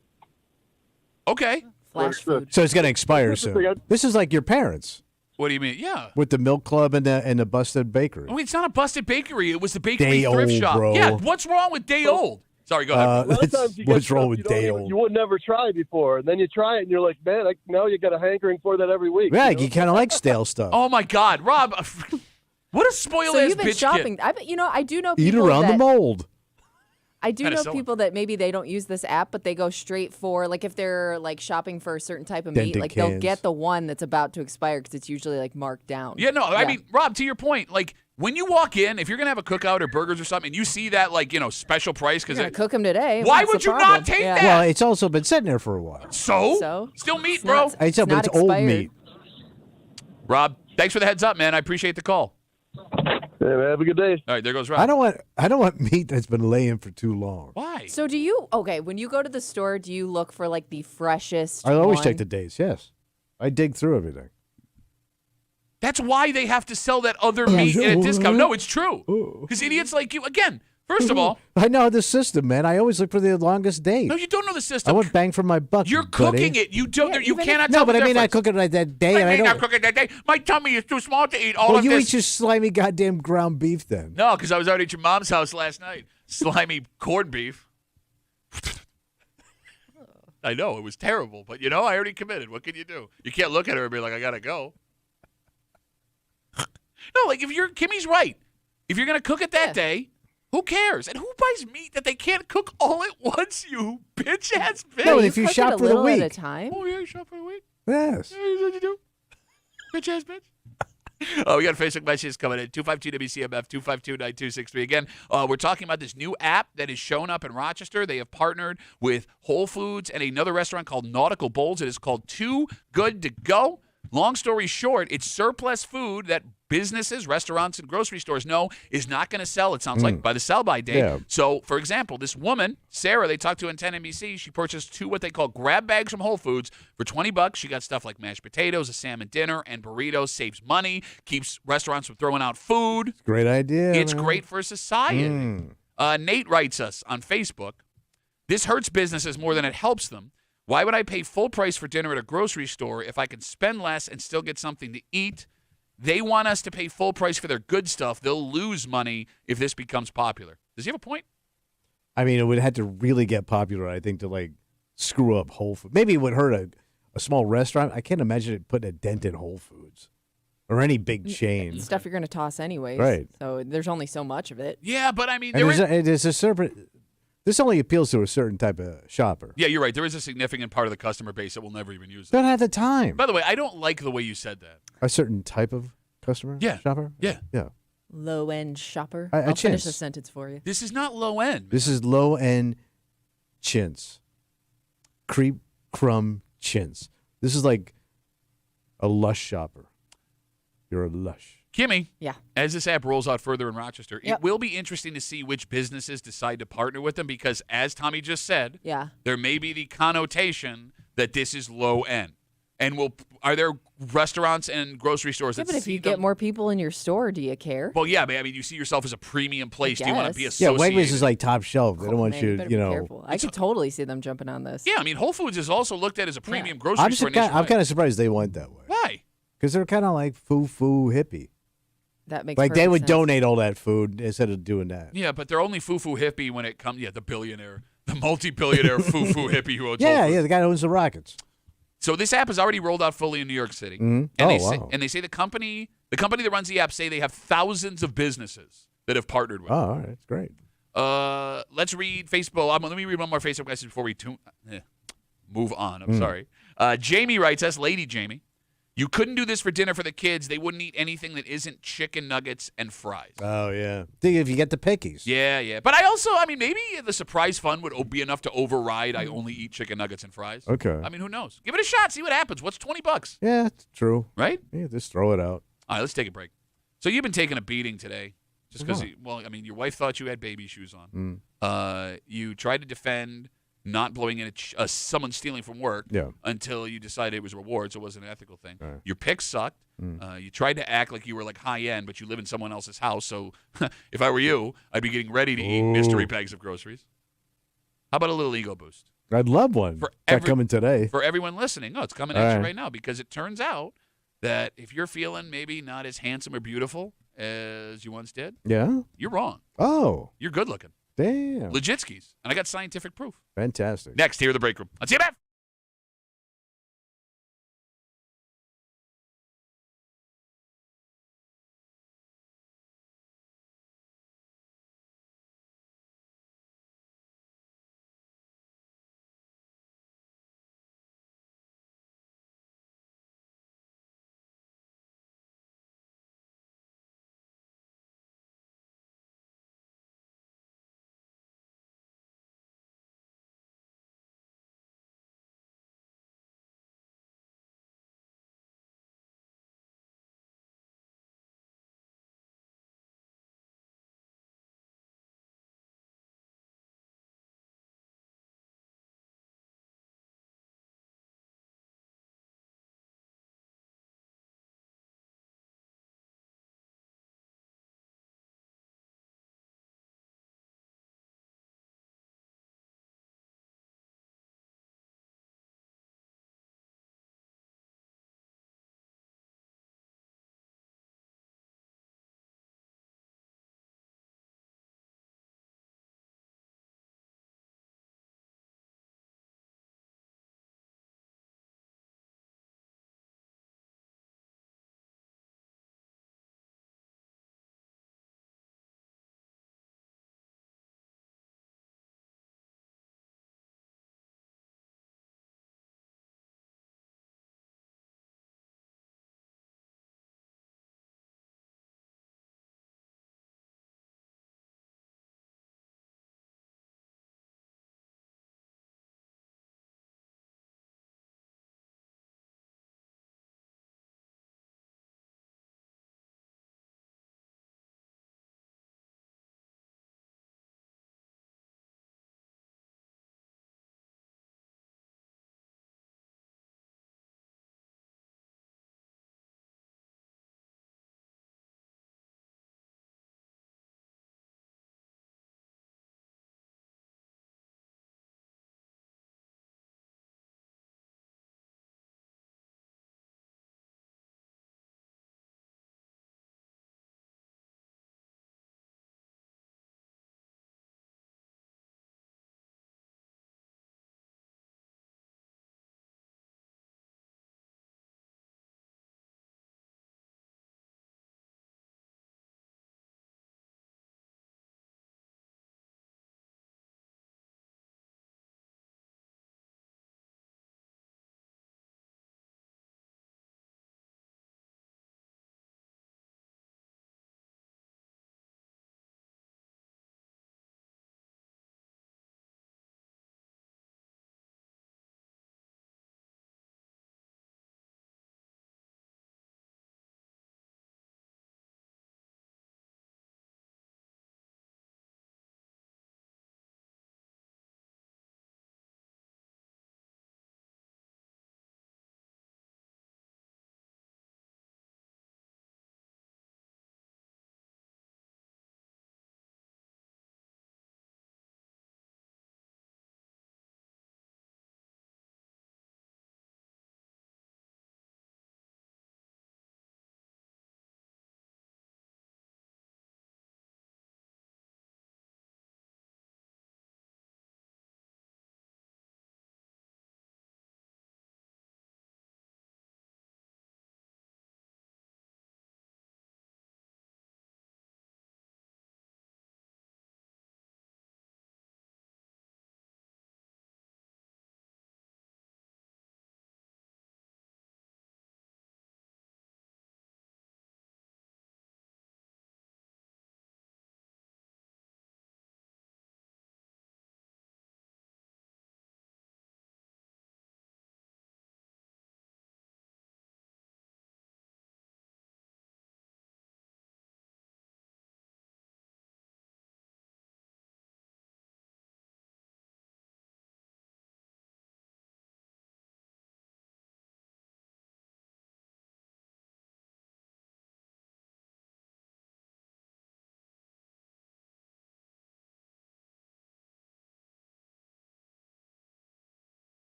Okay. Flash food. So it's going to expire soon. This is like your parents. What do you mean? Yeah. With the milk club and the busted bakery. Oh, it's not a busted bakery. It was the bakery Day thrift old, shop. bro. Yeah, what's wrong with day old? Sorry, go ahead. A lot of times you get What's wrong stuff with you don't day even- old? You would never try before, and then you try it, and you're like, man, now you got a hankering for that every week. Yeah, you know? you kind of like stale stuff. Oh, my God. Rob, what a spoiled So ass you've been bitch shopping. kid. I do know Eat people around that, the mold. I do Kinda know so. people that maybe they don't use this app, but they go straight for, like, if they're like shopping for a certain type of meat, Dented like they'll cans. get the one that's about to expire because it's usually like marked down. Yeah, no, I mean, Rob, to your point, like, when you walk in, if you're going to have a cookout or burgers or something, and you see that, like, special price, You're because gonna cook them today. Why What's would the you problem? not take Yeah. that? Well, it's also been sitting there for a while. So? Still meat, It's bro. not- It's but not it's old expired. meat. Rob, thanks for the heads up, man. I appreciate the call. Yeah, man, have a good day. All right, there goes Rob. I don't want meat that's been laying for too long. Why? So when you go to the store, do you look for like the freshest I always one? check the days. Yes, I dig through everything. That's why they have to sell that other meat at a discount. No, it's true. Because idiots like you, again, First of all, I know the system, man. I always look for the longest date. no, you don't know the I system. want bang for my buck. You're buddy. cooking it. You don't. you cannot. No, tell but the I mean, I difference. cook it like that day. I and I mean, don't. I'm cooking that day. My tummy is too small to eat all Well, of you this. eat your slimy goddamn ground beef then. No, because I was out at your mom's house last night. Slimy corned beef. I know, it was terrible. But, I already committed. What can you do? You can't look at her and be like, I got to go. No, like, Kimmy's right. If you're going to cook it that day, who cares? And who buys meat that they can't cook all at once, you bitch-ass bitch? No, if you cook shop it a for the little week. at a time. Oh, yeah, you shop for the week? Yes. Yeah, that's what you do. Bitch-ass bitch. Oh, we got Facebook messages coming in. 252-WCMF, 252-9263. Again, we're talking about this new app that has shown up in Rochester. They have partnered with Whole Foods and another restaurant called Nautical Bowls. It is called Too Good to Go. Long story short, it's surplus food that businesses, restaurants, and grocery stores know is not going to sell, it sounds like, by the sell-by date. Yeah. So, for example, this woman, Sarah, they talked to in 10 NBC, she purchased 2 what they call grab bags from Whole Foods for $20. She got stuff like mashed potatoes, a salmon dinner, and burritos. Saves money, keeps restaurants from throwing out food. Great idea. It's man. great for society. Nate writes us on Facebook, this hurts businesses more than it helps them. Why would I pay full price for dinner at a grocery store if I can spend less and still get something to eat? They want us to pay full price for their good stuff. They'll lose money if this becomes popular. Does he have a point? I mean, it would have to really get popular, I think, to like screw up Whole Foods. Maybe it would hurt a small restaurant. I can't imagine it putting a dent in Whole Foods or any big chain. It's stuff you're going to toss anyways. Right. So there's only so much of it. Yeah, but I mean, And there's a certain. This only appeals to a certain type of shopper. Yeah, you're right. There is a significant part of the customer base that will never even use it. Don't have the time. By the way, I don't like the way you said that. A certain type of customer? Yeah. Shopper? Yeah. Yeah. Low-end shopper. A I'll finish chintz. the sentence for you. This is not low end. This is low end chintz. Creep crumb chintz. This is like a lush shopper. You're a lush. Kimmy, Yeah. as this app rolls out further in Rochester, Yep. it will be interesting to see which businesses decide to partner with them because, as Tommy just said, Yeah. there may be the connotation that this is low end. And are there restaurants and grocery stores Yeah, that but if see you them? get more people in your store, do you care? Well, yeah, but I mean, you see yourself as a premium place. Do you want to be guess. Yeah, associated? Wegmans is like top shelf. They don't want Man, you, better you be know. careful. I could totally see them jumping on this. Yeah, I mean, Whole Foods is also looked at as a premium grocery store I'm nationwide. kind of surprised they went that way. Why? Because they're kind of like foo-foo hippie. That makes Like they perfect would sense. donate all that food instead of doing that. Yeah, but they're only foo-foo hippie when it comes. Yeah, the billionaire, the multi-billionaire foo-foo hippie who owns Whole Yeah, Foods. yeah, the guy who owns the Rockets. So this app has already rolled out fully in New York City, Mhm. and Oh, they say, wow. and they say the company that runs the app say they have thousands of businesses that have partnered with. Oh, all right, that's great. Let's read Facebook. Let me read one more Facebook message before we move on. I'm sorry. Jamie writes us, Lady Jamie. You couldn't do this for dinner for the kids. They wouldn't eat anything that isn't chicken nuggets and fries. Oh, yeah. Think if you get the pickies. Yeah. But maybe the surprise fund would be enough to override I only eat chicken nuggets and fries. Okay. I mean, who knows? Give it a shot. See what happens. What's $20? Yeah, it's true. Right? Yeah, just throw it out. All right, let's take a break. So you've been taking a beating today just because, What? your wife thought you had baby shoes on. You tried to defend not blowing in someone stealing from work until you decided it was a reward, so it wasn't an ethical thing. Right. Your picks sucked. You tried to act like you were like high end, but you live in someone else's house. So if I were you, I'd be getting ready to eat mystery bags of groceries. How about a little ego boost? I'd love one. Got coming today. For everyone listening. No, it's coming at you right now because it turns out that if you're feeling maybe not as handsome or beautiful as you once did, Yeah? you're wrong. Oh, You're good looking. damn. Legitskis. And I got scientific proof. Fantastic. Next, here at the break room. On CMF.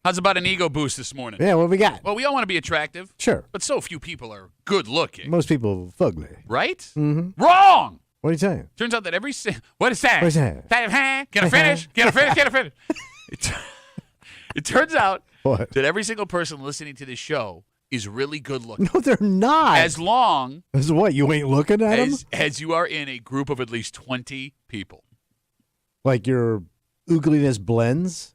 How's about an ego boost this morning? Yeah, what we got? Well, we all want to be attractive. Sure. But so few people are good looking. Most people are ugly. Right? Mm-hmm. Wrong! What are you saying? Turns out that what is that? What is that? Can I finish? Can I finish? Can I finish? It turns out What? that every single person listening to this show is really good looking. No, they're not. As long As what? You ain't looking at them? as you are in a group of at least 20 people. Like your ugliness blends?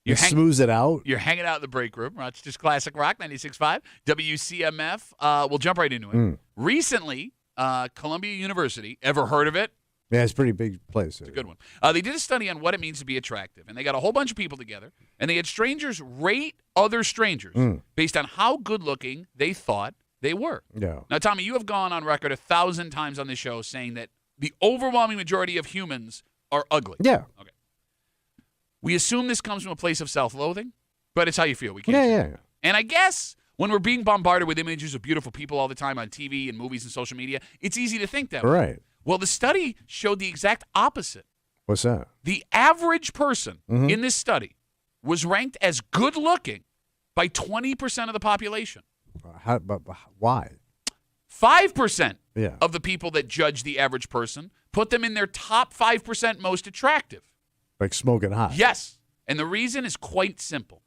You smooths it out? You're hanging out in the break room. Rochester's Classic Rock, 96.5. WCMF. We'll jump right into it. Recently, Columbia University, ever heard of it? Yeah, it's a pretty big place. It's a good one. They did a study on what it means to be attractive, and they got a whole bunch of people together, and they had strangers rate other strangers based on how good-looking they thought they were. Yeah. Now, Tommy, you have gone on record 1,000 times on this show saying that the overwhelming majority of humans are ugly. Yeah. Okay. We assume this comes from a place of self-loathing, but it's how you feel. We can't. Yeah. And I guess when we're being bombarded with images of beautiful people all the time on TV and movies and social media, it's easy to think that way. Right. Well, the study showed the exact opposite. What's that? The average person in this study was ranked as good-looking by 20% of the population. Why? 5% Yeah. of the people that judge the average person put them in their top 5% most attractive. Like smoking hot. Yes. And the reason is quite simple.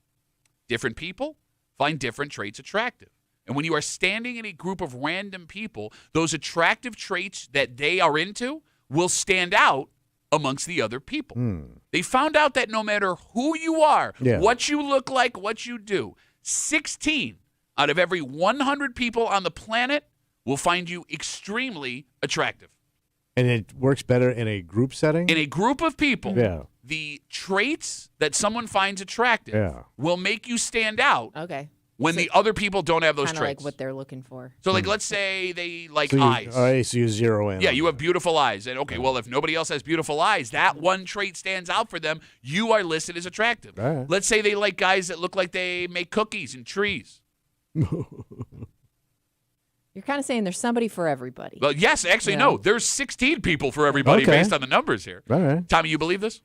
Different people find different traits attractive. And when you are standing in a group of random people, those attractive traits that they are into will stand out amongst the other people. They found out that no matter who you are, what you look like, what you do, 16 out of every 100 people on the planet will find you extremely attractive. And it works better in a group setting? In a group of people, Yeah. the traits that someone finds attractive will make you stand out when the other people don't have those Kind of traits. like what they're looking for. So, like, let's say they like So eyes. All right, so you zero in. Yeah, you have beautiful eyes. And, okay, well, if nobody else has beautiful eyes, that one trait stands out for them. You are listed as attractive. All right. Let's say they like guys that look like they make cookies and trees. You're kind of saying there's somebody for everybody. Well, yes, actually, no. There's 16 people for everybody Okay. based on the numbers here. All right. Tommy, you believe this?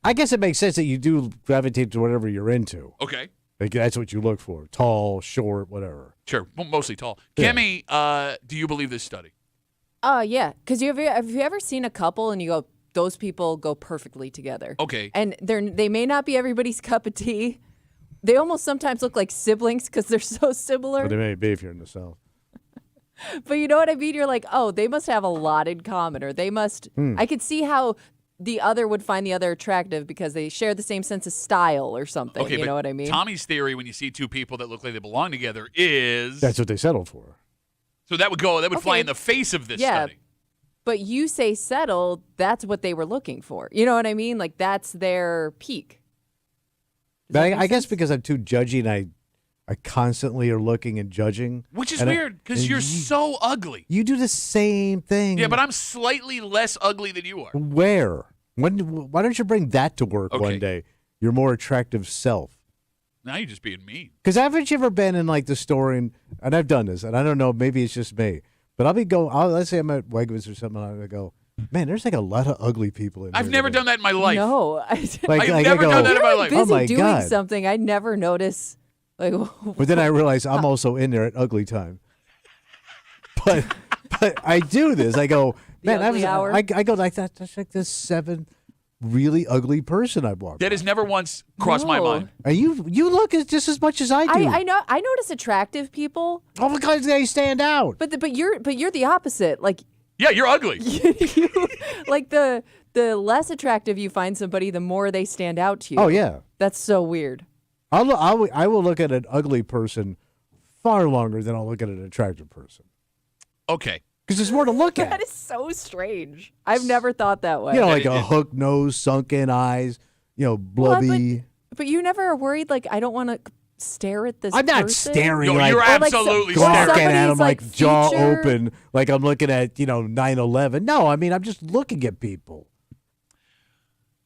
I guess it makes sense that you do gravitate to whatever you're into. Okay. Like, that's what you look for. Tall, short, whatever. Sure, mostly tall. Yeah. Kimmy, do you believe this study? Yeah, because have you ever seen a couple and you go, those people go perfectly together? Okay. And they may not be everybody's cup of tea. They almost sometimes look like siblings because they're so similar. But they may be if you're in the South. But you know what I mean? You're like, oh, they must have a lot in common, or they must. I could see how the other would find the other attractive because they share the same sense of style or something. Okay, you know what I mean? Tommy's theory when you see two people that look like they belong together is That's what they settled for. so that would fly in the face of this study. But you say settle, that's what they were looking for. You know what I mean? Like that's their peak. But I guess because I'm too judgy and I constantly are looking and judging. Which is and weird because you're so ugly. You do the same thing. Yeah, but I'm slightly less ugly than you are. Where? Why don't you bring that to work one day? Your more attractive self. Now you're just being mean. Because haven't you ever been in like the store and I've done this and I don't know, maybe it's just me, but let's say I'm at Wegmans or something and I go, man, there's like a lot of ugly people in here. I've never done that in my life. No, I've never done that in my life. Busy Oh my doing God. something, I never notice. Like, But then I realize I'm also in there at ugly time. But I do this. I go, man, ugly hour? I go like that. That's like this 7 really ugly person I walked. That has never once crossed my mind. And you look just as much as I do. I know. I notice attractive people. Oh, because they stand out. But you're the opposite. Like Yeah, you're ugly. like the less attractive you find somebody, the more they stand out to you. Oh yeah, that's so weird. I will look at an ugly person far longer than I'll look at an attractive person. Okay. Because there's more to look That at. is so strange. I've never thought that way. You know, like a hook nose, sunken eyes, blubby. But you never are worried, like, I don't want to stare at this I'm not person? staring No, like you're absolutely staring. looking at him like somebody's, jaw feature. open, like I'm looking at 9/11. No, I mean I'm just looking at people.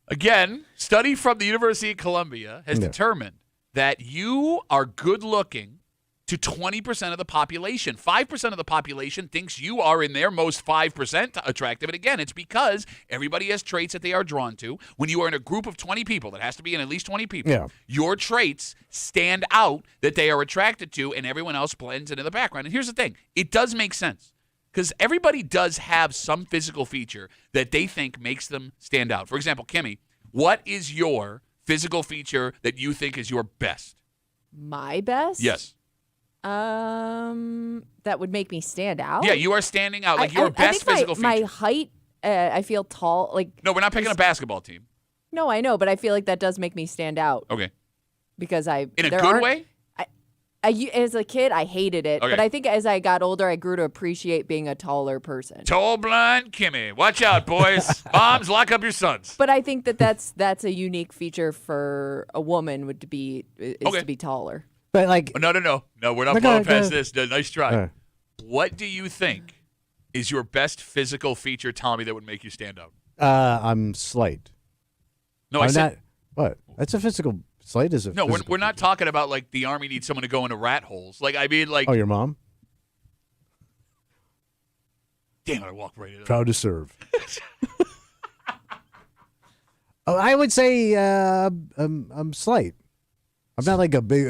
Again, study from the University of Columbia has determined that you are good looking to 20% of the population. 5% of the population thinks you are in their most 5% attractive. And again, it's because everybody has traits that they are drawn to. When you are in a group of 20 people, that has to be in at least 20 people, your traits stand out that they are attracted to, and everyone else blends into the background. And here's the thing. It does make sense because everybody does have some physical feature that they think makes them stand out. For example, Kimmy, what is your physical feature that you think is your best? My best? Yes. That would make me stand out. Yeah, you are standing out. Like your best physical feature. My height, I feel tall. Like no, we're not picking a basketball team. No, I know, but I feel like that does make me stand out. Okay. Because in a good way. As a kid, I hated it, but I think as I got older, I grew to appreciate being a taller person. Tall, blonde Kimmy. Watch out, boys. Moms, lock up your sons. But I think that's a unique feature for a woman to be taller. But like, no, we're not blowing past this. Nice try. What do you think is your best physical feature, Tommy, that would make you stand out? I'm slight. No, I said not. What? That's a physical. Slight is a. No, we're not talking about like the Army needs someone to go into rat holes. Like I mean, like. Oh, your mom. Damn it! I walked right into that. Proud to serve. I would say I'm slight. I'm not like a big.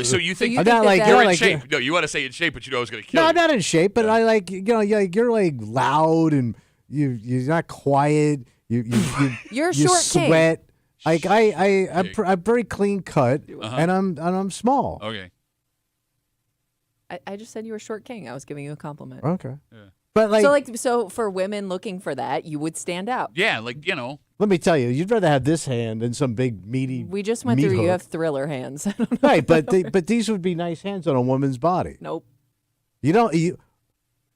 So you think I'm not like you're in like, shape? No, you want to say in shape, but you know I was going to kill you. No, I'm not in shape, but I like you're like loud and you're not quiet. You're a you short sweat. king. Like I'm very clean cut and I'm small. Okay. I just said you were a short king. I was giving you a compliment. Okay. Yeah. But so for women looking for that, you would stand out. Yeah, like Let me tell you, you'd rather have this hand than some big meaty. We just went through. You have thriller hands. Right, but these would be nice hands on a woman's body. Nope. You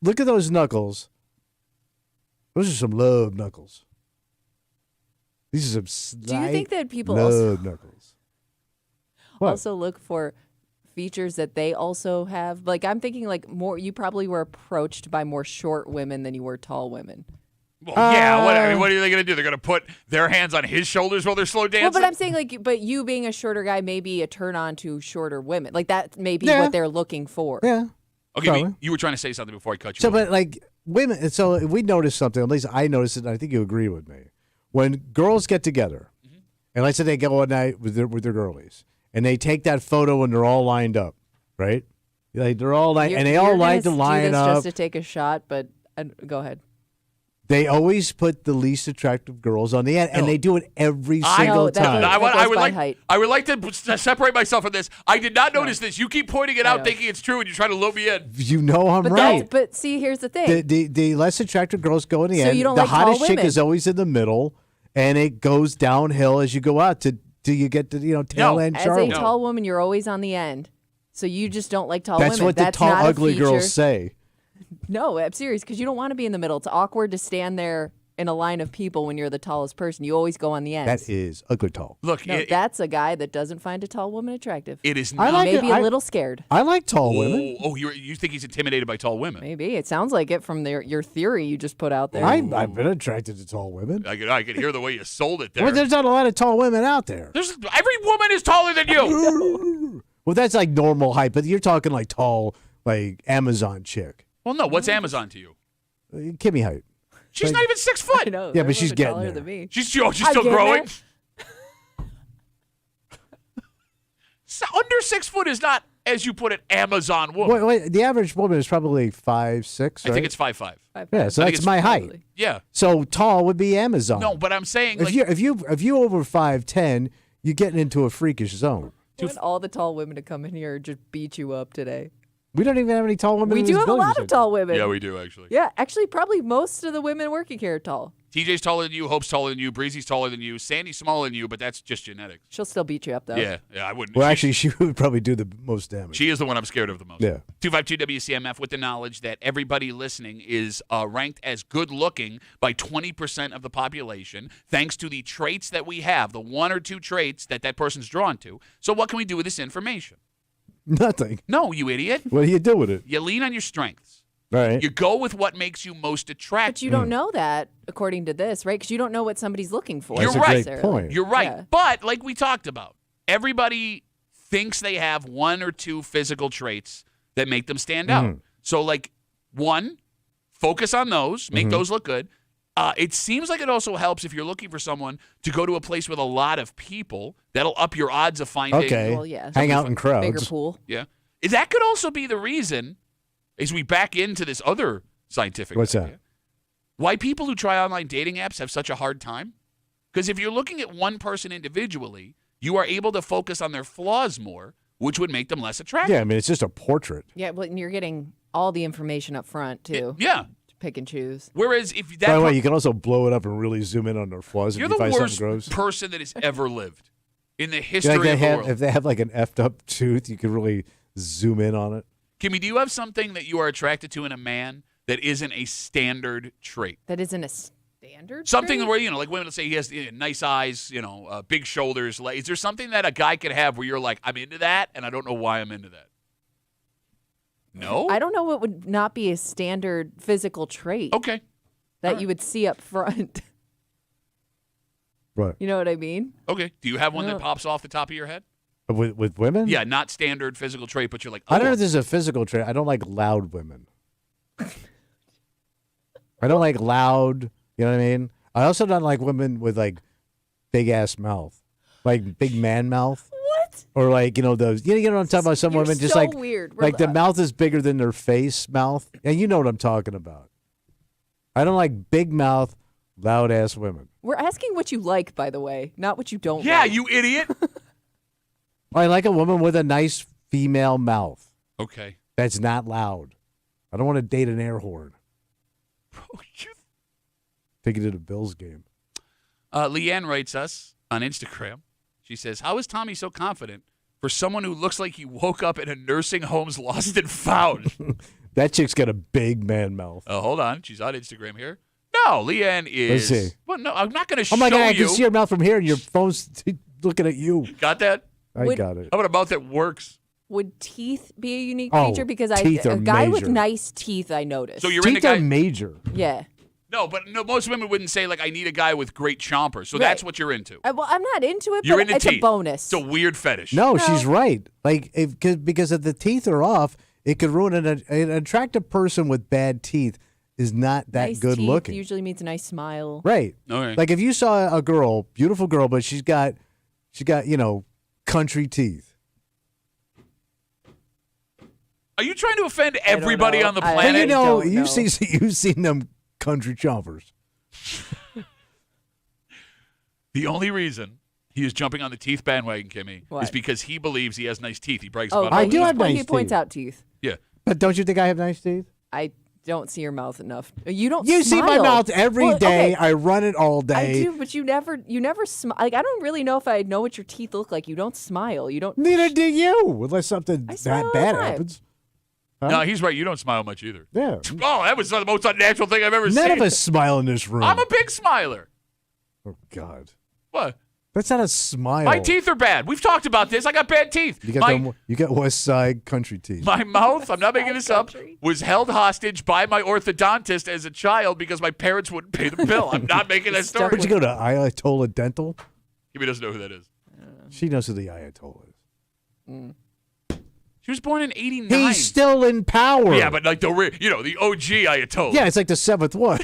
look at those knuckles. Those are some love knuckles. These are some Do you think that people love knuckles? What? Also look for features that they also have? Like I'm thinking, like more. You probably were approached by more short women than you were tall women. Well, yeah. What are they going to do? They're going to put their hands on his shoulders while they're slow dancing? Well, but I'm saying, but you being a shorter guy may be a turn on to shorter women. Like that may be what they're looking for. Yeah. Okay, you were trying to say something before I cut you. So, but like women, so we noticed something. At least I noticed it. And I think you agree with me. When girls get together, and let's say they go one night with their girlies, and they take that photo and they're all lined up, right? Like they're all and they all like to line up just to take a shot. But go ahead. They always put the least attractive girls on the end, and they do it every single time. I would like to separate myself from this. I did not notice this. You keep pointing it out, thinking it's true, and you're trying to loop me in. You know I'm right. But see, here's the thing. The less attractive girls go in the end. You don't the like hottest tall chick women. is always in the middle, and it goes downhill as you go out till you get to tail end Charlie. As a tall woman, you're always on the end. So you just don't like tall That's women. what the tall, ugly girls say. No, I'm serious, because you don't want to be in the middle. It's awkward to stand there in a line of people when you're the tallest person. You always go on the ends. That is ugly tall. Look, that's a guy that doesn't find a tall woman attractive. It is not. Maybe a little scared. I like tall women. Oh, you think he's intimidated by tall women? Maybe. It sounds like it from your theory you just put out there. I've been attracted to tall women. I could hear the way you sold it there. Well, there's not a lot of tall women out there. Every woman is taller than you. Well, that's like normal height, but you're talking like tall, like Amazon chick. Well, no. What's Amazon to you? Kimmy height. She's not even 6 foot. I know, yeah, but she's getting taller there. than me. She's still growing. Under 6 foot is not, as you put it, Amazon woman. Wait, the average woman is probably 5'6". Right? I think it's 5'5". Yeah, so that's my height. Yeah. So tall would be Amazon. No, but I'm saying if you over 5'10", you're getting into a freakish zone. I want all the tall women to come in here and just beat you up today. We don't even have any tall women. We in do this have a building lot of tall women. Yeah, we do, actually. Yeah, actually, probably most of the women working here are tall. TJ's taller than you, Hope's taller than you, Breezy's taller than you, Sandy's smaller than you, but that's just genetics. She'll still beat you up, though. Yeah, I wouldn't. Well, actually, she would probably do the most damage. She is the one I'm scared of the most. Yeah. 252 WCMF with the knowledge that everybody listening is ranked as good looking by 20% of the population, thanks to the traits that we have, the one or two traits that person's drawn to. So what can we do with this information? Nothing. No, you idiot. What do you do with it? You lean on your strengths. Right. You go with what makes you most attractive. But you don't know that, according to this, right? Because you don't know what somebody's looking for. You're right. Great point. You're right. Yeah. But like we talked about, everybody thinks they have one or two physical traits that make them stand out. So, like, one, focus on those, make those look good. It seems like it also helps if you're looking for someone to go to a place with a lot of people. That'll up your odds of finding. Okay. Well, yeah. Hang out in crowds. Bigger pool. Yeah. That could also be the reason, as we back into this other scientific What's idea, that? why people who try online dating apps have such a hard time. Because if you're looking at one person individually, you are able to focus on their flaws more, which would make them less attractive. Yeah, I mean, it's just a portrait. Yeah, well, and you're getting all the information up front, too. Yeah. To pick and choose. Whereas if that By the way, you can also blow it up and really zoom in on their flaws you're if you the find worst something gross. person that has ever lived in the Like history they of the have, world. if they have like an effed up tooth, you can really zoom in on it. Kimmy, do you have something that you are attracted to in a man that isn't a standard trait? That isn't a standard Something trait? where, like women will say he has nice eyes, big shoulders. Is there something that a guy could have where you're like, I'm into that, and I don't know why I'm into that? No? I don't know what would not be a standard physical trait Okay. that you would see up front. Right. You know what I mean? Okay. Do you have one No. that pops off the top of your head? With women? Yeah, not standard physical trait, but you're like, I don't know oh. if this is a physical trait. I don't like loud women. I don't like loud. You know what I mean? I also don't like women with like big ass mouth, like big man mouth. What? Or like those. You know what I'm talking about? Some You're women just so like weird. like the mouth is bigger than their face mouth, and you know what I'm talking about. I don't like big mouth, loud ass women. We're asking what you like, by the way, not what you don't Yeah, like. you idiot. I like a woman with a nice female mouth Okay. that's not loud. I don't want to date an air horn. Take it to the Bills game. Leanne writes us on Instagram. She says, how is Tommy so confident for someone who looks like he woke up in a nursing home's lost and found? That chick's got a big man mouth. Hold on. She's on Instagram here. No, Leanne is. Let's see. Well, no, I'm not going to show Oh my God, I you. can see her mouth from here, and your phone's looking at you. Got that? I got it. How about a mouth that works? Would teeth be a unique Oh, feature? Because teeth a are guy with major. nice teeth, I noticed. So you're into Teeth are guys. major. Yeah. No, but most women wouldn't say, like, I need a guy with great chompers. So Right. that's what you're into. Well, I'm not into it, You're but into it's teeth. a bonus. It's a weird fetish. No, she's right. Like, because if the teeth are off, it could ruin an attractive person with bad teeth is not that nice good teeth looking. usually means a nice smile. Right. Okay. Like if you saw a girl, beautiful girl, but she's got country teeth. Are you trying to offend everybody know. on the I- planet? Well, don't you've know. you've seen them country chompers. The only reason he is jumping on the teeth bandwagon, Kimmy, What? is because he believes he has nice teeth. He brags Oh, about I it. do have he nice points teeth. out teeth. Yeah. But don't you think I have nice teeth? I don't see your mouth enough. You don't. You see my smile. mouth every day. Okay. I run it all day. I do, but you never smile. Like I don't really know if I know what your teeth look like. You don't smile. You don't. Neither do you, unless something I smile that all bad the time. happens. No, he's right. You don't smile much either. Yeah. Oh, that was the most unnatural thing I've ever seen. None of us smile in this room. I'm a big smiler. Oh God, What? that's not a smile. My teeth are bad. We've talked about this. I got bad teeth. You got you got West Side country teeth. My mouth, I'm not making this up, Country. was held hostage by my orthodontist as a child because my parents wouldn't pay the bill. I'm not making that story. Where'd you go to Ayatollah Dental? Kimmy doesn't know who that is. She knows who the Ayatollah is. She was born in 89. He's still in power. Yeah, but like the OG Ayatollah. Yeah, it's like the seventh one.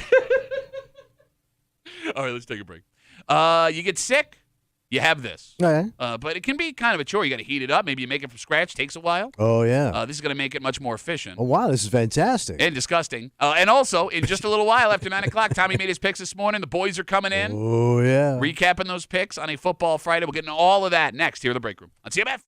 All right, let's take a break. You get sick, you have this. Okay. But it can be kind of a chore. You got to heat it up. Maybe you make it from scratch. Takes a while. Oh yeah. This is going to make it much more efficient. Oh wow, this is fantastic. And disgusting. And also, in just a little while after 9 o'clock, Tommy made his picks this morning. The boys are coming in. Oh yeah. Recapping those picks on a football Friday. We'll get into all of that next here in the break room on CMF.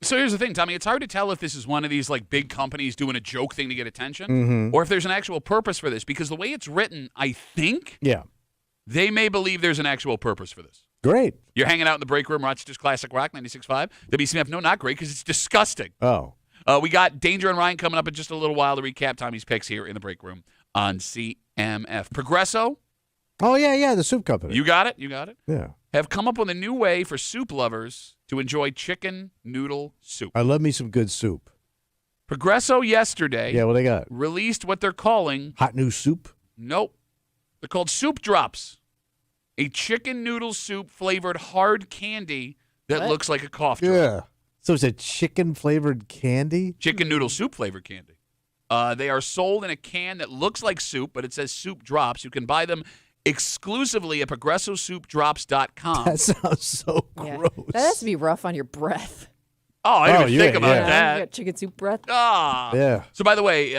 So here's the thing, Tommy. It's hard to tell if this is one of these like big companies doing a joke thing to get attention, or if there's an actual purpose for this. Because the way it's written, I think they may believe there's an actual purpose for this. Great. You're hanging out in the break room, Rochester's Classic Rock 96.5. WCMF, no, not great, because it's disgusting. Oh. We got Danger and Ryan coming up in just a little while to recap Tommy's picks here in the break room on CMF. Progresso. Oh, yeah, the soup company. You got it. Yeah. Have come up with a new way for soup lovers to enjoy chicken noodle soup. I love me some good soup. Progresso yesterday Yeah, what they got? released what they're calling... Hot new soup? Nope. They're called Soup Drops. A chicken noodle soup flavored hard candy that looks like a cough drop. Yeah. So it's a chicken-flavored candy? Chicken noodle soup flavored candy. They are sold in a can that looks like soup, but it says Soup Drops. You can buy them exclusively at ProgressoSoupDrops.com. That sounds so gross. That has to be rough on your breath. Oh, I didn't even think about You that. got chicken soup breath. Yeah. So, by the way,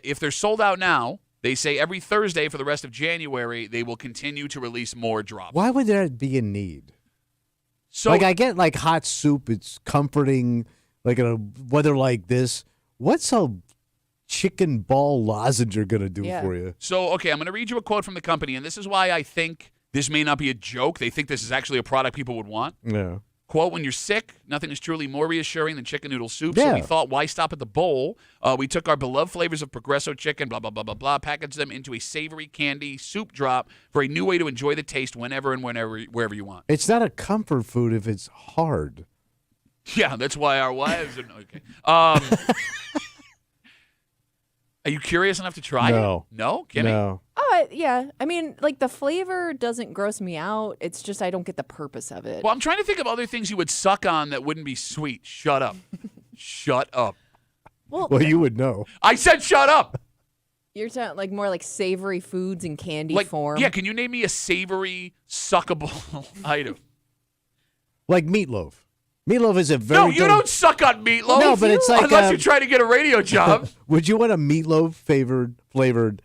if they're sold out now, they say every Thursday for the rest of January, they will continue to release more drops. Why would there be a need? So, like, I get, like, hot soup. It's comforting, like, in a weather like this. What's a chicken ball lozenge going to do for you? So, okay, I'm going to read you a quote from the company, and this is why I think this may not be a joke. They think this is actually a product people would want. Yeah. Quote, when you're sick, nothing is truly more reassuring than chicken noodle soup. So we thought, why stop at the bowl? We took our beloved flavors of Progresso chicken, blah, blah, blah, blah, blah, packaged them into a savory candy soup drop for a new way to enjoy the taste whenever and wherever you want. It's not a comfort food if it's hard. Yeah, that's why our wives are... Okay. Are you curious enough to try it? No? Kimmy? No. Oh, yeah. I mean, like, the flavor doesn't gross me out. It's just I don't get the purpose of it. Well, I'm trying to think of other things you would suck on that wouldn't be sweet. Shut up. Shut up. Well, you would know. I said shut up. You're talking like more like savory foods in candy Like, form. yeah, can you name me a savory, suckable item? Like meatloaf. Meatloaf is a very... No, you don't suck on meatloaf. No, but it's like... Unless you're trying to get a radio job. Would you want a meatloaf-flavored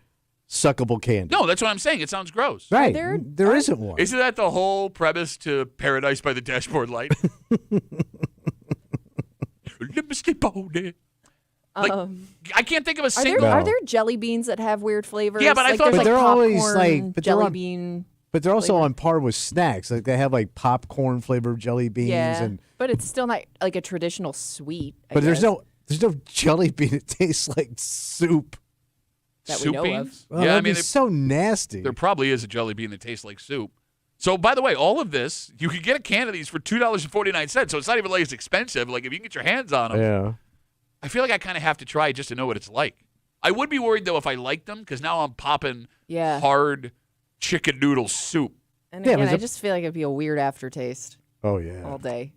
suckable candy? No, that's what I'm saying. It sounds gross. Right. There isn't one. Isn't that the whole premise to Paradise by the Dashboard Light? Let me sleep on it. Like, I can't think of a single... Are there jelly beans that have weird flavors? Yeah, but I thought... there's, But they're always popcorn, like... But jelly they're on, bean... But they're also flavor. on par with snacks. Like they have like popcorn flavored jelly beans Yeah, and... but it's still not like a traditional sweet. I But there's guess, no jelly bean that tastes like soup. that soup we know beans? of. Well, Yeah, I that'd mean, be so nasty. there probably is a jelly bean that tastes like soup. So, by the way, all of this, you can get a can of these for $2.49. So it's not even like it's expensive. Like, if you can get your hands on them, Yeah. I feel like I kind of have to try it just to know what it's like. I would be worried, though, if I liked them, because now I'm popping hard chicken noodle soup. And Yeah, again, but I just feel like it'd be a weird aftertaste Oh yeah. all day.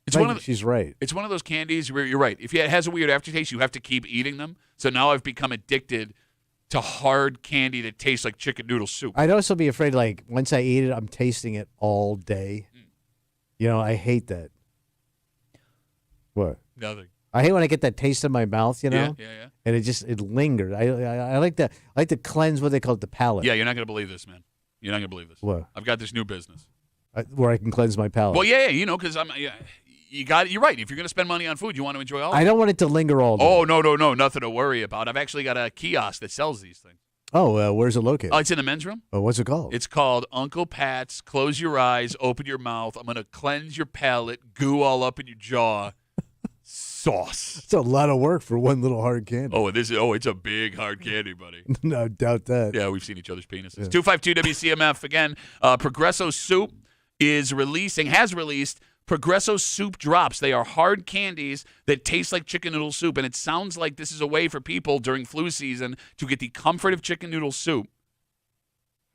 It's one of the, She's right. It's one of those candies where you're right. If it has a weird aftertaste, you have to keep eating them. So now I've become addicted to hard candy that tastes like chicken noodle soup. I'd also be afraid, like, once I eat it, I'm tasting it all day. You know, I hate that. What? Nothing. I hate when I get that taste in my mouth, you know? Yeah. And it lingers. I like to cleanse what they call it, the palate. Yeah, you're not going to believe this, man. You're not going to believe this. What? I've got this new business. Where I can cleanse my palate. Well, yeah, you know, because you're right. If you're going to spend money on food, you want to enjoy all of it. I don't want it to linger all day. Oh, no, nothing to worry about. I've actually got a kiosk that sells these things. Oh, where's it located? Oh, it's in the men's room. Oh, what's it called? It's called Uncle Pat's. Close your eyes, open your mouth. I'm going to cleanse your palate, goo all up in your jaw. Sauce. It's a lot of work for one little hard candy. It's a big hard candy, buddy. No doubt that. Yeah, we've seen each other's penises. 252 WCMF again. Progresso Soup has released Progresso Soup Drops. They are hard candies that taste like chicken noodle soup, and it sounds like this is a way for people during flu season to get the comfort of chicken noodle soup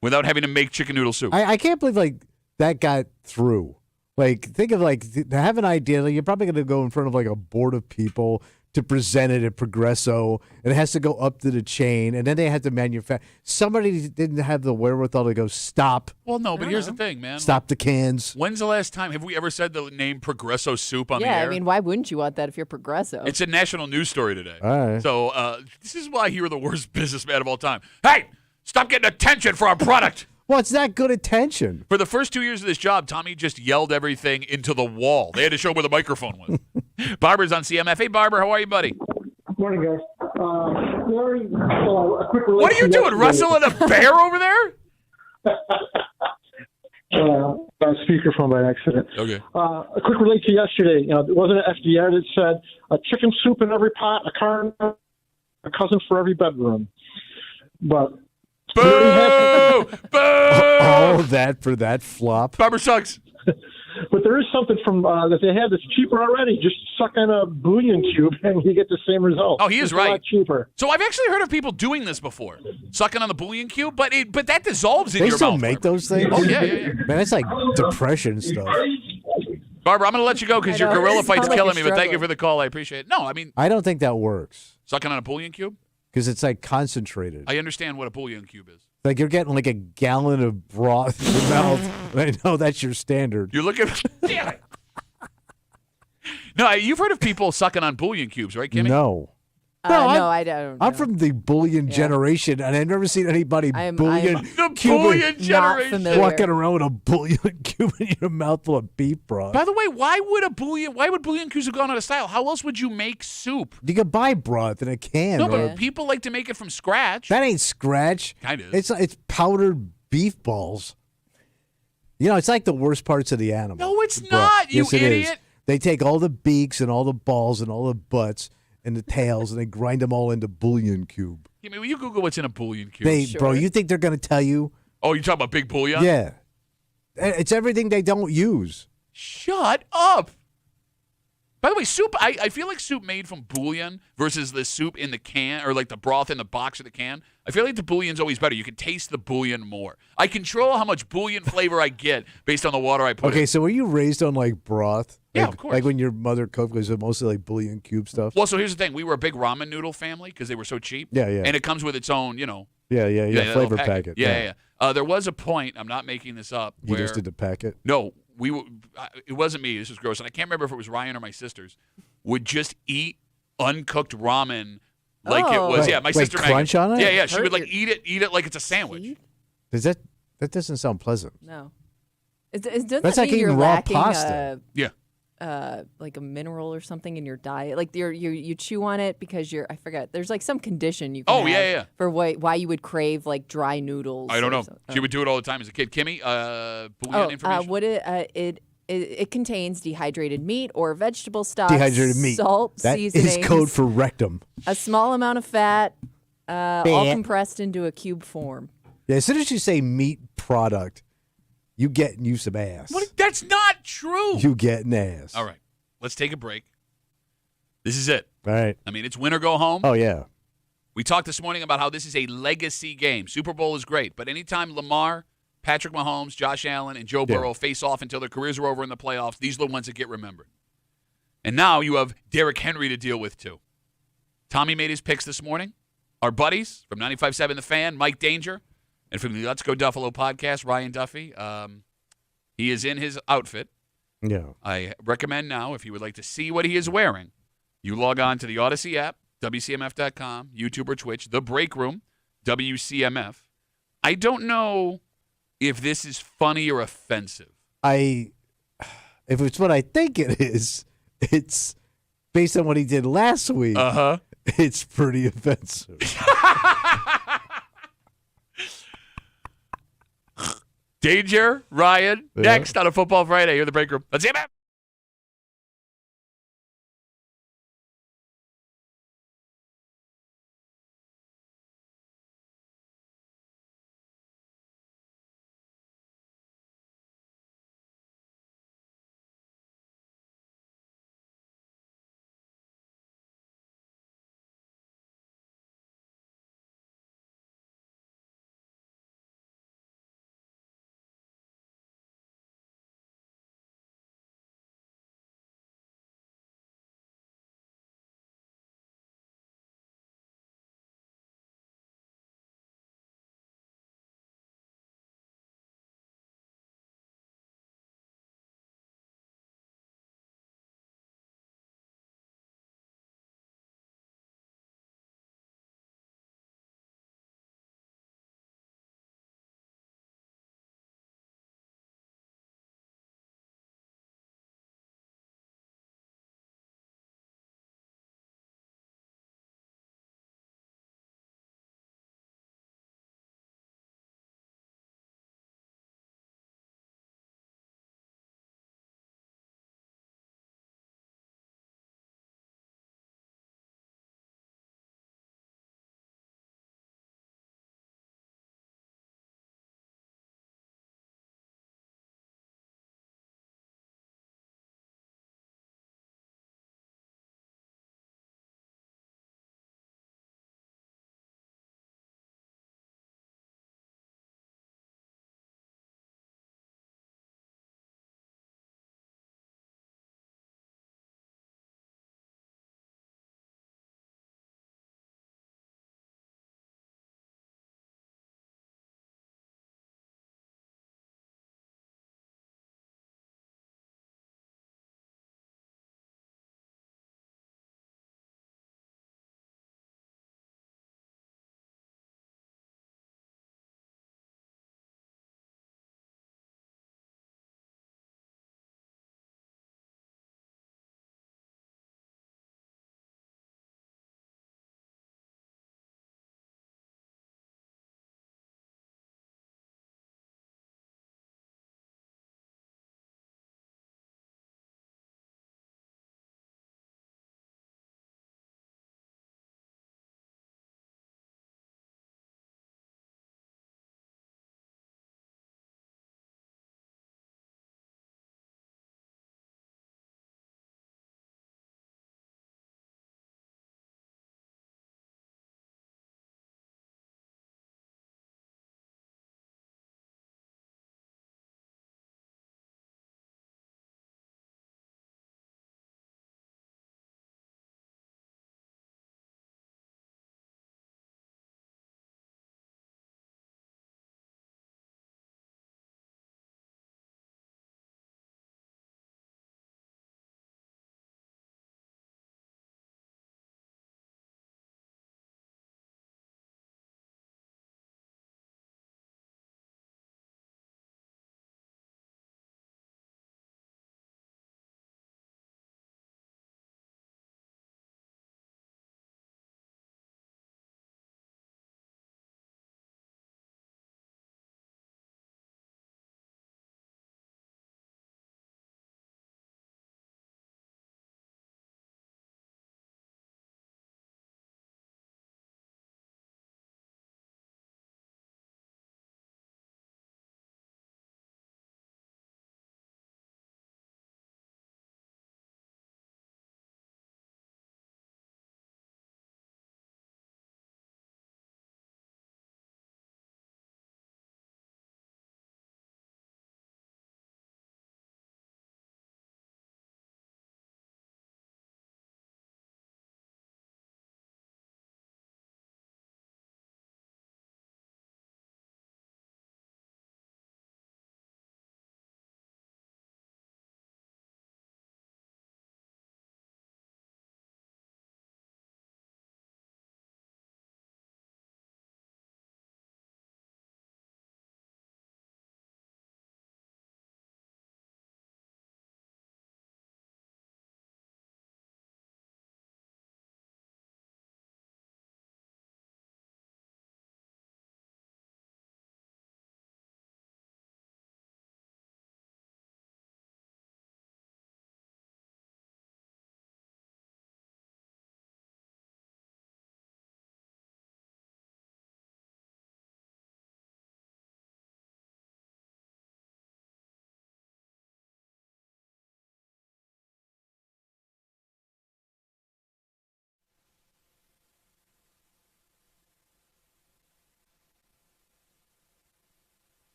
without having to make chicken noodle soup. I can't believe like that got through. Like, think of like to have an idea. Like, you're probably going to go in front of like a board of people to present it at Progresso, and it has to go up to the chain, and then they have to manufacture. Somebody didn't have the wherewithal to go stop. Well, no, but here's the thing, man. Stop the cans. When's the last time have we ever said the name Progresso Soup on the air? Yeah, I mean, why wouldn't you want that if you're Progresso? It's a national news story today. All right. So this is why you're the worst businessman of all time. Hey, stop getting attention for our product. Well, it's not good attention. For the first 2 years of this job, Tommy just yelled everything into the wall. They had to show him where the microphone was. Barbara's on CMF. Hey, Barbara, how are you, buddy? Morning, guys. A quick What are you doing, wrestling a bear over there? Speakerphone by accident. Okay. A quick relate to yesterday. There wasn't an FDR that said a chicken soup in every pot, a car, a cousin for every bedroom. But boo! Boo! All that for that flop. Barbara sucks. But there is something from that they have that's cheaper already. Just suck on a bouillon cube and you get the same result. Oh, he is it's right. A lot cheaper. So I've actually heard of people doing this before, sucking on the bouillon cube, but that dissolves in They your still mouth. make those things? Oh yeah. Man, it's like depression stuff. Barbara, I'm going to let you go because your I know, gorilla it fight's sounds like killing you're me, but thank you struggling. for the call. I appreciate it. No, I mean, I don't think that works sucking on a bouillon cube? because it's like concentrated. I understand what a bouillon cube is. Like you're getting like a gallon of broth in your mouth. I know that's your standard. You're looking. Damn it. No, you've heard of people sucking on bouillon cubes, right, Kimmy? No. No, I'm- I don't. I'm know. from the bullion generation, and I've never seen anybody I'm bullion The cube bullion not generation. familiar. walking around with a bullion cube in your mouth full of beef broth. By the way, why would bouillon cubes have gone out of style? How else would you make soup? You can buy broth in a can. No, or- but people like to make it from scratch. that ain't scratch. Kind of. It's powdered beef balls. You know, it's like the worst parts of the animal. No, it's the broth. not, you Yes, it is. idiot. They take all the beaks and all the balls and all the butts and the tails, and they grind them all into bouillon cube. Kimmy, will you Google what's in a bouillon cube? Bro, you think they're going to tell you? Oh, you're talking about big bouillon? Yeah. It's everything they don't use. Shut up. By the way, soup, I feel like soup made from bouillon versus the soup in the can or like the broth in the box or the can. I feel like the bouillon's always better. You can taste the bouillon more. I control how much bouillon flavor I get based on the water I put in. Okay, so were you raised on like broth? Yeah, Like- of course. Like when your mother cooked, was it mostly like bouillon cube stuff? Well, so here's the thing. We were a big ramen noodle family because they were so cheap. Yeah, yeah. And it comes with its own, Yeah, that little flavor packet. Yeah. There was a point, I'm not making this up, You where just did the packet? No, it wasn't me. This was gross. And I can't remember if it was Ryan or my sisters, would just eat uncooked ramen like it was. Like- Yeah, my like sister crunch Megan. on it? Yeah. She would like eat it like it's a sandwich. Does that doesn't sound pleasant. No. Doesn't That's that like mean you're eating raw lacking pasta. Yeah. like a mineral or something in your diet? Like you chew on it because I forget. There's like some condition you can Oh, have yeah. for why you would crave like dry noodles. I don't or know. something. She would do it all the time as a kid. Kimmy, bouillon information. What it contains dehydrated meat or vegetable stock, Dehydrated meat. salt, That seasonings, is code for rectum. a small amount of fat, all compressed into a cube form. Yeah, as soon as you say meat product, you getting you some ass. That's not true. You getting ass. All right. Let's take a break. This is it. All right. I mean, it's win or go home. Oh, yeah. We talked this morning about how this is a legacy game. Super Bowl is great, but anytime Lamar, Patrick Mahomes, Josh Allen, and Joe Burrow face off until their careers are over in the playoffs, these are the ones that get remembered. And now you have Derrick Henry to deal with, too. Tommy made his picks this morning. Our buddies from 95.7 The Fan, Mike Danger, and from the Let's Go Duffalo podcast, Ryan Duffy. He is in his outfit. Yeah. I recommend now, if you would like to see what he is wearing, you log on to the Odyssey app, WCMF.com, YouTube or Twitch, The Break Room, WCMF. I don't know if this is funny or offensive. If it's what I think it is, it's based on what he did last week. Uh-huh. It's pretty offensive. Danger, Ryan, next on a Football Friday. You're The Break Room. Let's see it.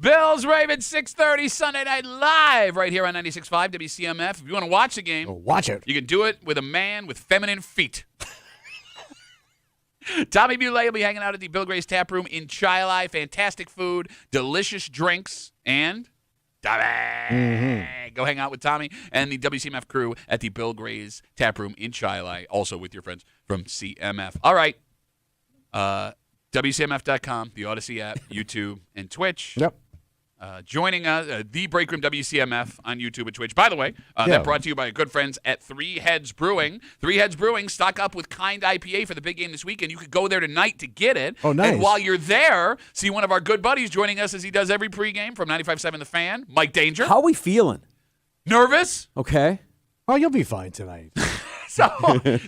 Bills Ravens 6:30 Sunday Night Live right here on 96.5 WCMF. If you want to watch the game, watch it. You can do it with a man with feminine feet. Tommy Muley will be hanging out at the Bill Gray's Tap Room in Chilai. Fantastic food, delicious drinks, and Tommy. Go hang out with Tommy and the WCMF crew at the Bill Gray's Tap Room in Chilai, also with your friends from CMF. All right. WCMF.com, the Odyssey app, YouTube, and Twitch. Yep. Joining us, the Break Room WCMF on YouTube and Twitch. By the way, that brought to you by our good friends at Three Heads Brewing. Three Heads Brewing, stock up with Kind IPA for the big game this weekend. You could go there tonight to get it. Oh, nice. And while you're there, see one of our good buddies joining us as he does every pregame from 95.7 The Fan, Mike Danger. How are we feeling? Nervous? Okay. Oh, you'll be fine tonight. So,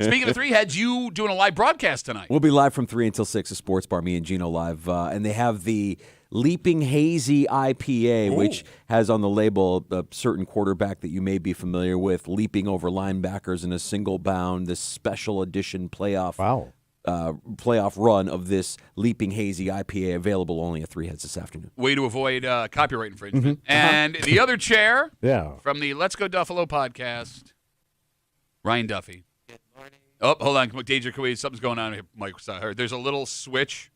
speaking of Three Heads, you doing a live broadcast tonight. We'll be live from 3 until 6 at Sports Bar, me and Gino live. And they have the Leaping Hazy IPA, which has on the label a certain quarterback that you may be familiar with, leaping over linebackers in a single bound, this special edition playoff run of this Leaping Hazy IPA, available only at Three Heads this afternoon. Way to avoid copyright infringement. And the other chair from the Let's Go Duffalo podcast, Ryan Duffy. Good morning. Oh, hold on. Danger, something's going on here, Mike. There's a little switch.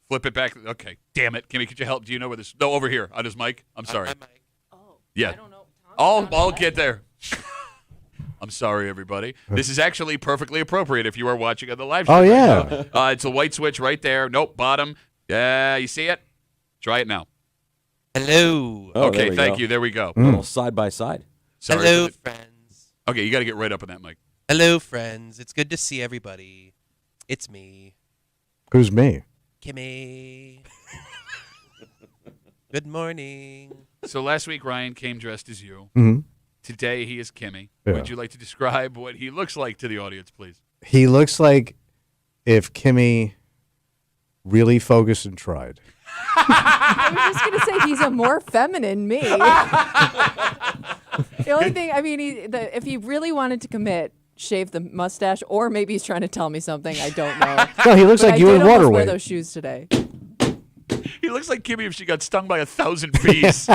Flip it back. Okay. Damn it. Kimmy, could you help? Do you know where this? No, over here on his mic. I'm sorry. Yeah. I don't know. I'll get there. I'm sorry, everybody. This is actually perfectly appropriate if you are watching on the live show. Oh, yeah. It's a white switch right there. Nope, bottom. Yeah, you see it? Try it now. Hello. Okay, thank you. There we go. A little side by side. Sorry. Hello, friends. Okay, you got to get right up on that mic. Hello, friends. It's good to see everybody. It's me. Who's me? Kimmy. Good morning. So last week, Ryan came dressed as you. Mm-hmm. Today, he is Kimmy. Yeah. Would you like to describe what he looks like to the audience, please? He looks like if Kimmy really focused and tried. I was just going to say he's a more feminine me. The only thing, if he really wanted to commit, shave the mustache, or maybe he's trying to tell me something. I don't know. No, he looks like you in water wear weight. those shoes today. He looks like Kimmy if she got stung by 1,000 bees.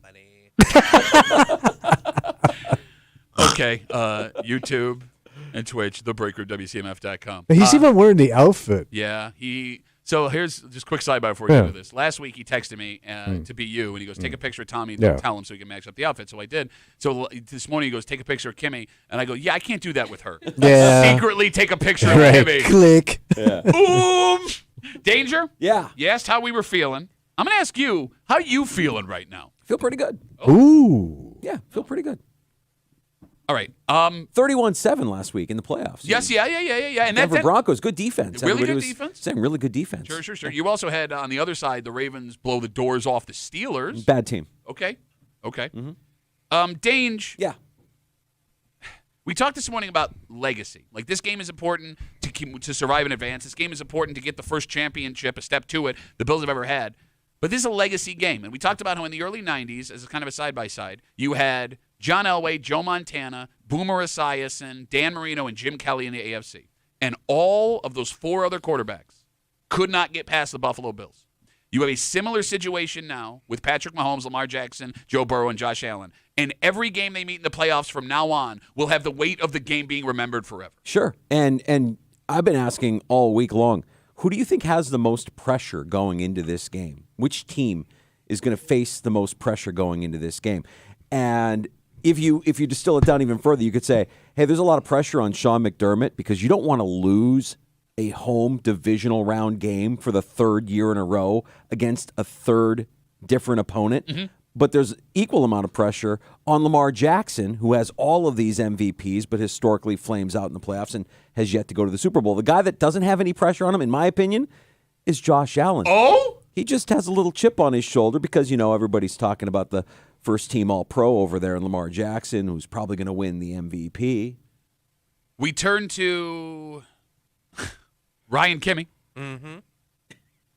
Funny. Okay, YouTube and Twitch, thebreakroomwcmf.com. He's even wearing the outfit. Yeah, So here's just quick sidebar before we get into this. Last week he texted me to be you, and he goes, take a picture of Tommy and tell him so he can match up the outfit. So I did. So this morning he goes, take a picture of Kimmy, and I go, yeah, I can't do that with her. Yeah. Secretly take a picture of Kimmy. Click. Yeah. Boom. Danger? Yeah. You asked how we were feeling. I'm going to ask you, how are you feeling right now? Feel pretty good. Ooh. Yeah, feel pretty good. All right. 31-7 last week in the playoffs. Yes, yeah. And Denver Broncos, good defense. Really Everybody good was defense? Saying really good defense. Sure. You also had, on the other side, the Ravens blow the doors off the Steelers. Bad team. Okay. Mm-hmm. Dange. Yeah. We talked this morning about legacy. Like, this game is important to survive in advance. This game is important to get the first championship, a step to it, the Bills have ever had. But this is a legacy game. And we talked about how in the early 90s, as a kind of a side-by-side, you had John Elway, Joe Montana, Boomer Esiason, Dan Marino, and Jim Kelly in the AFC. And all of those four other quarterbacks could not get past the Buffalo Bills. You have a similar situation now with Patrick Mahomes, Lamar Jackson, Joe Burrow, and Josh Allen. And every game they meet in the playoffs from now on will have the weight of the game being remembered forever. Sure. And I've been asking all week long, who do you think has the most pressure going into this game? Which team is going to face the most pressure going into this game? And if you distill it down even further, you could say, hey, there's a lot of pressure on Sean McDermott because you don't want to lose a home divisional round game for the third year in a row against a third different opponent. Mm-hmm. But there's equal amount of pressure on Lamar Jackson, who has all of these MVPs, but historically flames out in the playoffs and has yet to go to the Super Bowl. The guy that doesn't have any pressure on him, in my opinion, is Josh Allen. Oh? He just has a little chip on his shoulder because, everybody's talking about the first-team All-Pro over there in Lamar Jackson, who's probably going to win the MVP. We turn to Ryan Kimmy. Mm-hmm.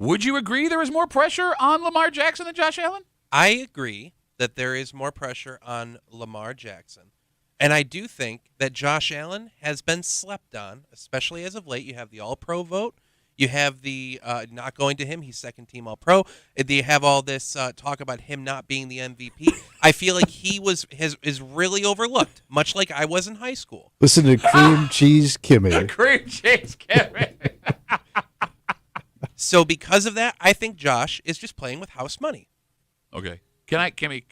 Would you agree there is more pressure on Lamar Jackson than Josh Allen? I agree that there is more pressure on Lamar Jackson. And I do think that Josh Allen has been slept on, especially as of late. You have the All-Pro vote. You have the not going to him. He's second team All-Pro. They have all this talk about him not being the MVP. I feel like he is really overlooked, much like I was in high school. Listen to Cream Cheese Kimmy. Cream Cheese Kimmy. So because of that, I think Josh is just playing with house money. Okay. Kimmy,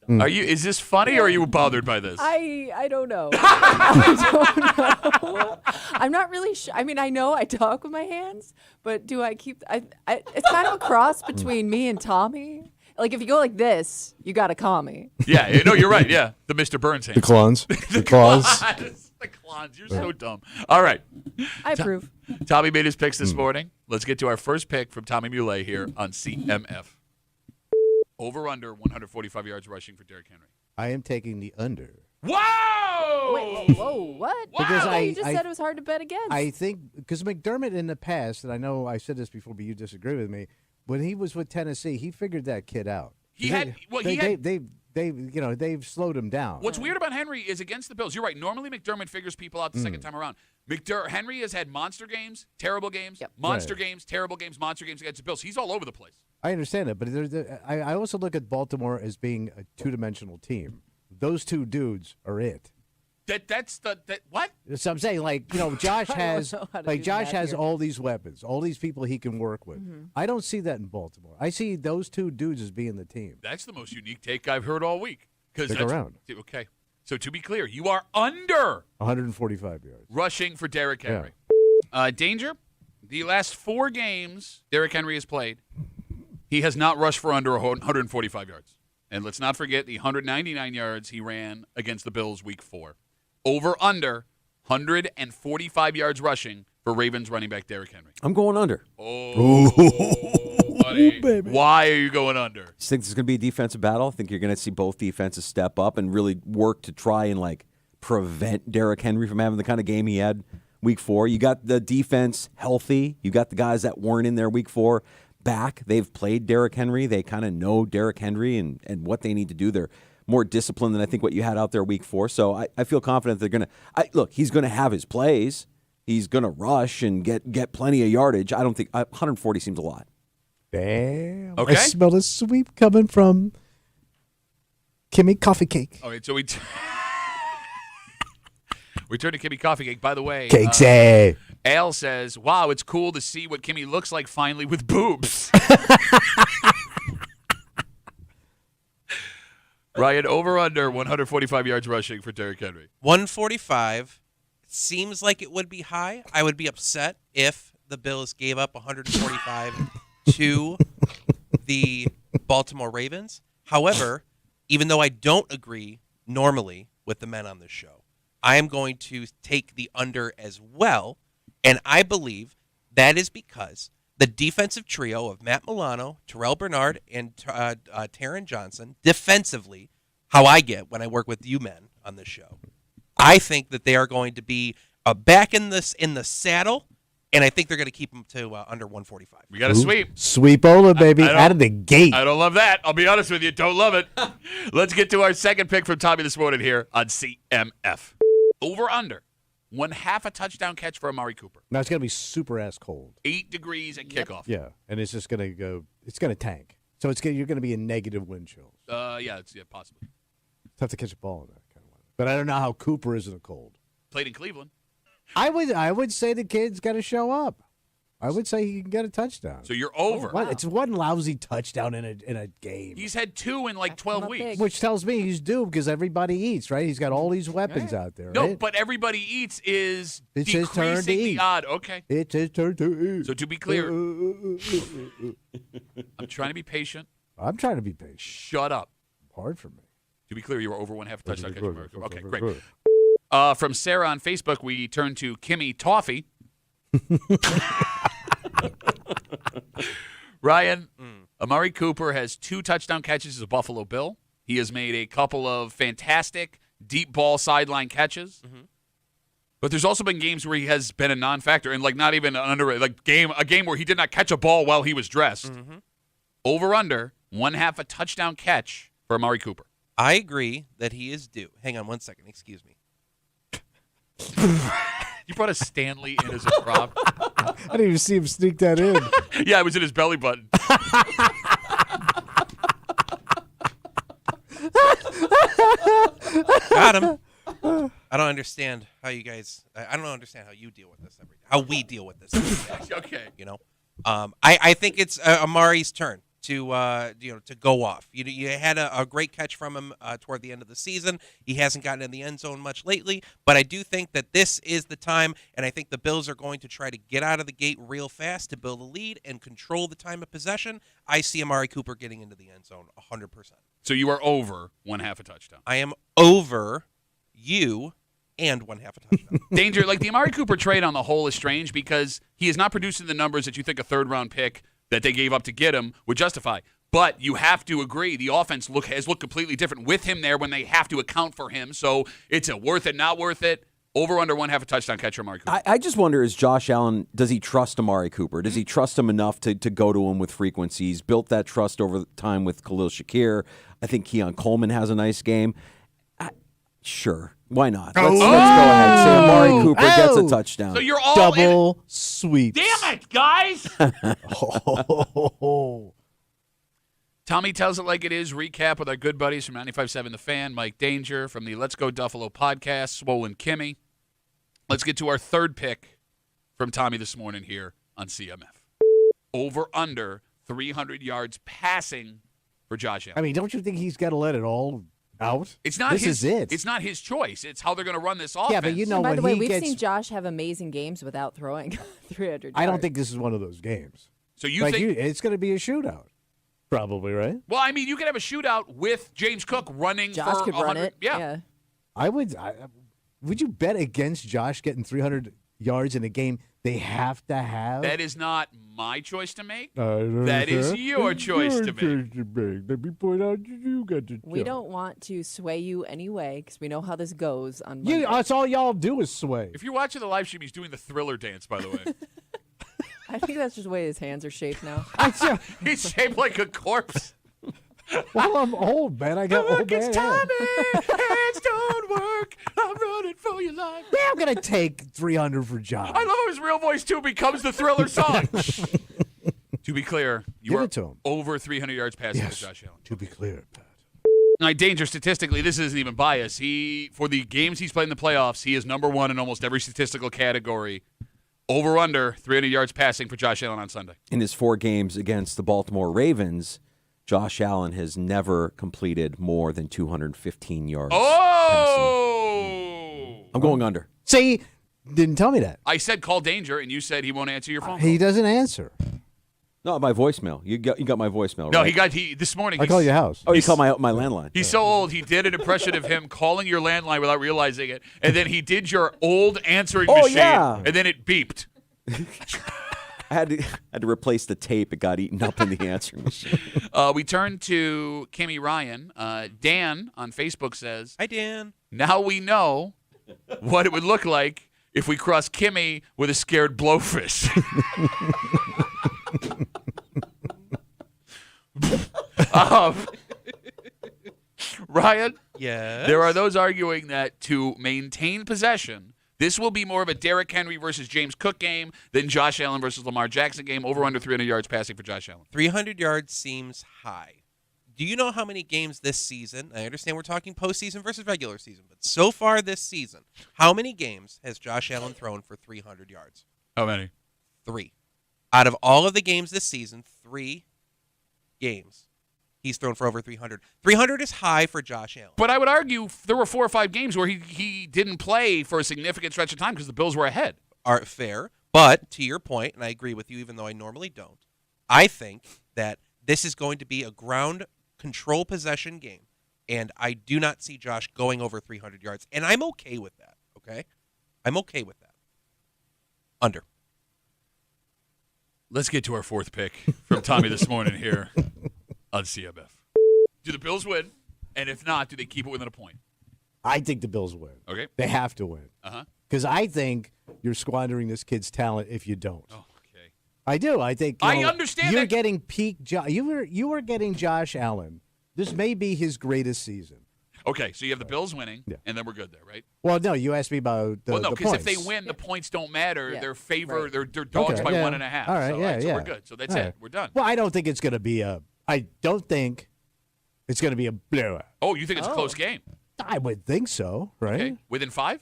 is this funny or are you bothered by this? I don't know. I don't know. I'm not really sure. I mean, I know I talk with my hands, but do I keep? It's kind of a cross between me and Tommy. Like if you go like this, you got to call me. Yeah, no, you're right. Yeah, the Mr. Burns hand. The claws. The claws. The claws. You're so dumb. All right. I approve. Tommy made his picks this morning. Let's get to our first pick from Tommy Muley here on CMF. Over/under 145 yards rushing for Derrick Henry. I am taking the under. Whoa! Whoa, what? Because you just said it was hard to bet against. I think because McDermott in the past, and I know I said this before, but you disagree with me. When he was with Tennessee, he figured that kid out. They've slowed him down. What's weird about Henry is against the Bills. You're right. Normally McDermott figures people out the second time around. Henry has had monster games, terrible games, monster games, terrible games, monster games against the Bills. He's all over the place. I understand that, but I also look at Baltimore as being a two-dimensional team. Those two dudes are it. What? So I'm saying, Josh has all these weapons, all these people he can work with. Mm-hmm. I don't see that in Baltimore. I see those two dudes as being the team. That's the most unique take I've heard all week. Stick around. Okay. So to be clear, you are under 145 yards rushing for Derrick Henry. Yeah. Danger. The last 4 games Derrick Henry has played, he has not rushed for under 145 yards. And let's not forget the 199 yards he ran against the Bills week 4. Over/under 145 yards rushing for Ravens running back Derrick Henry. I'm going under. Oh, buddy. Baby. Why are you going under? I think this is going to be a defensive battle. I think you're going to see both defenses step up and really work to try and prevent Derrick Henry from having the kind of game he had week 4. You got the defense healthy. You got the guys that weren't in there week 4 back. They've played Derrick Henry. They kind of know Derrick Henry and what they need to do. They're more disciplined than I think what you had out there week 4. So I feel confident they're going to look, he's going to have his plays. He's going to rush and get plenty of yardage. I don't think 140 seems a lot. Damn. Okay. I smell a sweep coming from Kimmy Coffee Cake. All right, so we turn to Kimmy Coffee Cake. By the way, Cakesy. Al says, wow, it's cool to see what Kimmy looks like finally with boobs. Ryan, over/under 145 yards rushing for Derrick Henry. 145 seems like it would be high. I would be upset if the Bills gave up 145 to the Baltimore Ravens. However, even though I don't agree normally with the men on this show, I am going to take the under as well, and I believe that is because the defensive trio of Matt Milano, Terrell Bernard, and Taron Johnson, defensively, how I get when I work with you men on this show, I think that they are going to be back in the saddle, and I think they're going to keep them to under 145. We got a sweep. Sweepola, baby, out of the gate. I don't love that. I'll be honest with you. Don't love it. Let's get to our second pick from Tommy this morning here on CMF. Over/under 1/2 a touchdown catch for Amari Cooper. Now, it's going to be super ass cold. 8 degrees at kickoff. Yeah, and it's just going to go. It's going to tank. So you're going to be in negative wind chills. Yeah, possibly. It's tough to catch a ball in that kind of weather. But I don't know how Cooper is in the cold. Played in Cleveland. I would say the kid's got to show up. I would say he can get a touchdown. So you're over. Wow. It's one lousy touchdown in a game. He's had 2 in 12 weeks. Which tells me he's due because everybody eats, right? He's got all these weapons out there, No, right? but everybody eats is it's his turn to decreasing eat. the odd. Okay. It's his turn to eat. So to be clear, I'm trying to be patient. I'm trying to be patient. Shut up. Hard for me. To be clear, you were over 1/2 touchdown catch. Okay, great. Good. From Sarah on Facebook, we turn to Kimmy Toffee. Ryan, Amari Cooper has 2 touchdown catches as a Buffalo Bill. He has made a couple of fantastic deep ball sideline catches. Mm-hmm. But there's also been games where he has been a non-factor and not even an a game where he did not catch a ball while he was dressed. Mm-hmm. Over/under 1/2 a touchdown catch for Amari Cooper. I agree that he is due. Hang on 1 second. Excuse me. You brought a Stanley in as a prop. I didn't even see him sneak that in. Yeah, it was in his belly button. Got him. I don't understand how you guys. I don't understand how you deal with this every day. How we deal with this every day. Okay. You know, I think it's Amari's turn to to go off. You had a great catch from him toward the end of the season. He hasn't gotten in the end zone much lately, but I do think that this is the time, and I think the Bills are going to try to get out of the gate real fast to build a lead and control the time of possession. I see Amari Cooper getting into the end zone 100%. So you are over 1/2 a touchdown. I am over you and 1/2 a touchdown. Danger, like the Amari Cooper trade on the whole is strange because he is not producing the numbers that you think a third-round pick that they gave up to get him would justify. But you have to agree the offense has looked completely different with him there when they have to account for him. So it's a worth it, not worth it. Over under 1/2 a touchdown catcher Amari Cooper. I just wonder, is Josh Allen, does he trust Amari Cooper? Does he trust him enough to go to him with frequencies? Built that trust over time with Khalil Shakir. I think Keon Coleman has a nice game. Sure. Why not? Let's go ahead. Say Amari Cooper gets a touchdown. So you're all double sweep. Damn it, guys! Tommy tells it like it is. Recap with our good buddies from 95.7 The Fan, Mike Danger from the Let's Go Duffalo podcast, Swollen Kimmy. Let's get to our third pick from Tommy this morning here on CMF. Over under 300 yards passing for Josh Allen. I mean, don't you think he's got to let it all out? It's not this his, is it. It's not his choice. It's how they're going to run this offense. Yeah, but you know, by when the way, he we've gets, seen Josh have amazing games without throwing 300 yards. I don't think this is one of those games. So you think it's going to be a shootout? Probably, right? Well, I mean, you could have a shootout with James Cook running Josh for could 100. run it. Yeah. Would you bet against Josh getting 300 yards in a game they have to have? That is not my choice to make. That is your choice to make. Let me point out you got to. We don't want to sway you anyway because we know how this goes on Monday. Yeah, that's all y'all do is sway. If you're watching the live stream, he's doing the Thriller dance, by the way. I think that's just the way his hands are shaped now. He's shaped like a corpse. Well, I'm old, man. I got old man. It's Tommy. Hands don't work. I'm running for your life. Yeah, I'm going to take 300 for Josh. I love how his real voice, too, becomes the Thriller song. To be clear, you Give are it to him. over 300 yards passing Yes, for Josh Allen. to be clear, Pat. Now, Danger, statistically, this isn't even bias. For the games he's played in the playoffs, he is number one in almost every statistical category. Over under 300 yards passing for Josh Allen on Sunday. In his 4 games against the Baltimore Ravens, Josh Allen has never completed more than 215 yards. Oh! I'm going under. See, didn't tell me that. I said call Danger, and you said he won't answer your phone He call. doesn't answer. No, my voicemail. You got my voicemail, No, right? this morning. I call your house. Oh, you call my landline. He's so old, he did an impression of him calling your landline without realizing it, and then he did your old answering machine, yeah. and then it beeped. I had to replace the tape. It got eaten up in the answering machine. We turn to Kimmy Ryan. Dan on Facebook says, Hi, Dan. now we know what it would look like if we cross Kimmy with a scared blowfish. Ryan, Yes. there are those arguing that to maintain possession, this will be more of a Derrick Henry versus James Cook game than Josh Allen versus Lamar Jackson game. Over under 300 yards passing for Josh Allen. 300 yards seems high. Do you know how many games this season? I understand we're talking postseason versus regular season, but so far this season, how many games has Josh Allen thrown for 300 yards? How many? 3. Out of all of the games this season, 3 games he's thrown for over 300. 300 is high for Josh Allen. But I would argue there were 4 or 5 games where he didn't play for a significant stretch of time because the Bills were ahead. Are fair, but to your point, and I agree with you even though I normally don't, I think that this is going to be a ground control possession game, and I do not see Josh going over 300 yards, and I'm okay with that, okay? I'm okay with that. Under. Let's get to our 4th pick from Tommy this morning here on CMF. Do the Bills win? And if not, do they keep it within a point? I think the Bills win. Okay. They have to win. Uh-huh. Because I think you're squandering this kid's talent if you don't. Oh, okay. I do. I think I understand you're that. getting peak. You were getting Josh Allen. This may be his greatest season. Okay, so you have the Bills winning, and then we're good there, right? Well, no, you asked me about the no, because if points. they win, the points don't matter. Yeah. They're favor. Right. They're dogs by 1.5. All right, So, so we're good. So that's All it. right. We're done. Well, I don't think it's going to be a. I don't think it's going to be a blowout. Oh, you think it's a close game? I would think so, right? Okay, within 5.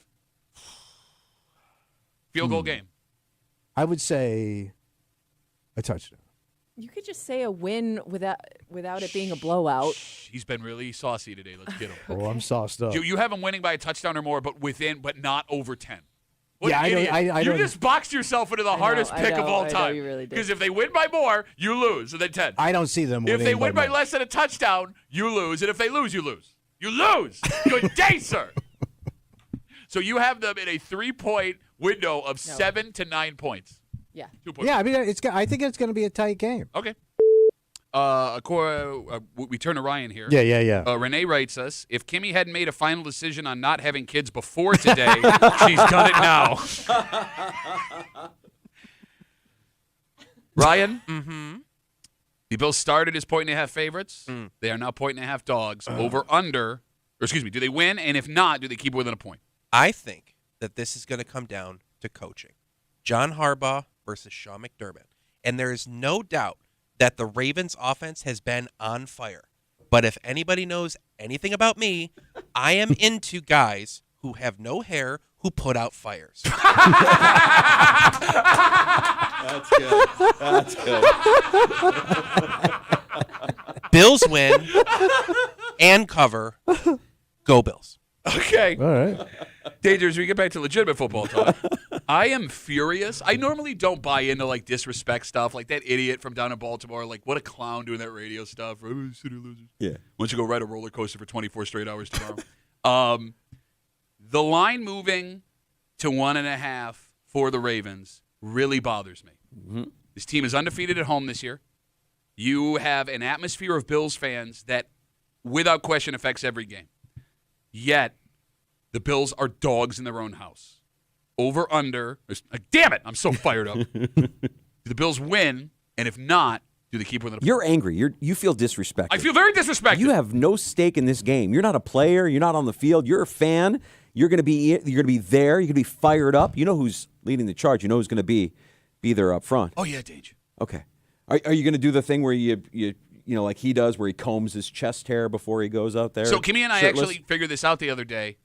Field goal game. I would say a touchdown. You could just say a win without it being a blowout. He's been really saucy today. Let's get him. Oh, I'm sauced up. You have him winning by a touchdown or more, but not over 10. What Yeah, an I don't- idiot. I you don't- just boxed yourself into the hardest pick of all time. You really did. Because if they win by more, you lose, and then 10. I don't see them winning. If they win by more. less than a touchdown, you lose, and if they lose, you lose. You lose. Good day, sir. So you have them in a 3-point window of 7 to 9 points. Yeah. 2 points. Yeah, I mean, I think it's going to be a tight game. Okay. We turn to Ryan here. Yeah. Renee writes us, if Kimmy hadn't made a final decision on not having kids before today, she's done it now. Ryan? Mm-hmm. The Bills started as 1.5 favorites. They are now 1.5 dogs. Over under, or excuse me, do they win? And if not, do they keep it within a point? I think that this is going to come down to coaching. John Harbaugh versus Sean McDermott. And there is no doubt that the Ravens offense has been on fire. But if anybody knows anything about me, I am into guys who have no hair who put out fires. That's good. That's good. Bills win and cover. Go Bills. Okay. All right. Dangerous, we get back to legitimate football talk. I am furious. I normally don't buy into like disrespect stuff, like that idiot from down in Baltimore. Like, what a clown doing that radio stuff. Oh, city losers. Yeah. Why don't you go ride a roller coaster for 24 straight hours tomorrow? The line moving to 1.5 for the Ravens really bothers me. Mm-hmm. This team is undefeated at home this year. You have an atmosphere of Bills fans that, without question, affects every game. Yet, the Bills are dogs in their own house. Over, under. Damn it, I'm so fired up. Do the Bills win? And if not, do they keep within a point? You're angry. You feel disrespected. I feel very disrespected. You have no stake in this game. You're not a player. You're not on the field. You're a fan. You're going to be there. You're going to be fired up. You know who's leading the charge. You know who's going to be there up front. Oh, yeah, Dage. Okay. Are you going to do the thing where you like he does, where he combs his chest hair before he goes out there? So Kimmy and I shirtless? actually figured this out the other day.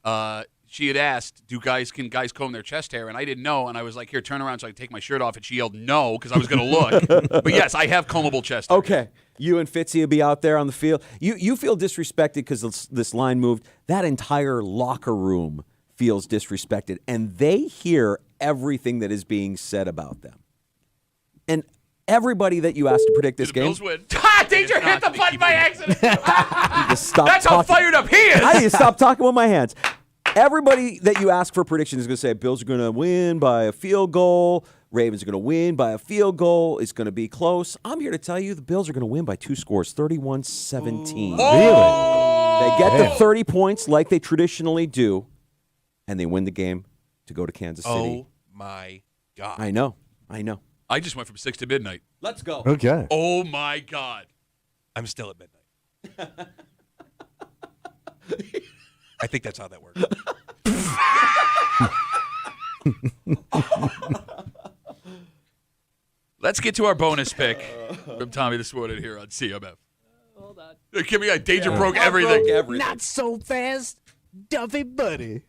She had asked, can guys comb their chest hair? And I didn't know. And I was like, here, turn around so I can take my shirt off. And she yelled no because I was going to look. But yes, I have combable chest hair. Okay. You and Fitzy will be out there on the field. You feel disrespected because this line moved. That entire locker room feels disrespected. And they hear everything that is being said about them. And everybody that you asked to predict this game. Bills win. Ha! Danger hit the button by accident. That's how fired up he is. I need to stop talking with my hands. Everybody that you ask for predictions is going to say Bills are going to win by a field goal. Ravens are going to win by a field goal. It's going to be close. I'm here to tell you the Bills are going to win by 2 scores, 31-17. Really? They get to 30 points like they traditionally do, and they win the game to go to Kansas City. Oh, my God. I know. I just went from 6 to midnight. Let's go. Okay. Oh, my God. I'm still at midnight. I think that's how that works. Let's get to our bonus pick from Tommy this morning here on CMF. Hold on. Kimmy, Danger broke everything. Not so fast, Duffy buddy.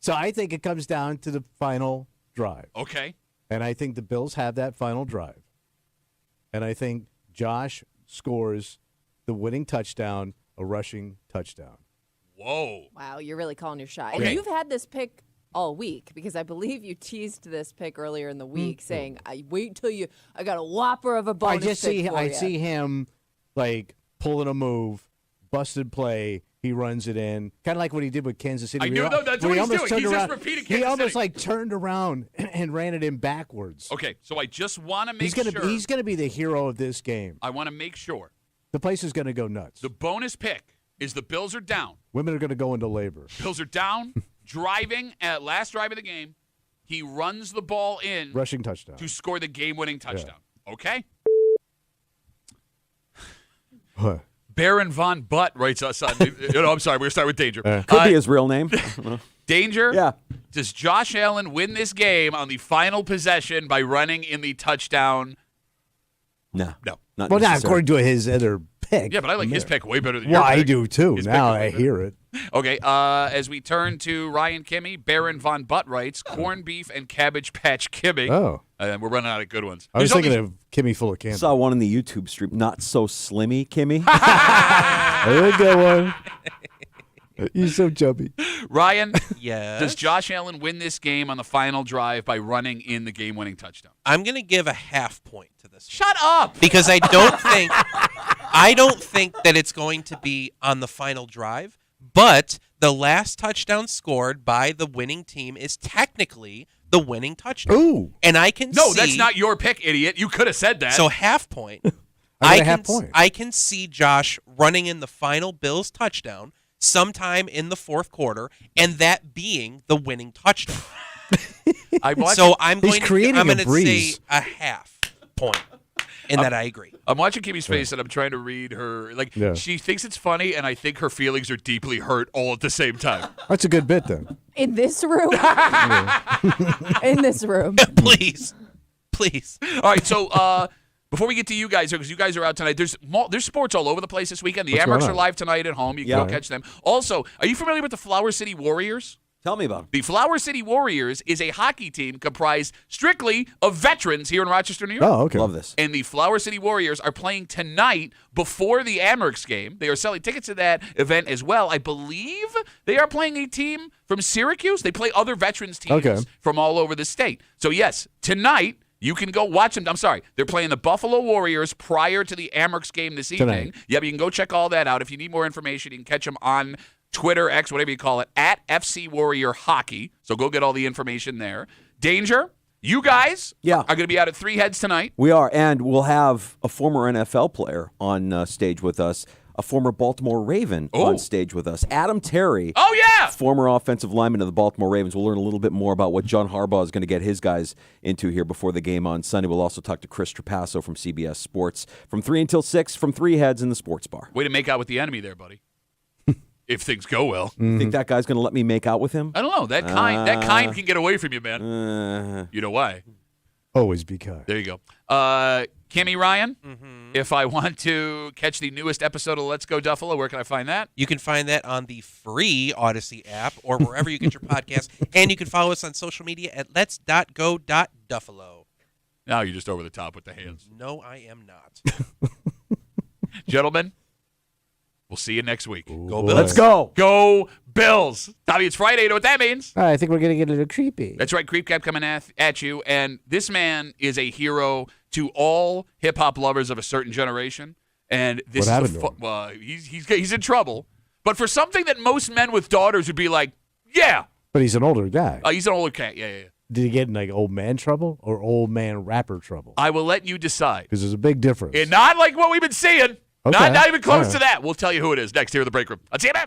So I think it comes down to the final drive. Okay. And I think the Bills have that final drive. And I think Josh scores the winning touchdown, a rushing touchdown. Whoa. Wow, you're really calling your shot. Okay. And you've had this pick all week because I believe you teased this pick earlier in the week saying, I wait till I got a whopper of a bonus pick for I you. see him like pulling a move, busted play. He runs it in, kind of like what he did with Kansas City. I knew that's what he's doing. He's just repeating Kansas He almost City. like turned around and ran it in backwards. Okay, so I just want to make He's sure. He's gonna be the hero of this game. I want to make sure. The place is gonna go nuts. The bonus pick is the Bills are down. Women are gonna go into labor. Bills are down, driving at last drive of the game. He runs the ball in. Rushing touchdown. To score the game-winning touchdown. Okay? What? Baron Von Butt writes us on. I'm sorry. We're going to start with Danger. Could be his real name. Danger? Yeah. Does Josh Allen win this game on the final possession by running in the touchdown? No. No. Not according to his other pick. Yeah, but I like his pick way better than well, your pick. I do too. His Now pick I is way hear it. Okay, as we turn to Ryan Kimmy, Baron Von Butt writes, corned beef and Cabbage Patch Kimmy. Oh. We're running out of good ones. I was thinking of Kimmy full of candy. Saw one in the YouTube stream. Not so slimmy, Kimmy. There good one. You're so chubby. Ryan, Yes? does Josh Allen win this game on the final drive by running in the game-winning touchdown? I'm going to give a half point to this. Shut up! Because I don't think that it's going to be on the final drive, but the last touchdown scored by the winning team is technically the winning touchdown. Ooh. And I can No, see that's not your pick, idiot. You could have said that. So half point. I got a half point. I can see Josh running in the final Bills touchdown sometime in the fourth quarter, and that being the winning touchdown. So I'm going to say a half point, and that I agree. I'm watching Kimmy's face, and I'm trying to read her. She thinks it's funny, and I think her feelings are deeply hurt all at the same time. That's a good bit, then. In this room? In this room. Please. All right, so before we get to you guys, because you guys are out tonight, there's sports all over the place this weekend. The Amerks are live tonight at home. You can go catch them. Also, are you familiar with the Flower City Warriors? Tell me about them. The Flower City Warriors is a hockey team comprised strictly of veterans here in Rochester, New York. Oh, okay. Love this. And the Flower City Warriors are playing tonight before the Amerks game. They are selling tickets to that event as well. I believe they are playing a team from Syracuse. They play other veterans teams from all over the state. So, yes, tonight you can go watch them. I'm sorry. They're playing the Buffalo Warriors prior to the Amerks game this evening. Tonight. Yeah, but you can go check all that out. If you need more information, you can catch them on Twitter, X, whatever you call it, at FC Warrior Hockey. So go get all the information there. Danger, you guys are going to be out at Three Heads tonight. We are, and we'll have a former NFL player on stage with us, a former Baltimore Raven on stage with us, Adam Terry. Oh, yeah! Former offensive lineman of the Baltimore Ravens. We'll learn a little bit more about what John Harbaugh is going to get his guys into here before the game on Sunday. We'll also talk to Chris Trapasso from CBS Sports from 3 until 6 from Three Heads in the Sports Bar. Way to make out with the enemy there, buddy. If things go well. You think that guy's going to let me make out with him? I don't know. That kind can get away from you, man. You know why? Always be kind. There you go. Kimmy Ryan, if I want to catch the newest episode of Let's Go Duffalo, where can I find that? You can find that on the free Odyssey app or wherever you get your podcast. And you can follow us on social media at lets.go.duffalo. Now you're just over the top with the hands. No, I am not. Gentlemen, we'll see you next week. Go Bills. Let's go. Go Bills. Tommy, it's Friday. You know what that means? I think we're going to get a little creepy. That's right. Creep Cap coming at you. And this man is a hero to all hip-hop lovers of a certain generation. And this What is happened to him? he's in trouble. But for something that most men with daughters would be like, yeah. But he's an older guy. He's an older cat. Yeah. Did he get in like old man trouble or old man rapper trouble? I will let you decide. Because there's a big difference. And not like what we've been seeing. Okay. Not even close All right. to that. We'll tell you who it is next here in the break room. On CMF.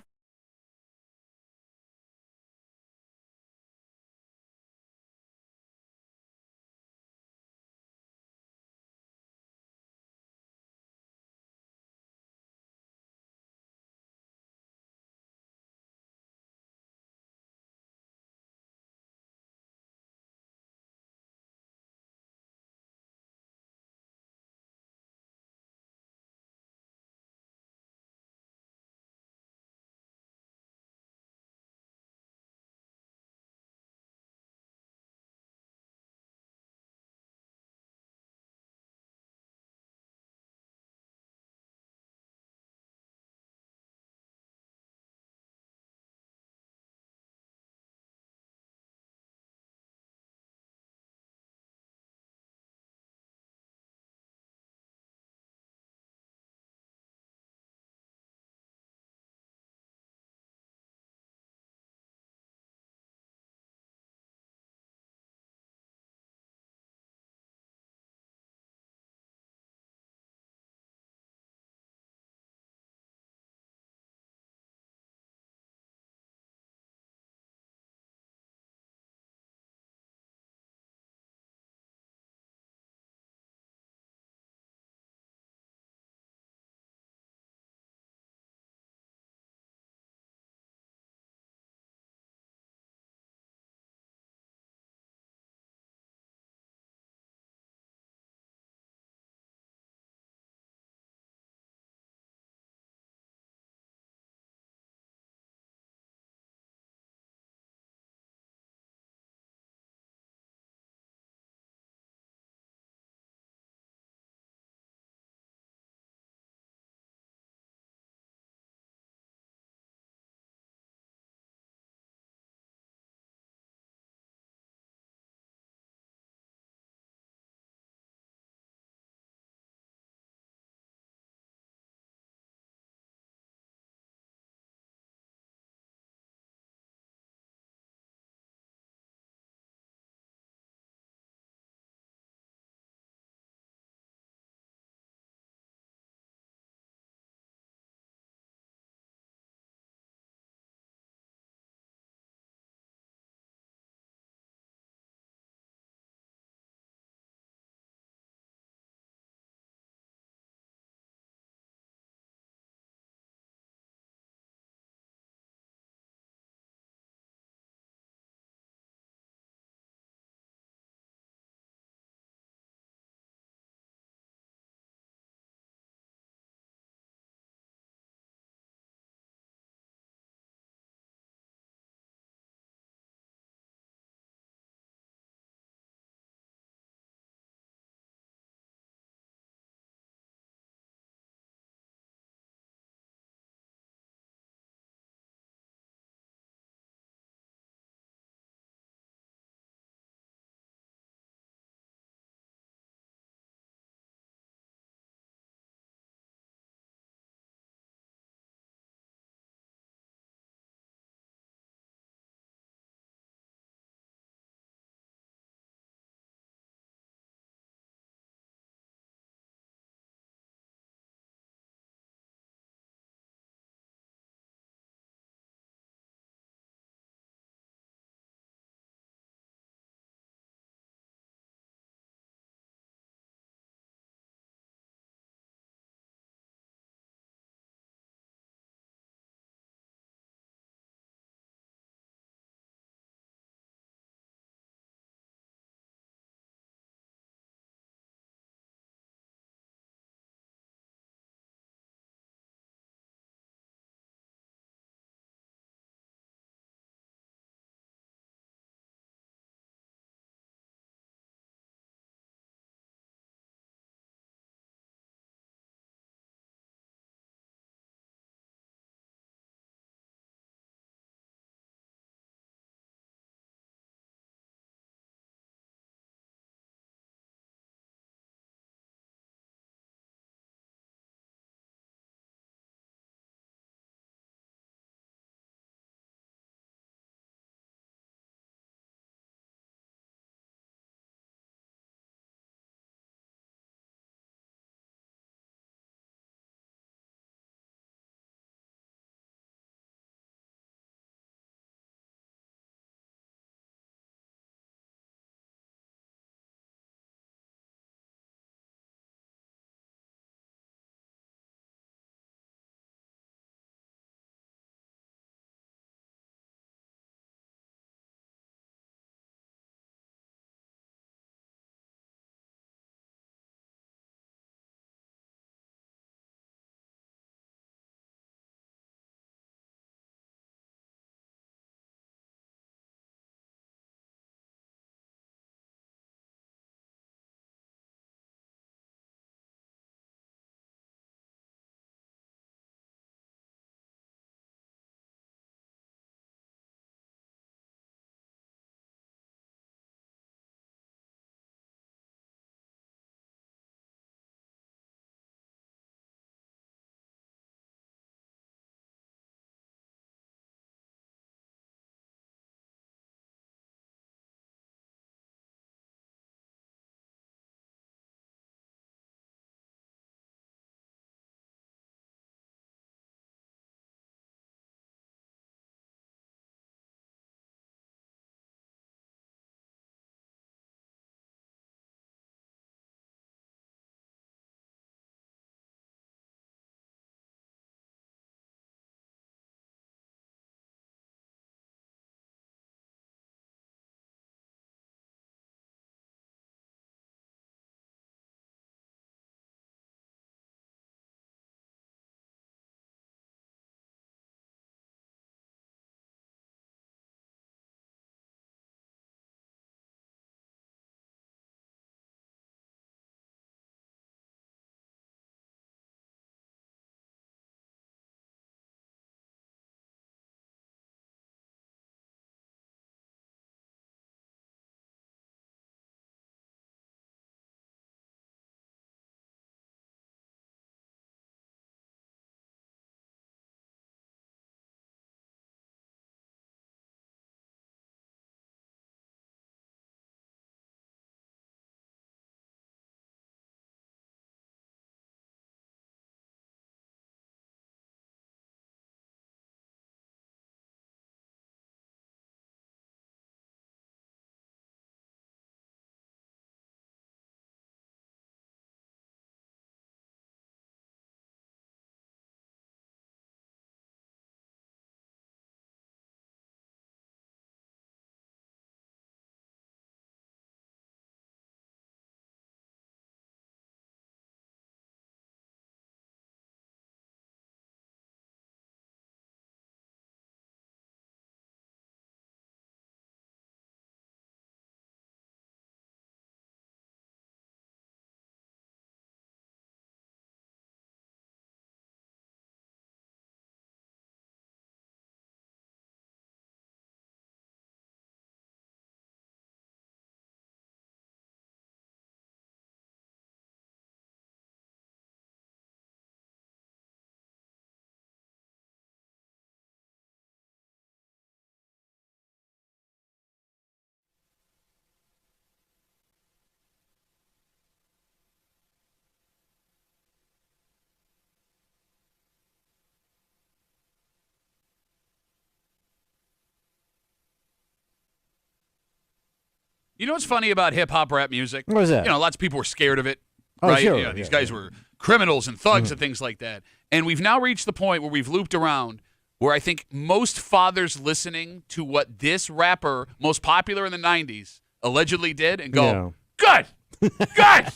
You know what's funny about hip-hop rap music? What is that? You know, lots of people were scared of it, Oh, right? sure, You know, these yeah, guys were criminals and thugs and things like that. And we've now reached the point where we've looped around where I think most fathers listening to what this rapper, most popular in the 90s, allegedly did and go, good! Good!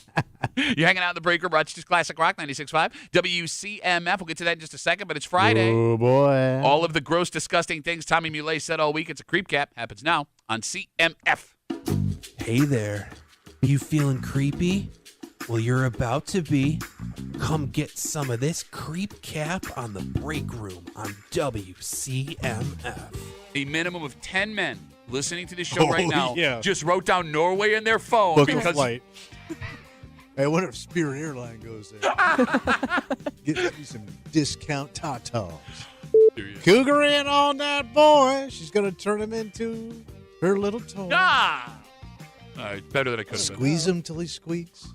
You're hanging out in the break room, Rochester's Classic Rock 96.5, WCMF. We'll get to that in just a second, but it's Friday. Oh, boy. All of the gross, disgusting things Tommy Muley said all week. It's a creep cap. Happens now on CMF. Hey there. You feeling creepy? Well, you're about to be. Come get some of this creep cap on the break room on WCMF. A minimum of 10 men listening to this show right now yeah. just wrote down Norway in their phone Book a because flight. Hey, what if Spirit Airline goes there? Get me some discount tatas. Cougar in on that boy. She's going to turn him into her little toy. Ah! All right, better than I could have been. Squeeze him till he squeaks.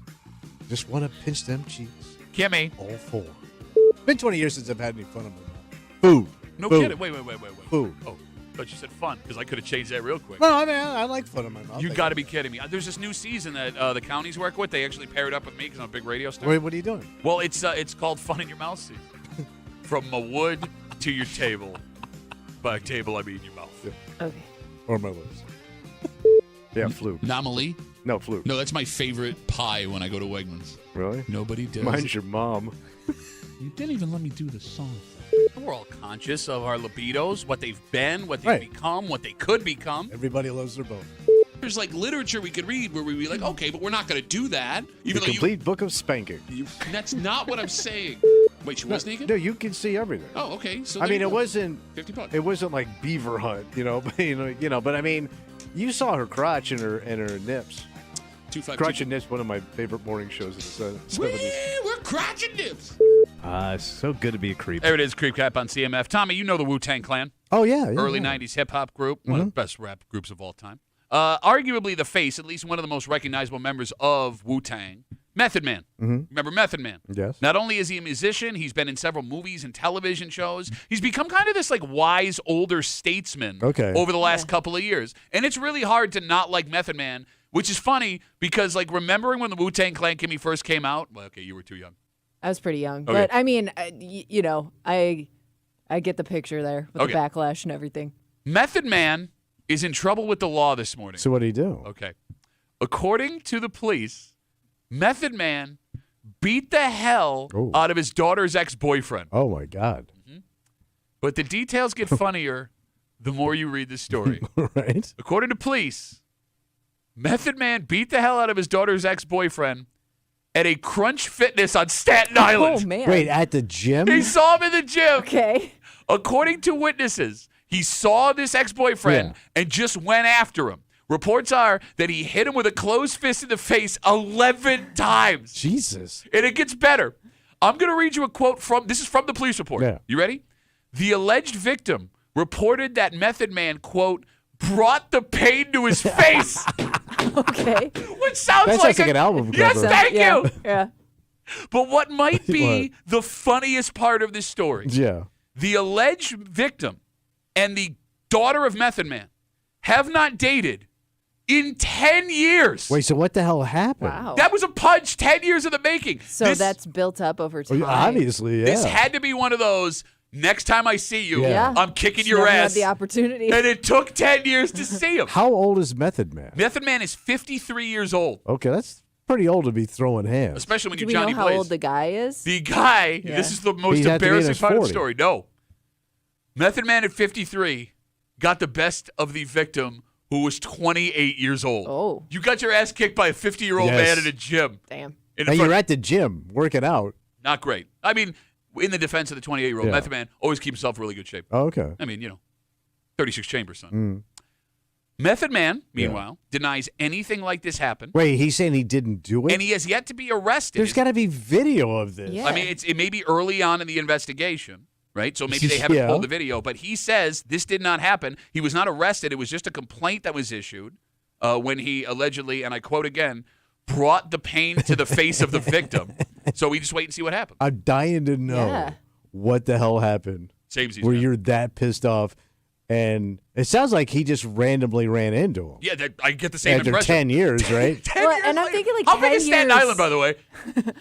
Just want to pinch them cheeks. Kimmy. All four. Been 20 years since I've had any fun of my mouth. Food. No Food. kidding. Wait. Food. Oh, but you said fun because I could have changed that real quick. No, I mean, I like fun in my mouth. You got to be kidding me. There's this new season that the counties work with. They actually paired up with me because I'm a big radio star. Wait, what are you doing? Well, it's called Fun in Your Mouth season. From my wood to your table. By table, I mean your mouth. Yeah. Okay. Or my lips. Yeah, fluke. Nominally? No, fluke. No, that's my favorite pie when I go to Wegmans. Really? Nobody does. Mine's your mom. You didn't even let me do the song. We're all conscious of our libidos, what they've been, what they've Right. become, what they could become. Everybody loves their bone. There's like literature we could read where we'd be like, okay, but we're not going to do that. The Even though complete book of spanking. that's not what I'm saying. Wait, she was naked? No, you can see everything. Oh, okay. So I there mean, you it go. wasn't. $50. It wasn't like Beaver Hunt, but But I mean, you saw her crotch and her nips. 252. Crotch and nips, one of my favorite morning shows of the 70s. We're crotch and nips. It's so good to be a creep. There it is, Creep Cap on CMF. Tommy, you know the Wu-Tang Clan. Oh yeah, yeah. Early yeah. 90s hip-hop group, one of the best rap groups of all time. Arguably the face, at least one of the most recognizable members of Wu-Tang, Method Man. Remember Method Man? Yes. Not only is he a musician, he's been in several movies and television shows. He's become kind of this like wise older statesman over the last couple of years. And it's really hard to not like Method Man, which is funny because like remembering when the Wu-Tang Clan Kimmy first came out, well, okay, you were too young. I was pretty young, Okay. but I mean, I get the picture there with the backlash and everything. Method Man is in trouble with the law this morning. So what do you do? Okay. According to the police, Method Man beat the hell out of his daughter's ex-boyfriend. Oh my God. But the details get funnier the more you read the story. Right. According to police, Method Man beat the hell out of his daughter's ex-boyfriend at a Crunch Fitness on Staten Island. Oh man! Wait, at the gym? He saw him in the gym. Okay. According to witnesses, he saw this ex-boyfriend and just went after him. Reports are that he hit him with a closed fist in the face 11 times. Jesus. And it gets better. I'm going to read you a quote this is from the police report. Yeah. You ready? The alleged victim reported that Method Man, quote, brought the pain to his face. Okay. Which sounds That sounds like an album cover. Yes, thank you. Yeah. But what might be the funniest part of this story, Yeah. the alleged victim and the daughter of Method Man have not dated in 10 years. Wait, so what the hell happened? Wow. That was a punch 10 years in the making. So that's built up over Oh, time. obviously, yeah. This had to be one of those, next time I see you, Yeah. I'm kicking Just your never had ass. the opportunity. And it took 10 years to see him. How old is Method Man? Method Man is 53 years old, Okay, that's pretty old to be throwing hands. especially when Do you're we Johnny know how Blaze. old the guy is? The guy, Yeah. this is the most He'd have to be in embarrassing his part of the 40s. story. No. Method Man at 53 got the best of the victim who was 28 years old. Oh. You got your ass kicked by a 50-year-old Yes. man in a gym. Damn. In And front- you're at the gym working out. Not great. I mean, in the defense of the 28-year-old, Yeah. Method Man always keeps himself in really good shape. Oh, okay. I mean, 36 chambers, son. Method Man, meanwhile, denies anything like this happened. Wait, he's saying he didn't do it? And he has yet to be arrested. There's got to be video of this. Yeah. I mean, it may be early on in the investigation, right? So maybe they haven't Yeah. pulled the video, but he says this did not happen. He was not arrested. It was just a complaint that was issued when he allegedly, and I quote again, brought the pain to the face of the victim. So we just wait and see what happens. I'm dying to know Yeah. what the hell happened Samesies, where man. you're that pissed off And it sounds like he just randomly ran into him. Yeah, I get the same After impression. 10 years, right? 10 years and I'm later. thinking like How 10 big is Staten years. Island, by the way?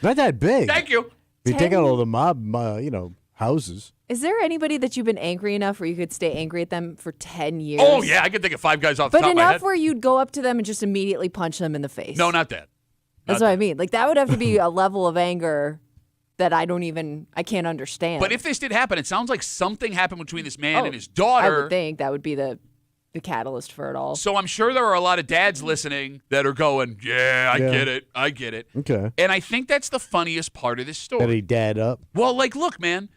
Not that big. Thank you. If you take out all the mob, houses. Is there anybody that you've been angry enough where you could stay angry at them for 10 years? Oh, yeah, I can think of 5 guys off the But top of my enough head. where you'd go up to them and just immediately punch them in the face. No, not that. That's what I mean. Like, that would have to be a level of anger that I can't understand. But if this did happen, it sounds like something happened between this man and his daughter. I would think that would be the catalyst for it all. So I'm sure there are a lot of dads listening that are going, I get it. I get it. Okay. And I think that's the funniest part of this story. That he dad up. Well, like, look, man.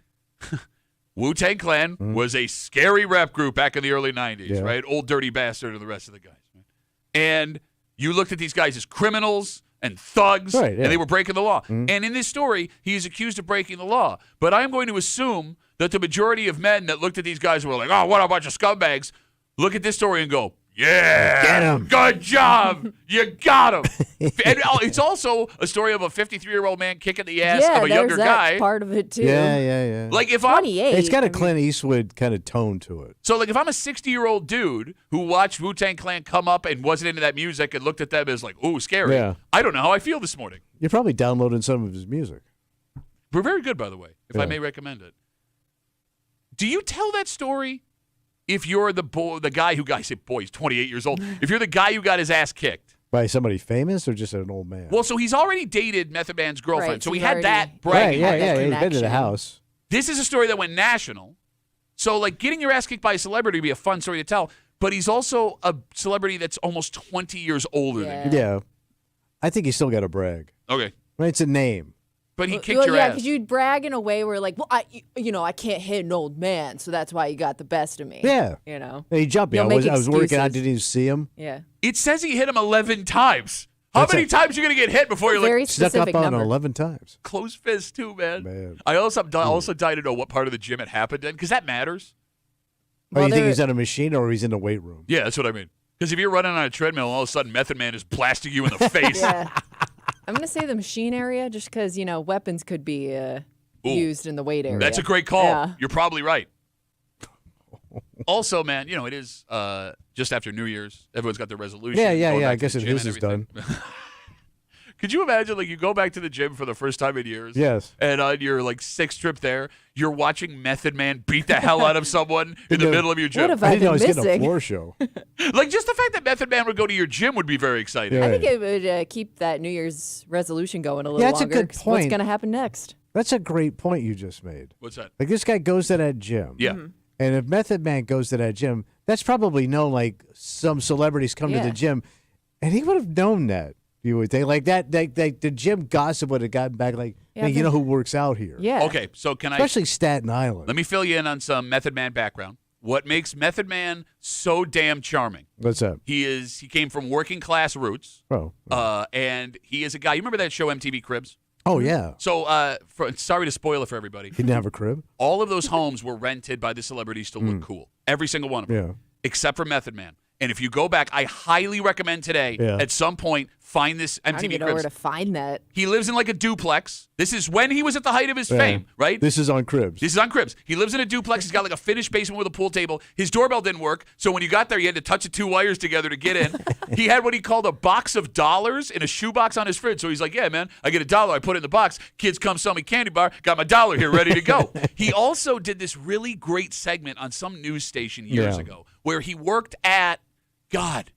Wu-Tang Clan was a scary rap group back in the early 90s, right? Old Dirty Bastard and the rest of the guys. Right? And you looked at these guys as criminals and thugs, and they were breaking the law. And in this story, he is accused of breaking the law. But I'm going to assume that the majority of men that looked at these guys were like, oh, what a bunch of scumbags, look at this story and go, yeah, get him. Good job. You got him. And it's also a story of a 53-year-old man kicking the ass of a younger guy. Part of it too. Yeah. Like if 28. It's got a Clint Eastwood kind of tone to it. So, like, if I'm a 60-year-old dude who watched Wu-Tang Clan come up and wasn't into that music and looked at them as like, ooh, scary, Yeah. I don't know how I feel this morning. You're probably downloading some of his music. We're very good, by the way, if I may recommend it. Do you tell that story if you're the guy who got, I say, boy, he's 28 years old. If you're the guy who got his ass kicked. By somebody famous or just an old man? Well, so he's already dated Method Man's girlfriend. Right, so he he's had already that bragging. Yeah. He's been to the house. This is a story that went national. So, like, getting your ass kicked by a celebrity would be a fun story to tell. But he's also a celebrity that's almost 20 years older than you. Yeah. I think you still got to brag. Okay. Right, it's a name. But he kicked your yeah, ass. because you'd brag in a way where like, well, I can't hit an old man, so that's why you got the best of me. Yeah. You know. He jumped me. I You'll make was working out. excuses. Didn't you see him? Yeah. It says he hit him 11 times. How That's many times are you going to get hit before you're Very like... Stuck up specific on number. 11 times. Closed fist, too, man. I also died to know what part of the gym it happened in, because that matters. Oh, you think he's on a machine or he's in the weight room? Yeah, that's what I mean. Because if you're running on a treadmill and all of a sudden Method Man is blasting you in the face. Yeah. I'm going to say the machine area just because, weapons could be used in the weight area. That's a great call. Yeah. You're probably right. Also, man, it is just after New Year's. Everyone's got their resolution. Yeah. going back I to guess the it gym is and done. everything. Could you imagine, like, you go back to the gym for the first time in years? Yes. And on your, like, 6th trip there, you're watching Method Man beat the hell out of someone in the middle of your gym. What have I I didn't know been he was getting a missing? floor show. Like, just the fact that Method Man would go to your gym would be very exciting. I think it would keep that New Year's resolution going a little that's a longer. good 'cause point. What's going to happen next? That's a great point you just made. What's that? Like, this guy goes to that gym. Yeah. And if Method Man goes to that gym, that's probably known, like, some celebrities come to Yeah. the gym, and he would have known that, you would think. Like, that, the gym gossip would have gotten back, like, Yeah, hey, you know who works out here? Yeah. Okay, so can Especially Staten Island. Let me fill you in on some Method Man background. What makes Method Man so damn charming? What's that? He came from working class roots. Oh. And he is a guy. You remember that show MTV Cribs? Oh, yeah. So, sorry to spoil it for everybody. He didn't have a crib? All of those homes were rented by the celebrities to look cool. Every single one of them. Yeah. Except for Method Man. And if you go back, I highly recommend today, at some point, find this I don't MTV even know Cribs. where to find that. He lives in like a duplex. This is when he was at the height of his fame, right? This is on Cribs. This is on Cribs. He lives in a duplex. He's got like a finished basement with a pool table. His doorbell didn't work, so when you got there, you had to touch the 2 wires together to get in. He had what he called a box of dollars in a shoebox on his fridge. So he's like, yeah, man, I get $1. I put it in the box. Kids come sell me candy bar. Got my $1 here ready to go. He also did this really great segment on some news station years ago where he worked at, God,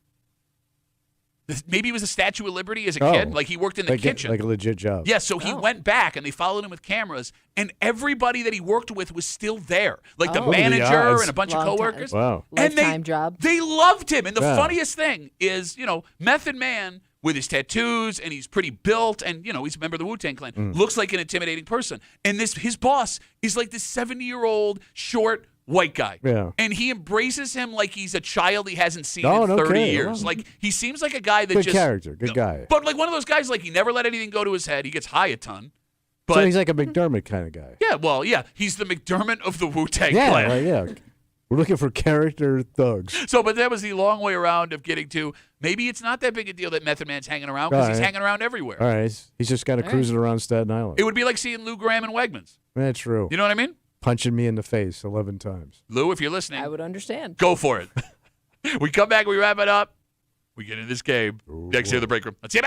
maybe it was the Statue of Liberty as a kid. Like he worked in the kitchen. Like a legit job. Yeah, so he went back and they followed him with cameras, and everybody that he worked with was still there. Like the What are the manager odds? and a bunch of Long time. coworkers. Wow. And Lifetime job. They loved him. And the Yeah. funniest thing is, Method Man with his tattoos, and he's pretty built, and he's a member of the Wu-Tang Clan. Looks like an intimidating person. And his boss is like this 70-year-old short white guy. Yeah. And he embraces him like he's a child he hasn't seen No, in no 30 kidding. years. Like he seems like a guy that Good just character. Good guy. But like one of those guys, like he never let anything go to his head. He gets high a ton. But So he's like a McDermott kind of guy. yeah, well, yeah, he's the McDermott of the Wu-Tang Yeah, Clan. right, yeah. We're looking for character thugs. So, but that was the long way around of getting to maybe it's not that big a deal that Method Man's hanging around because All he's right. hanging around everywhere. All right. He's just kind of cruising around Staten Island. It would be like seeing Lou Graham and Wegmans. That's true. You know what I mean? punching me in the face 11 times. Lou, if you're listening, I would understand. go for it. We come back, we wrap it up. We get in this game. Next here in the break room. Let's see it.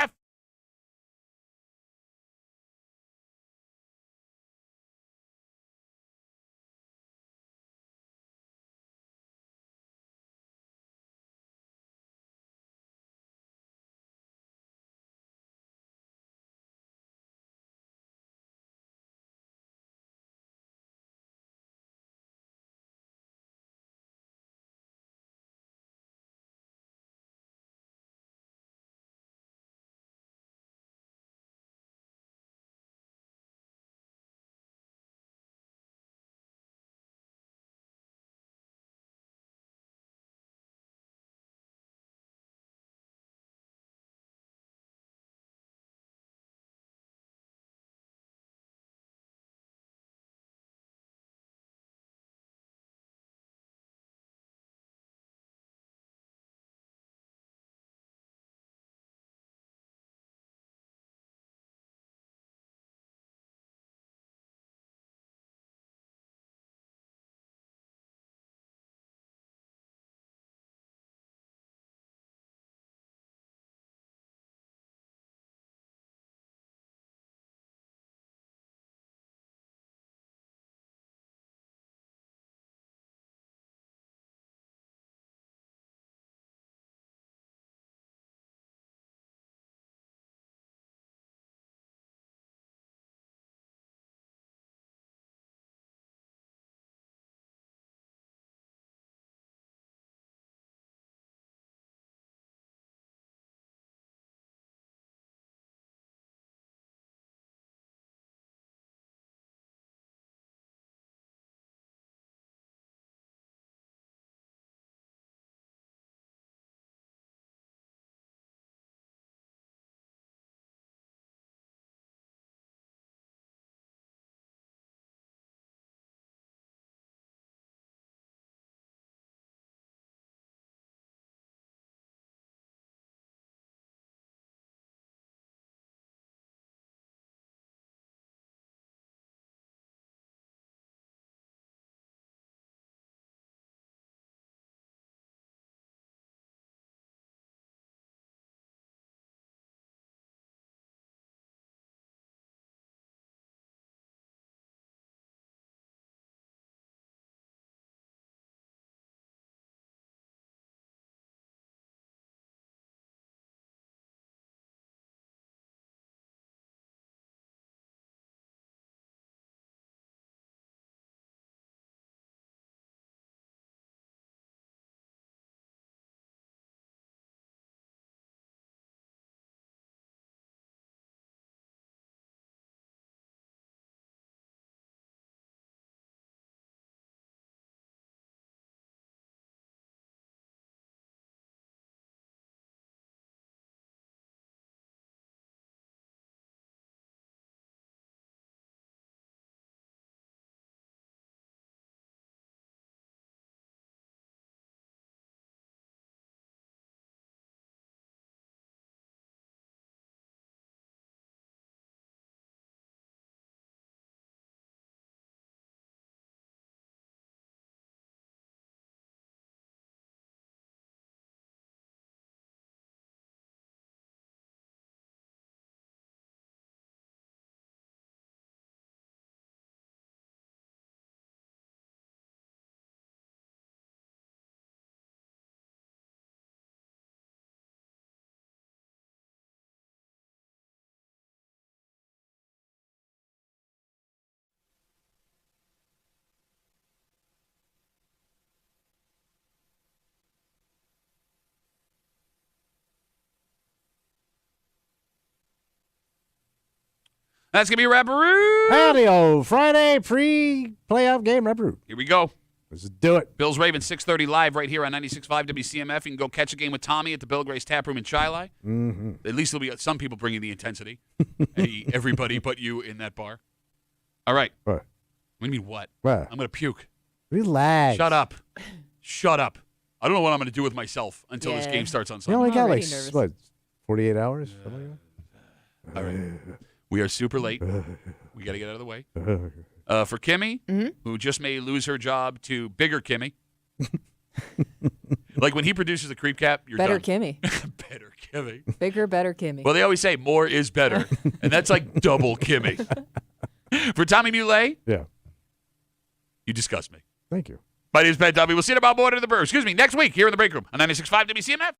That's going to be Rapparoo. Howdy-o. Friday pre-playoff game, Rapparoo. Here we go. Let's do it. Bills Ravens 6:30 live right here on 96.5 WCMF. You can go catch a game with Tommy at the Bill Gray's Tap Room in Chili. Mm-hmm. At least there'll be some people bringing the intensity. Hey, everybody but you in that bar. All right. What? What do you mean what? What? I'm going to puke. Relax. Shut up. Shut up. I don't know what I'm going to do with myself until this Yeah. game starts on You Sunday. only got already like, nervous. what, 48 hours? Something like that? All right. We are super late. We got to get out of the way. For Kimmy, who just may lose her job to bigger Kimmy. Like when he produces the creep cap, you're Better done. Kimmy. Better Kimmy. Bigger, better Kimmy. Well, they always say more is better, and that's like double Kimmy. For Tommy Muley, Yeah. you disgust me. Thank you. My name is Ben Dumby. We'll see you about more to the Brew. Excuse me, next week here in the break room on 96.5 WCMF.